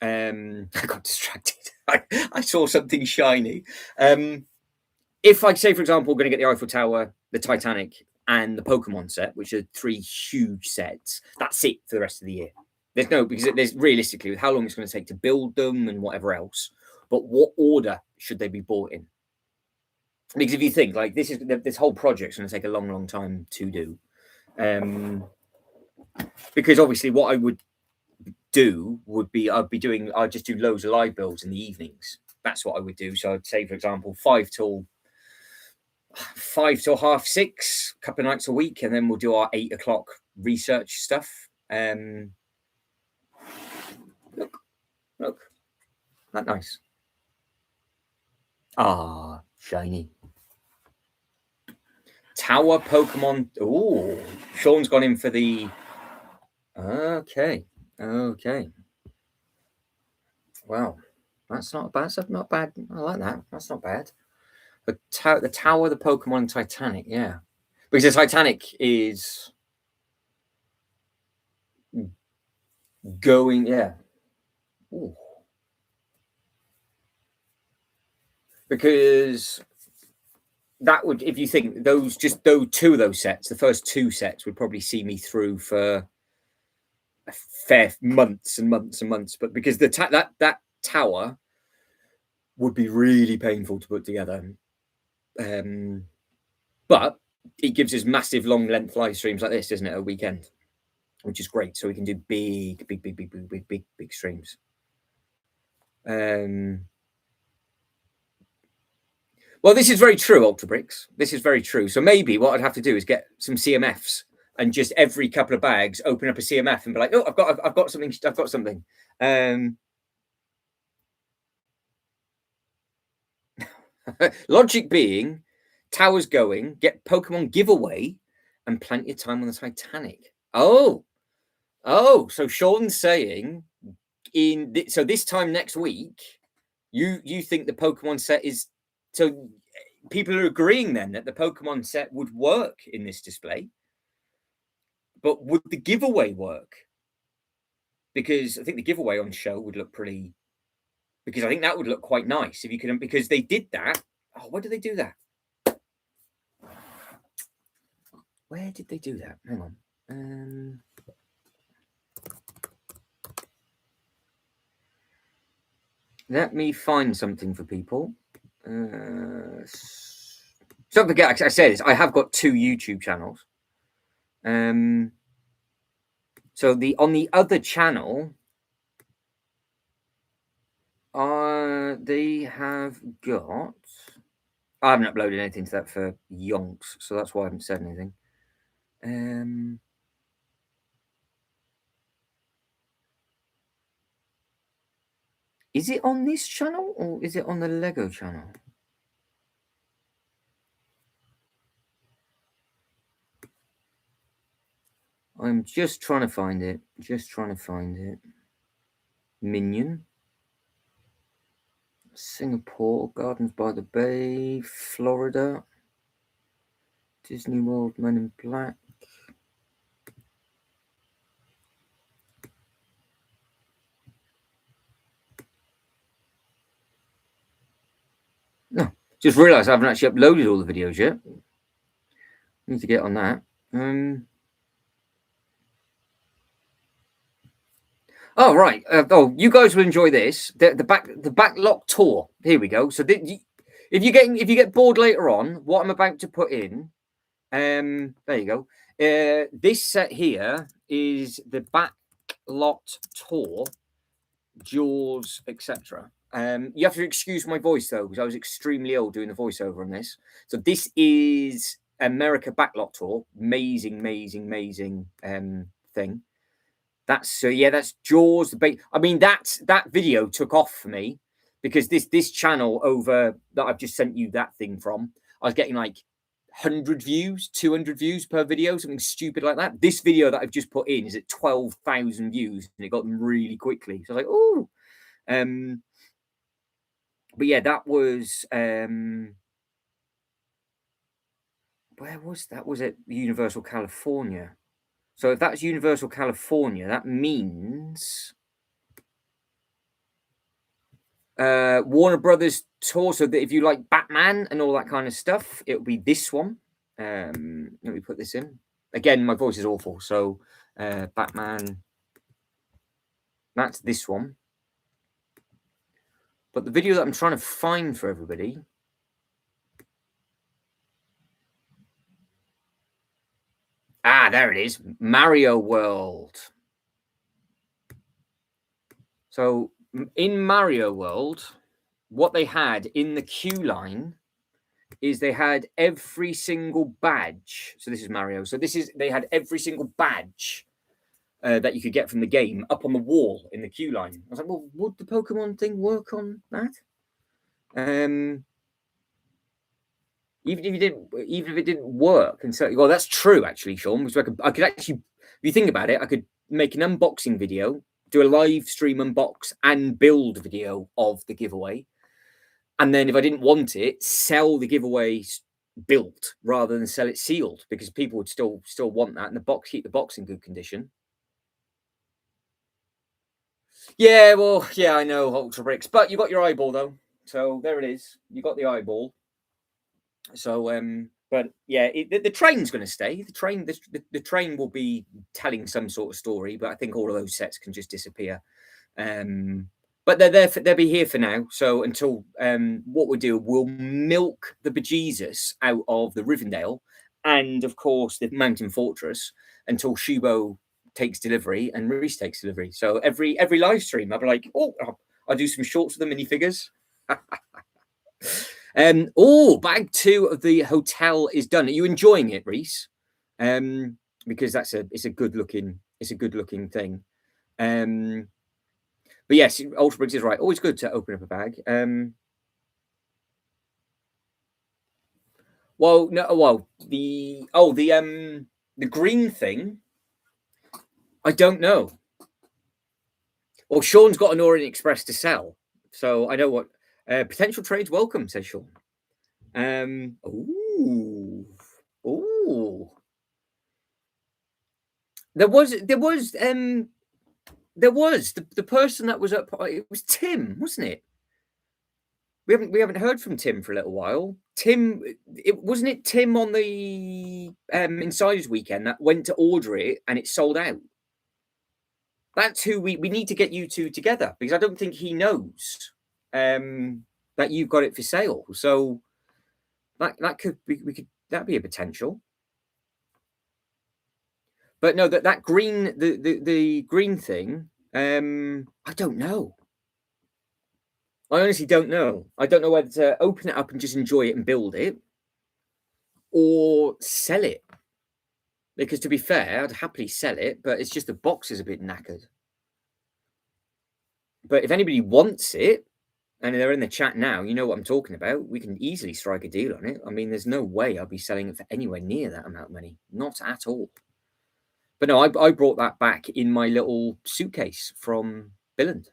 I got distracted. I saw something shiny. If I say, for example, going to get the Eiffel Tower, the Titanic, and the Pokemon set, which are 3 huge sets, that's it for the rest of the year. Because there's realistically, with how long it's going to take to build them and whatever else. But what order should they be bought in? Because if you think like this whole project's going to take a long, long time to do. Because obviously, what I would do would be I'd just do loads of live builds in the evenings. That's what I would do. So I'd say, for example, 5 till 6:30, a couple of nights a week, and then we'll do our 8 o'clock research stuff. Look, that nice. Ah, shiny. Tower Pokemon. Oh, Sean's gone in for the. Okay. Wow, that's not bad. That's not bad. I like that. That's not bad. The Tower, the Pokemon, Titanic. Yeah, because the Titanic is going. Yeah. Ooh. Because that would, if you think those 2 of those sets, the first 2 sets would probably see me through for a fair months and months and months. But because that tower would be really painful to put together, but it gives us massive long length live streams like this, isn't it? A weekend, which is great. So we can do big streams. Well, this is very true, Ultra Bricks. This is very true. So maybe what I'd have to do is get some CMFs and just every couple of bags open up a CMF and be like, oh, I've got something. I've got something. Logic being, towers going, get Pokemon giveaway, and plenty of time on the Titanic. Oh, so Sean's saying so this time next week, you think the Pokemon set is so people are agreeing then that the Pokemon set would work in this display, but would the giveaway work? Because I think the giveaway on show would look pretty. Because I think that would look quite nice if you could. Because they did that. Oh, where did they do that? Where did they do that? Hang on. Let me find something for people. Don't forget, I said this, I have got 2 YouTube channels. So on the other channel, they have got. I haven't uploaded anything to that for yonks, so that's why I haven't said anything. Is it on this channel or is it on the Lego channel? I'm just trying to find it. Minion. Singapore, Gardens by the Bay, Florida, Disney World, Men in Black. No, just realised I haven't actually uploaded all the videos yet. Need to get on that. Oh right. You guys will enjoy this. The backlot tour. Here we go. So if you get bored later on, what I'm about to put in, there you go. This set here is the backlot tour, Jaws, etc. You have to excuse my voice though, because I was extremely ill doing the voiceover on this. So this is America backlot tour. Amazing thing. That's that's Jaws. I mean, that video took off for me because this channel over that I've just sent you that thing from, I was getting like 100 views, 200 views per video, something stupid like that. This video that I've just put in is at 12,000 views, and it got them really quickly. So I was like, oh, but yeah, that was where was that? Was it Universal California? So if that's Universal California, that means Warner Brothers tour. So that if you like Batman and all that kind of stuff, it'll be this one. Let me put this in. Again, my voice is awful. So Batman, that's this one. But the video that I'm trying to find for everybody, there it is, Mario World. So in Mario World, what they had in the queue line is they had every single badge. So this is Mario. So they had every single badge that you could get from the game up on the wall in the queue line. I was like, well, would the Pokemon thing work on that? Even if it didn't work, and so well, that's true actually, Sean. Because I could actually, if you think about it, I could make an unboxing video, do a live stream unbox and build video of the giveaway, and then if I didn't want it, sell the giveaway built rather than sell it sealed, because people would still want that, and keep the box in good condition. Yeah, well, yeah, I know, Ultra Bricks, but you got your eyeball though, so there it is. You got the eyeball. So, but yeah, the train's going to stay. The train will be telling some sort of story, but I think all of those sets can just disappear. But they're there. They'll be here for now. So until what we'll do, we'll milk the bejesus out of the Rivendell, and of course the Mountain Fortress until Shubo takes delivery and Reese takes delivery. So every live stream, I'll be like, oh, I'll do some shorts with the minifigures. Bag 2 of the hotel is done. Are you enjoying it, Reese? Because it's a good looking thing. But yes, Ultra Bricks is right. Always good to open up a bag. The green thing, I don't know. Well, Sean's got an Orient Express to sell, so I know what. Potential trades welcome, says Sean. There was the person that was up. It was Tim, wasn't it? We haven't heard from Tim for a little while. Tim, wasn't it Tim on the Insiders weekend that went to order it and it sold out? That's who we need to get you two together, because I don't think he knows that you've got it for sale. So that could be that'd be a potential. But no, that green the green thing, I don't know. I honestly don't know. I don't know whether to open it up and just enjoy it and build it, or sell it. Because to be fair, I'd happily sell it, but it's just the box is a bit knackered. But if anybody wants it, and they're in the chat now, you know what I'm talking about, we can easily strike a deal on it. I mean, there's no way I'll be selling it for anywhere near that amount of money. Not at all. But no, I brought that back in my little suitcase from Billund.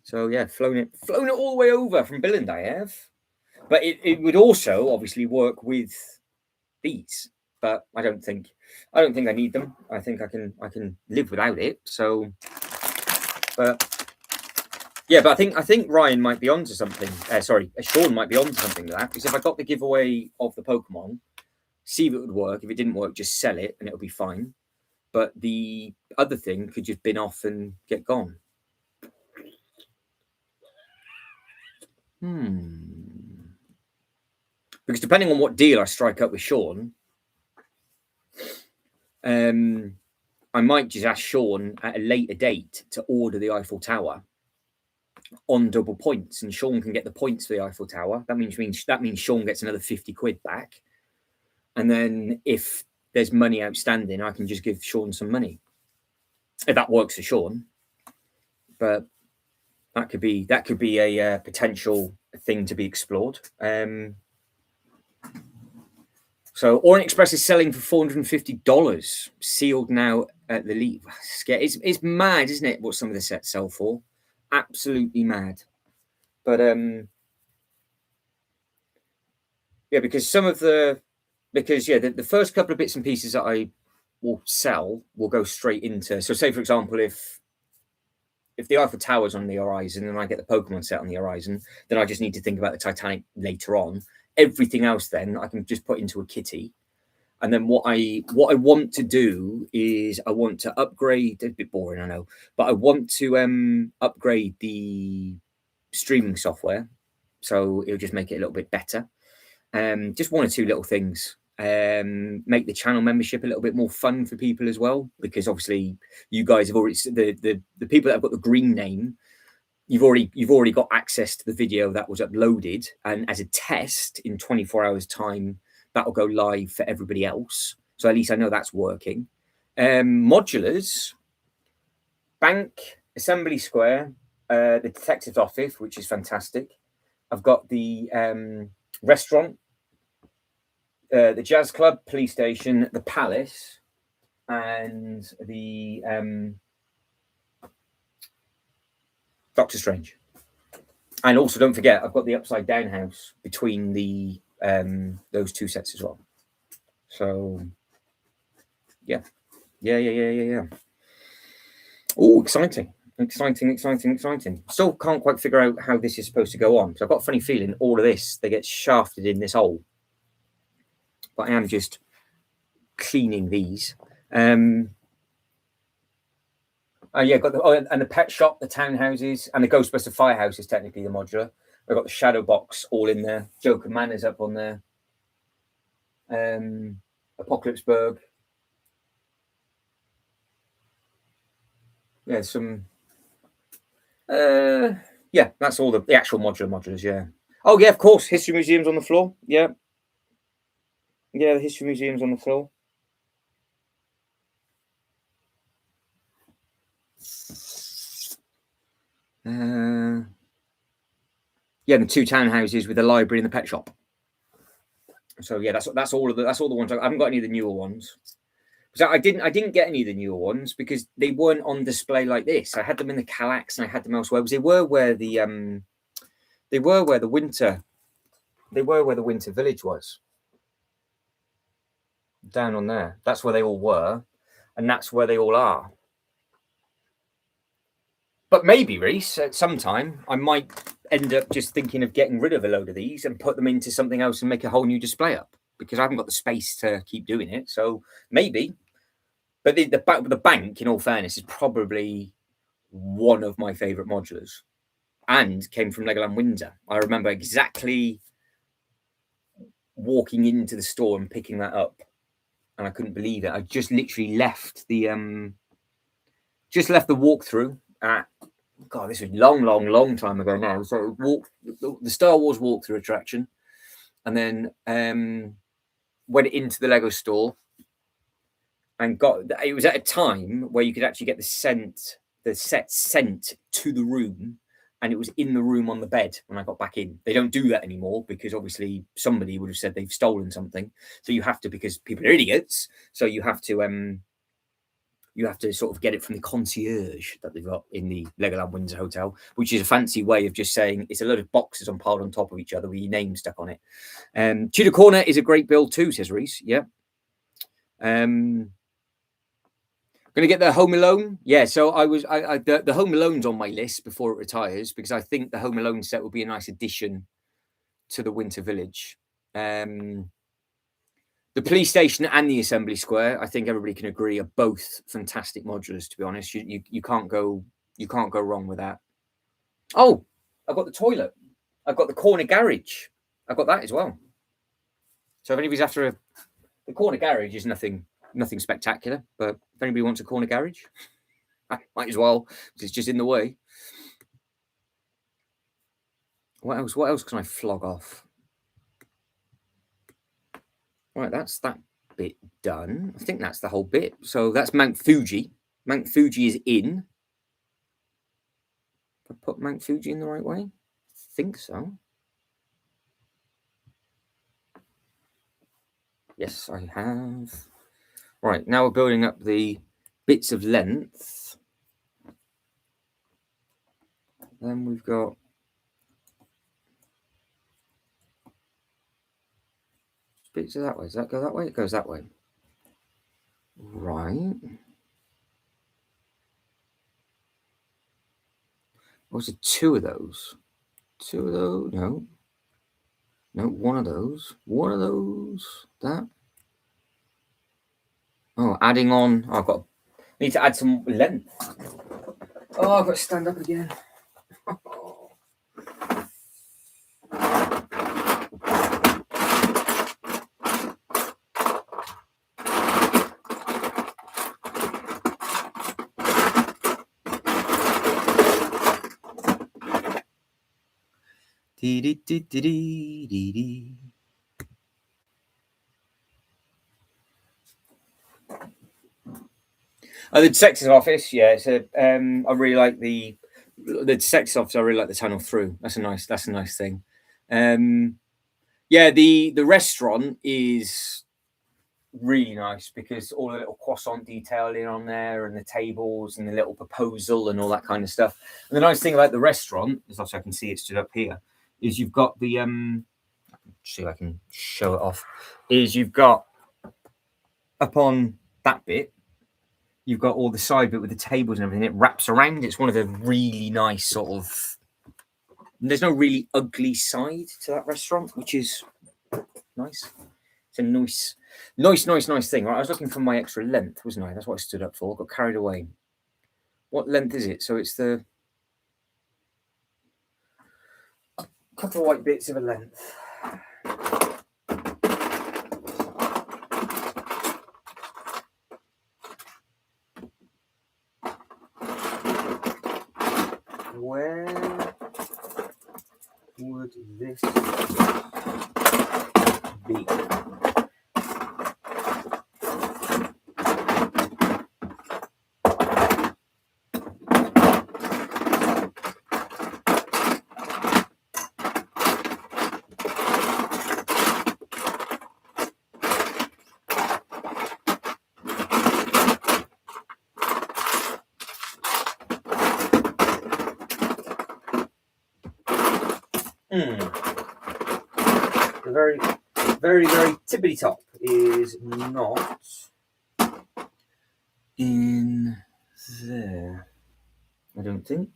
So yeah, flown it all the way over from Billund, I have. But it would also obviously work with these. But I don't think I need them. I think I can live without it. So, but yeah, but I think Ryan might be onto something. Sean might be onto something with that, because if I got the giveaway of the Pokemon, see if it would work. If it didn't work, just sell it and it'll be fine. But the other thing could just bin off and get gone. Because depending on what deal I strike up with Sean, I might just ask Sean at a later date to order the Eiffel Tower on double points, and Sean can get the points for the Eiffel Tower. That means Sean gets another 50 quid back. And then if there's money outstanding, I can just give Sean some money. If that works for Sean. But that could be a potential thing to be explored. So Orient Express is selling for $450, sealed now at the Leap. It's mad, isn't it, what some of the sets sell for? Absolutely mad. But yeah, because the first couple of bits and pieces that I will sell will go straight into. So say, for example, if the Eiffel Tower's on the horizon and I get the Pokemon set on the horizon, then I just need to think about the Titanic later on. Everything else then I can just put into a kitty. And then what I want to do is I want to upgrade. It's a bit boring, I know, but I want to upgrade the streaming software, so it'll just make it a little bit better. Just one or two little things. Make the channel membership a little bit more fun for people as well, because obviously you guys have already the people that have got the green name. You've already got access to the video that was uploaded, and as a test in 24 hours time, that will go live for everybody else. So at least I know that's working. Modulars, Bank, Assembly Square, the Detective's Office, which is fantastic. I've got the restaurant, the Jazz Club, Police Station, the Palace, and the Doctor Strange. And also, don't forget, I've got the Upside Down House between the those two sets as well. So, yeah. Oh, exciting. Still can't quite figure out how this is supposed to go on. So I've got a funny feeling all of this, they get shafted in this hole. But I am just cleaning these. Yeah, got and the pet shop, the townhouses, and the Ghostbuster Firehouse is technically the modular. I've got the Shadow Box all in there. Joker Manor up on there. Apocalypseburg. Yeah, some. Yeah, that's all the actual modulars. Yeah. Oh yeah, of course. History Museum's on the floor. Yeah. Yeah, the History Museum's on the floor. Yeah, the two townhouses with the library and the pet shop. So yeah, that's all the ones. I haven't got any of the newer ones. So I didn't get any of the newer ones because they weren't on display like this. I had them in the Kallax and I had them elsewhere. They were where the winter village was. Down on there. That's where they all were, and that's where they all are. But maybe, Reese, at some time I might end up just thinking of getting rid of a load of these and put them into something else and make a whole new display up, because I haven't got the space to keep doing it. So maybe. But the bank, in all fairness, is probably one of my favourite modulars, and came from Legoland Windsor. I remember exactly walking into the store and picking that up, and I couldn't believe it. I just literally left the walkthrough at, God, this was long time ago now. So the Star Wars walkthrough attraction, and then went into the Lego store. And it was at a time where you could actually get the set sent to the room, and it was in the room on the bed when I got back in. They don't do that anymore because obviously somebody would have said they've stolen something. So you have to, because people are idiots. So you have to You have to sort of get it from the concierge that they've got in the Legoland Windsor Hotel, which is a fancy way of just saying it's a load of boxes piled on top of each other with your name stuck on it. Tudor Corner is a great build too, says Reese. Yeah. Going to get the Home Alone. Yeah, so the Home Alone's on my list before it retires because I think the Home Alone set will be a nice addition to the Winter Village. The police station and the Assembly Square, I think everybody can agree, are both fantastic modulars. To be honest, you can't go wrong with that. Oh, I've got the toilet. I've got the corner garage. I've got that as well. So if anybody's after the corner garage is nothing spectacular, but if anybody wants a corner garage, I might as well because it's just in the way. What else? What else can I flog off? Right, that's that bit done. I think that's the whole bit. So that's Mount Fuji. Mount Fuji is in. Have I put Mount Fuji in the right way? I think so. Yes, I have. Right, now we're building up the bits of length. Then we've got bits of that way. Does that go that way? It goes that way. Right. Was it two of those? Two of those? No. No, one of those. One of those. That. Oh, adding on. Oh, need to add some length. Oh, I've got to stand up again. Oh, the detective's office, yeah. It's a. I really like the detective's office. I really like the tunnel through. That's a nice thing. Yeah, the restaurant is really nice because all the little croissant detailing on there and the tables and the little proposal and all that kind of stuff. And the nice thing about the restaurant, as I can see it stood up here, is you've got the see if I can show it off. Is you've got up on that bit, you've got all the side bit with the tables and everything. It wraps around. It's one of the really nice sort of. There's no really ugly side to that restaurant, which is nice. It's a nice thing. Right, I was looking for my extra length, wasn't I? That's what I stood up for. Got carried away. What length is it? So it's the couple of white bits of a length. Where would this be? The very tippity top is not in there, I don't think.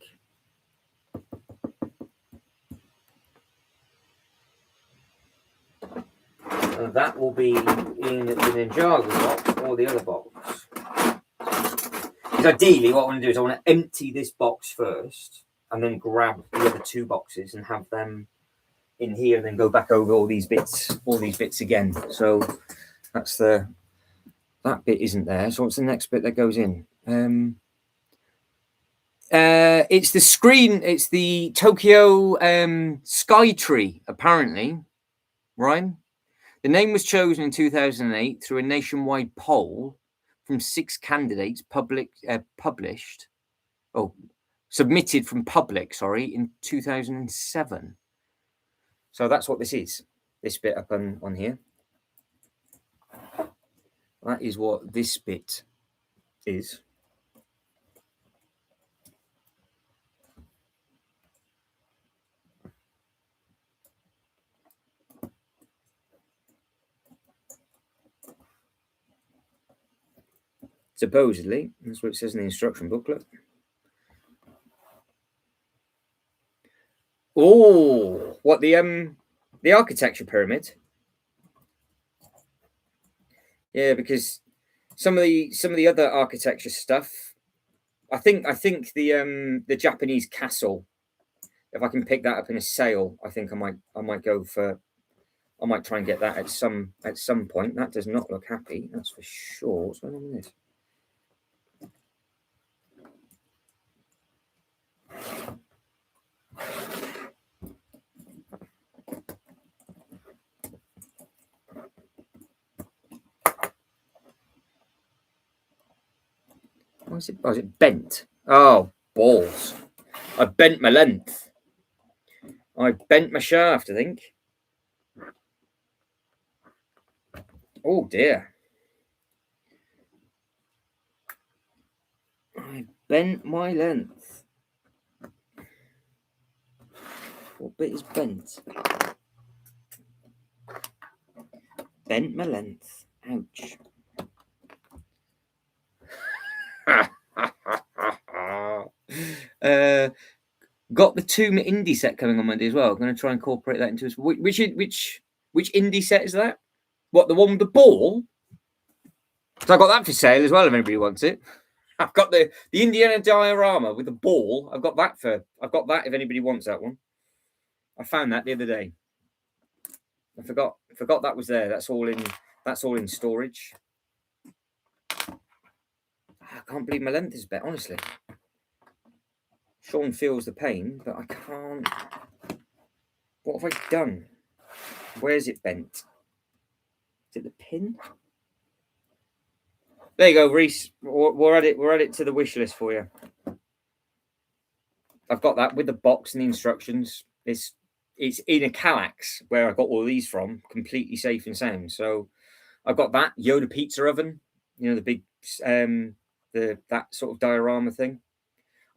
So that will be in the Ninjago box or the other box. Because ideally, what I want to do is I want to empty this box first and then grab the other two boxes and have them in here and then go back over all these bits again. So that's that bit isn't there. So what's the next bit that goes in? It's the screen. It's the Tokyo Skytree, apparently. Ryan, the name was chosen in 2008 through a nationwide poll from 6 candidates submitted from public. In 2007. So that's what this is. This bit up on here. That is what this bit is. Supposedly, that's what it says in the instruction booklet. Oh, what the architecture pyramid? Yeah, because some of the other architecture stuff, I think the Japanese castle, if I can pick that up in a sale, I think I might go for, I might try and get that at some point. That does not look happy, that's for sure. What's going on with this? Why is it? Oh, is it bent? Oh, balls! I bent my length. I bent my shaft, I think. Oh dear. I bent my length. What bit is bent? Bent my length. Ouch. Got the Tomb indie set coming on Monday as well. I'm going to try and incorporate that into this. Which indie set is that? What, the one with the ball? So I got that for sale as well if anybody wants it. I've got the Indiana diorama with the ball. I've got that if anybody wants that one. I found that the other day. I forgot that was there. That's all in storage. I can't believe my length is bent, honestly. Sean feels the pain, but I can't. What have I done? Where's it bent? Is it the pin? There you go, Reese. We're at it to the wish list for you. I've got that with the box and the instructions. It's in a Kallax where I got all these from, completely safe and sound. So I've got that Yoda pizza oven, you know, the big that sort of diorama thing.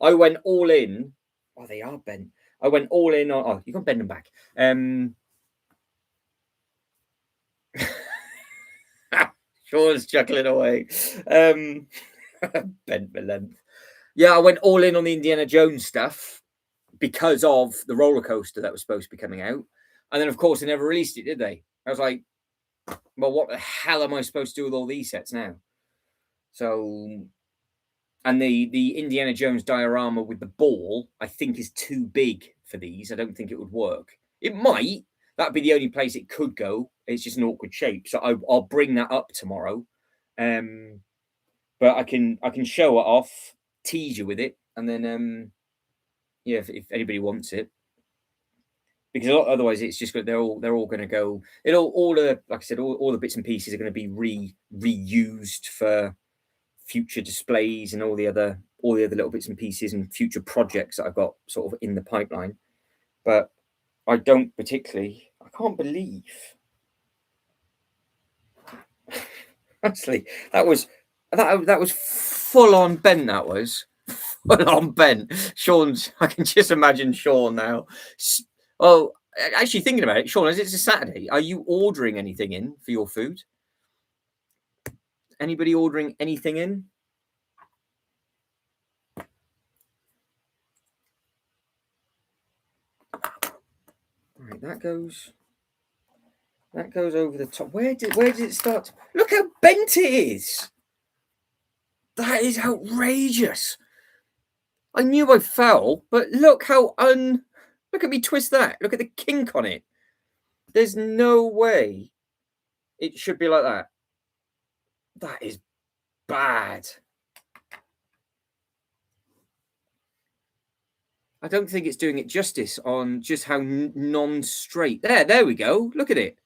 I went all in. Oh, they are bent. I went all in on. Oh, you can bend them back. Sean's chuckling away. Bent my length. Yeah, I went all in on the Indiana Jones stuff because of the roller coaster that was supposed to be coming out. And then, of course, they never released it, did they? I was like, well, what the hell am I supposed to do with all these sets now? So, and the Indiana Jones diorama with the ball, I think, is too big for these. I don't think it would work. It might. That'd be the only place it could go. It's just an awkward shape. So I'll bring that up tomorrow. But I can show it off, tease you with it, and then yeah, if anybody wants it, because otherwise it's just they're all going to go. All the, like I said, all the bits and pieces are going to be reused for future displays and all the other little bits and pieces and future projects that I've got sort of in the pipeline. But I don't particularly. I can't believe. Honestly, that was full on bent. That was full on bent. Sean's. I can just imagine Sean now. Oh, actually thinking about it, Sean, as it's a Saturday, are you ordering anything in for your food? Anybody ordering anything in? Right, that goes over the top. Where did it start? Look how bent it is. That is outrageous. I knew I fell, but look how look at me twist that. Look at the kink on it. There's no way it should be like that. That is bad. I don't think it's doing it justice on just how non-straight. There we go. Look at it.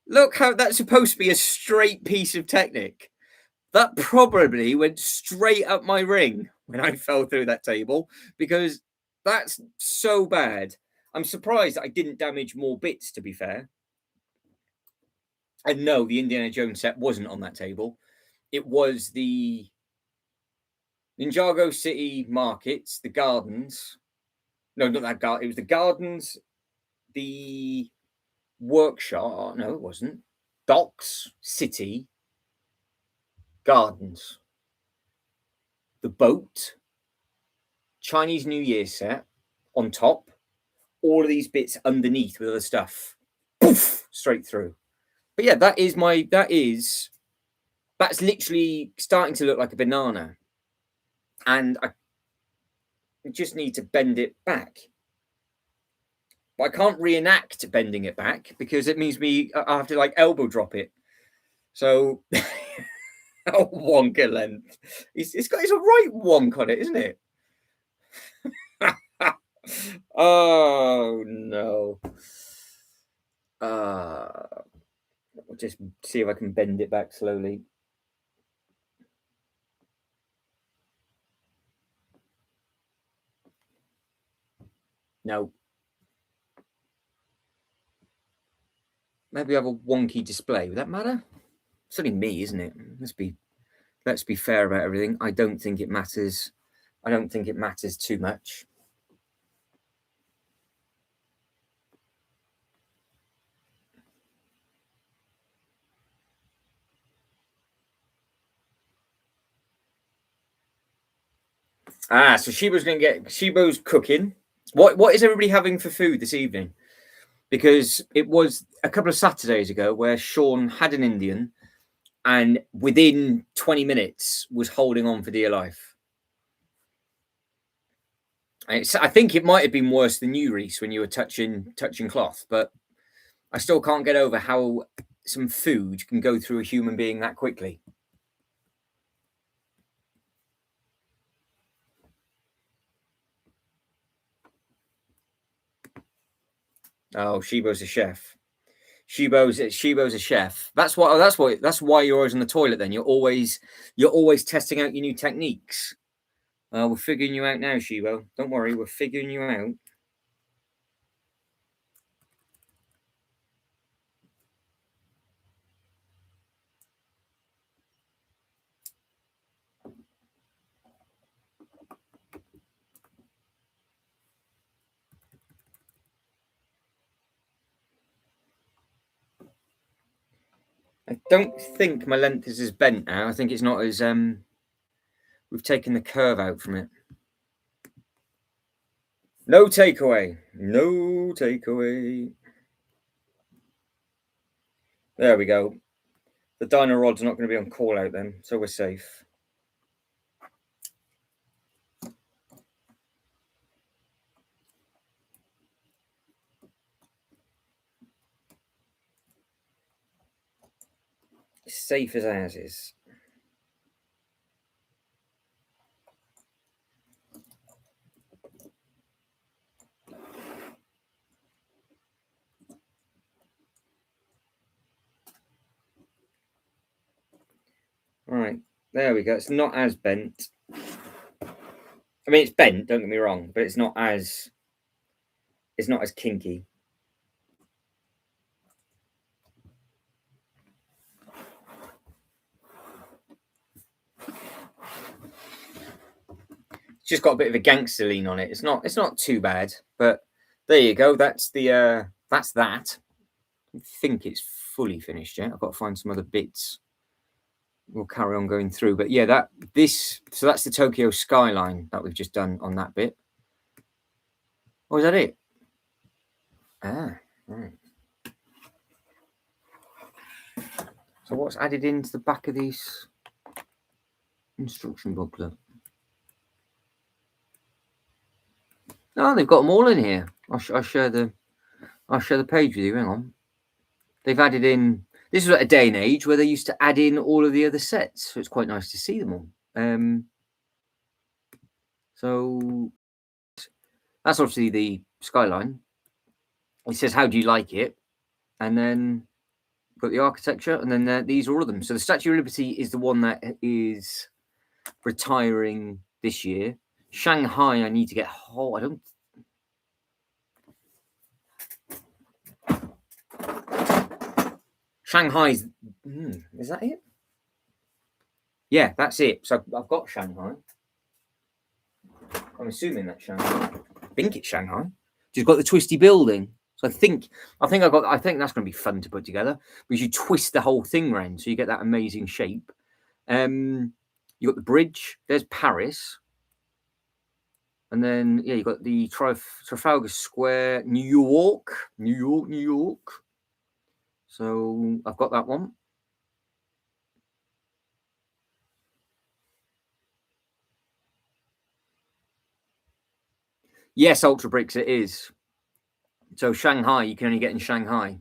Look how that's supposed to be a straight piece of Technic. That probably went straight up my ring when I fell through that table, because that's so bad. I'm surprised that I didn't damage more bits, to be fair. And no, the Indiana Jones set wasn't on that table. It was the Ninjago City Markets, the Gardens. No, not that garden. It was the Gardens, the Workshop. No, it wasn't. Docks City. gardens, the boat, Chinese New Year set on top, all of these bits underneath with other stuff, poof, straight through. But yeah, that's literally starting to look like a banana, and I just need to bend it back. But I can't reenact bending it back because it means I have to like elbow drop it. So wonka length. It's a right wonk on it, isn't it? Oh no. I'll just see if I can bend it back slowly. No. Maybe have a wonky display. Would that matter? It's only me, isn't it? Let's be fair about everything. I don't think it matters. I don't think it matters too much. So Shibo's cooking. What is everybody having for food this evening? Because it was a couple of Saturdays ago where Sean had an Indian and within 20 minutes was holding on for dear life. I think it might have been worse than you, Reese, when you were touching cloth, but I still can't get over how some food can go through a human being that quickly. Oh, Shibo's a chef. Shibo's a chef. That's why you're always on the toilet. Then you're always testing out your new techniques. We're figuring you out now, Shibo. Don't worry, we're figuring you out. I don't think my length is as bent now. I think it's not as we've taken the curve out from it. No takeaway. No takeaway. There we go. The dino rod's not going to be on call out then, so we're safe. Safe as ours is. All right, there we go. It's not as bent. I mean, it's bent. Don't get me wrong, but it's not as kinky. It's just got a bit of a gangster lean on it. It's not too bad, but there you go. That's that. I think it's fully finished yet. I've got to find some other bits. We'll carry on going through, but yeah, so that's the Tokyo skyline that we've just done on that bit. Oh, is that it? Right. So what's added into the back of this instruction booklet? Oh, they've got them all in here. I'll share the page with you. Hang on. They've added in. This was at a day and age where they used to add in all of the other sets, so it's quite nice to see them all. So that's obviously the skyline. It says, "How do you like it?" And then got the architecture, and then these are all of them. So the Statue of Liberty is the one that is retiring this year. Shanghai, I need to get whole. I don't. Shanghai's. Is that it? Yeah, that's it. So I've got Shanghai. I'm assuming that's Shanghai. I think it's Shanghai. She's got the twisty building. So I think that's going to be fun to put together because you twist the whole thing around, so you get that amazing shape. You got the bridge. There's Paris. And then, yeah, you've got the Trafalgar Square, New York. So I've got that one. Yes, Ultra Bricks, it is. So Shanghai, you can only get in Shanghai.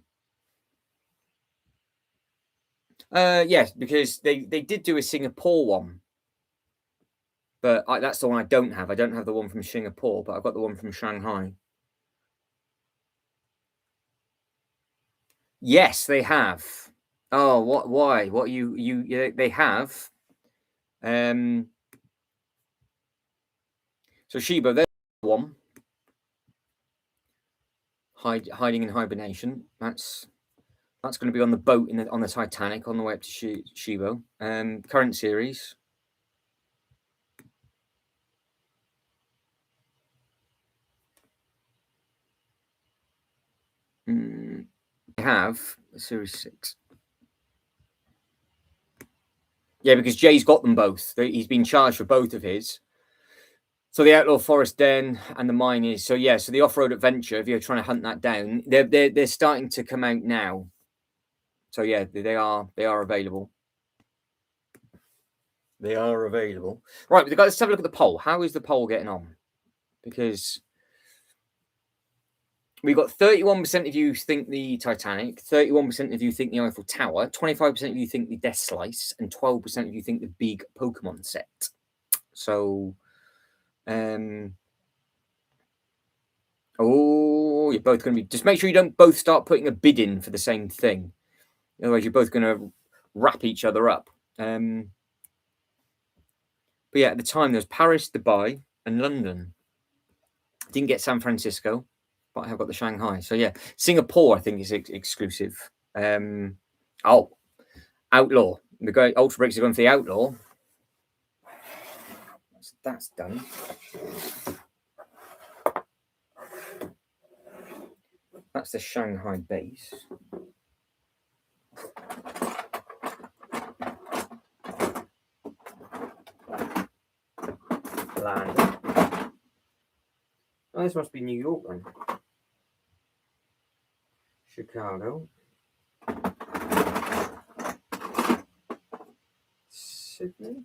Yes, because they did do a Singapore one. But that's the one I don't have. I don't have the one from Singapore, but I've got the one from Shanghai. Yes, they have. Oh, what? Why? What you? They have. So Shiba, there's one. Hiding in hibernation. That's going to be on the boat on the Titanic on the way up to Shibo. Current series. They have series 6. Yeah, because Jay's got them both. He's been charged for both of his. So the Outlaw Forest Den and the Mine is. So yeah, so the Off-Road Adventure, if you're trying to hunt that down, they're starting to come out now. So yeah, they are available. They are available. Right, let's have a look at the poll. How is the poll getting on? Because we've got 31% of you think the Titanic, 31% of you think the Eiffel Tower, 25% of you think the Death Slice, and 12% of you think the big Pokemon set. So, you're both going to be... Just make sure you don't both start putting a bid in for the same thing. Otherwise, you're both going to wrap each other up. But yeah, at the time, there's Paris, Dubai, and London. Didn't get San Francisco, but I have got the Shanghai. So yeah, Singapore, I think, is exclusive. Outlaw. The guy Ultra Bricks are going for the Outlaw. That's done. That's the Shanghai base. Land. Oh, this must be New York then. Chicago. Sydney.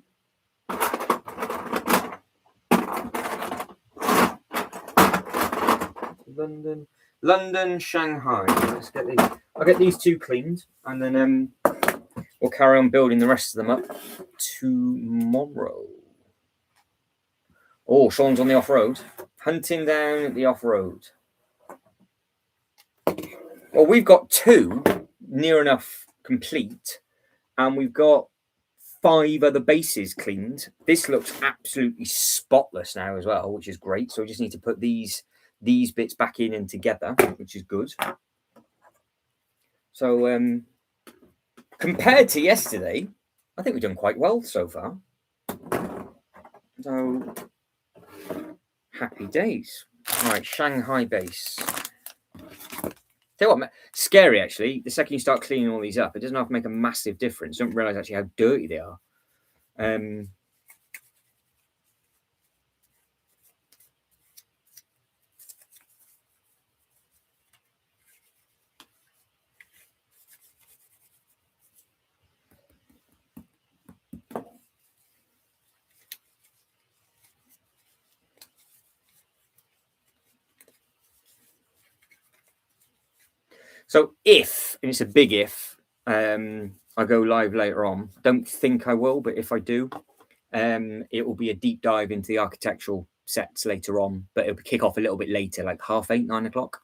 London, Shanghai. Let's get these. I'll get these two cleaned, and then we'll carry on building the rest of them up tomorrow. Oh, Sean's on the off-road. Hunting down the off-road. Well, we've got 2 near enough complete, and we've got 5 other bases cleaned. This looks absolutely spotless now as well, which is great. So we just need to put these bits back in and together, which is good. So compared to yesterday, I think we've done quite well so far. So happy days. All right, Shanghai base. Tell you what, scary actually. The second you start cleaning all these up, it doesn't have to make a massive difference. You don't realize actually how dirty they are. So if, and it's a big if, I go live later on. Don't think I will, but if I do, it will be a deep dive into the architectural sets later on, but it'll kick off a little bit later, like 8:30, 9 o'clock.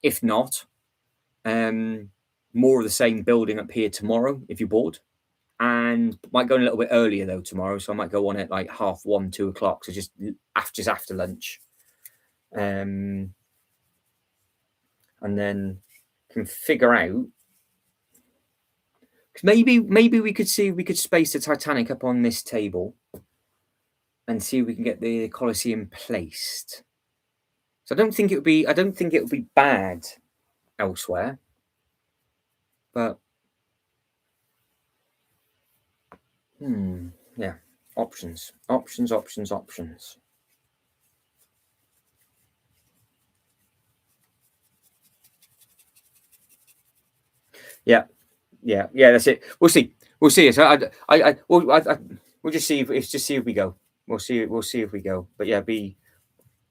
If not, more of the same building up here tomorrow, if you're bored. And might go in a little bit earlier though tomorrow, so I might go on at like 1:30, 2 o'clock, so just after lunch. And then can figure out, because maybe we could space the Titanic up on this table and see if we can get the Colosseum placed. So I don't think it would be bad elsewhere, but Yeah. Options. Yeah. That's it. We'll see. So we'll just see if we go. We'll see if we go. But yeah, be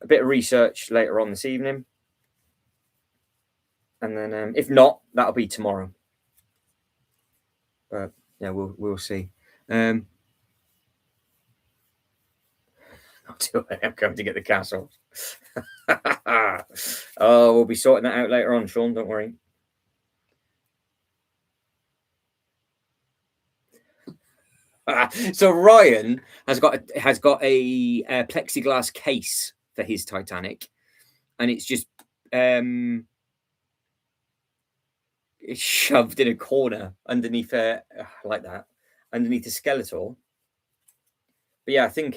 a bit of research later on this evening, and then if not, that'll be tomorrow. But yeah, we'll see. Not till I am coming to get the castle. Oh, we'll be sorting that out later on, Sean. Don't worry. So Ryan has got a plexiglass case for his Titanic, and it's just it's shoved in a corner underneath like that, underneath the Skeletor. But yeah, I think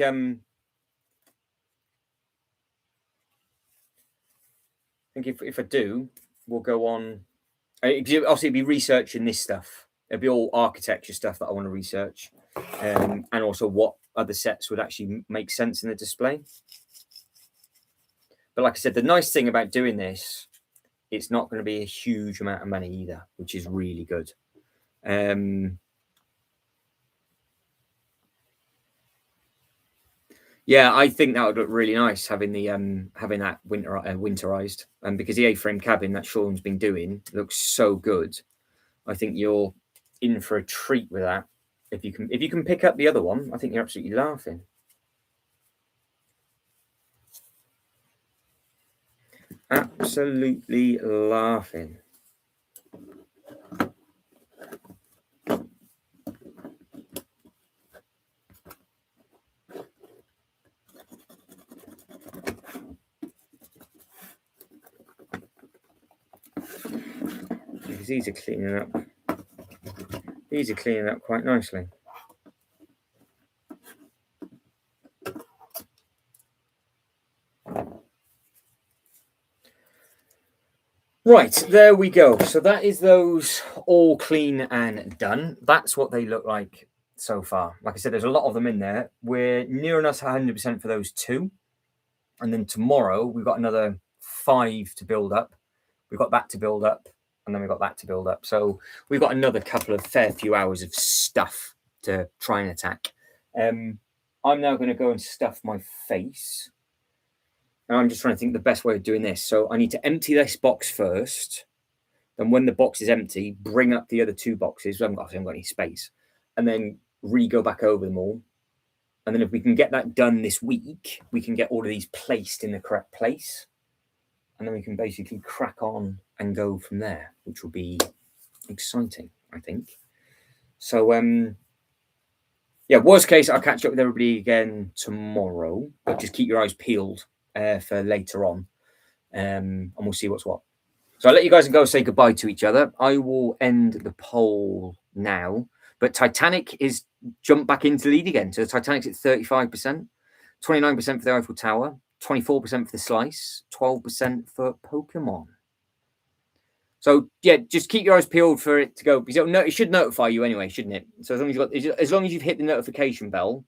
if I do, we'll go on. Obviously, be researching this stuff. It'll be all architecture stuff that I want to research, and also what other sets would actually make sense in the display. But like I said, the nice thing about doing this, it's not going to be a huge amount of money either, which is really good. Yeah, I think that would look really nice having the having that winterized, and because the A-frame cabin that Sean's been doing looks so good. I think you're in for a treat with that. If you can pick up the other one, I think you're absolutely laughing. Absolutely laughing. Because these are cleaning up. These are cleaning up quite nicely. Right, there we go. So that is those all clean and done. That's what they look like so far. Like I said, there's a lot of them in there. We're near enough 100% for those two. And then tomorrow we've got another 5 to build up. We've got that to build up, and then we've got that to build up. So we've got another fair few hours of stuff to try and attack. I'm now going to go and stuff my face. And I'm just trying to think the best way of doing this. So I need to empty this box first. Then when the box is empty, bring up the other 2 boxes. I haven't got any space. And then go back over them all. And then if we can get that done this week, we can get all of these placed in the correct place. And then we can basically crack on and go from there, which will be exciting, I think. So, yeah, worst case, I'll catch up with everybody again tomorrow. But just keep your eyes peeled for later on. And we'll see what's what. So I'll let you guys go say goodbye to each other. I will end the poll now. But Titanic is jumped back into lead again. So the Titanic's at 35%, 29% for the Eiffel Tower, 24% for the Slice, 12% for Pokemon. So yeah, just keep your eyes peeled for it to go, because it should notify you anyway, shouldn't it? So as long as you've hit the notification bell,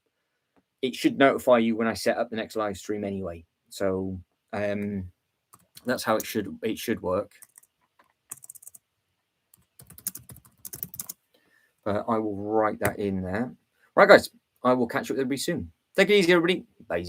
it should notify you when I set up the next live stream anyway. So that's how it should work. But I will write that in there. Right, guys, I will catch up with everybody soon. Take it easy, everybody. Bye.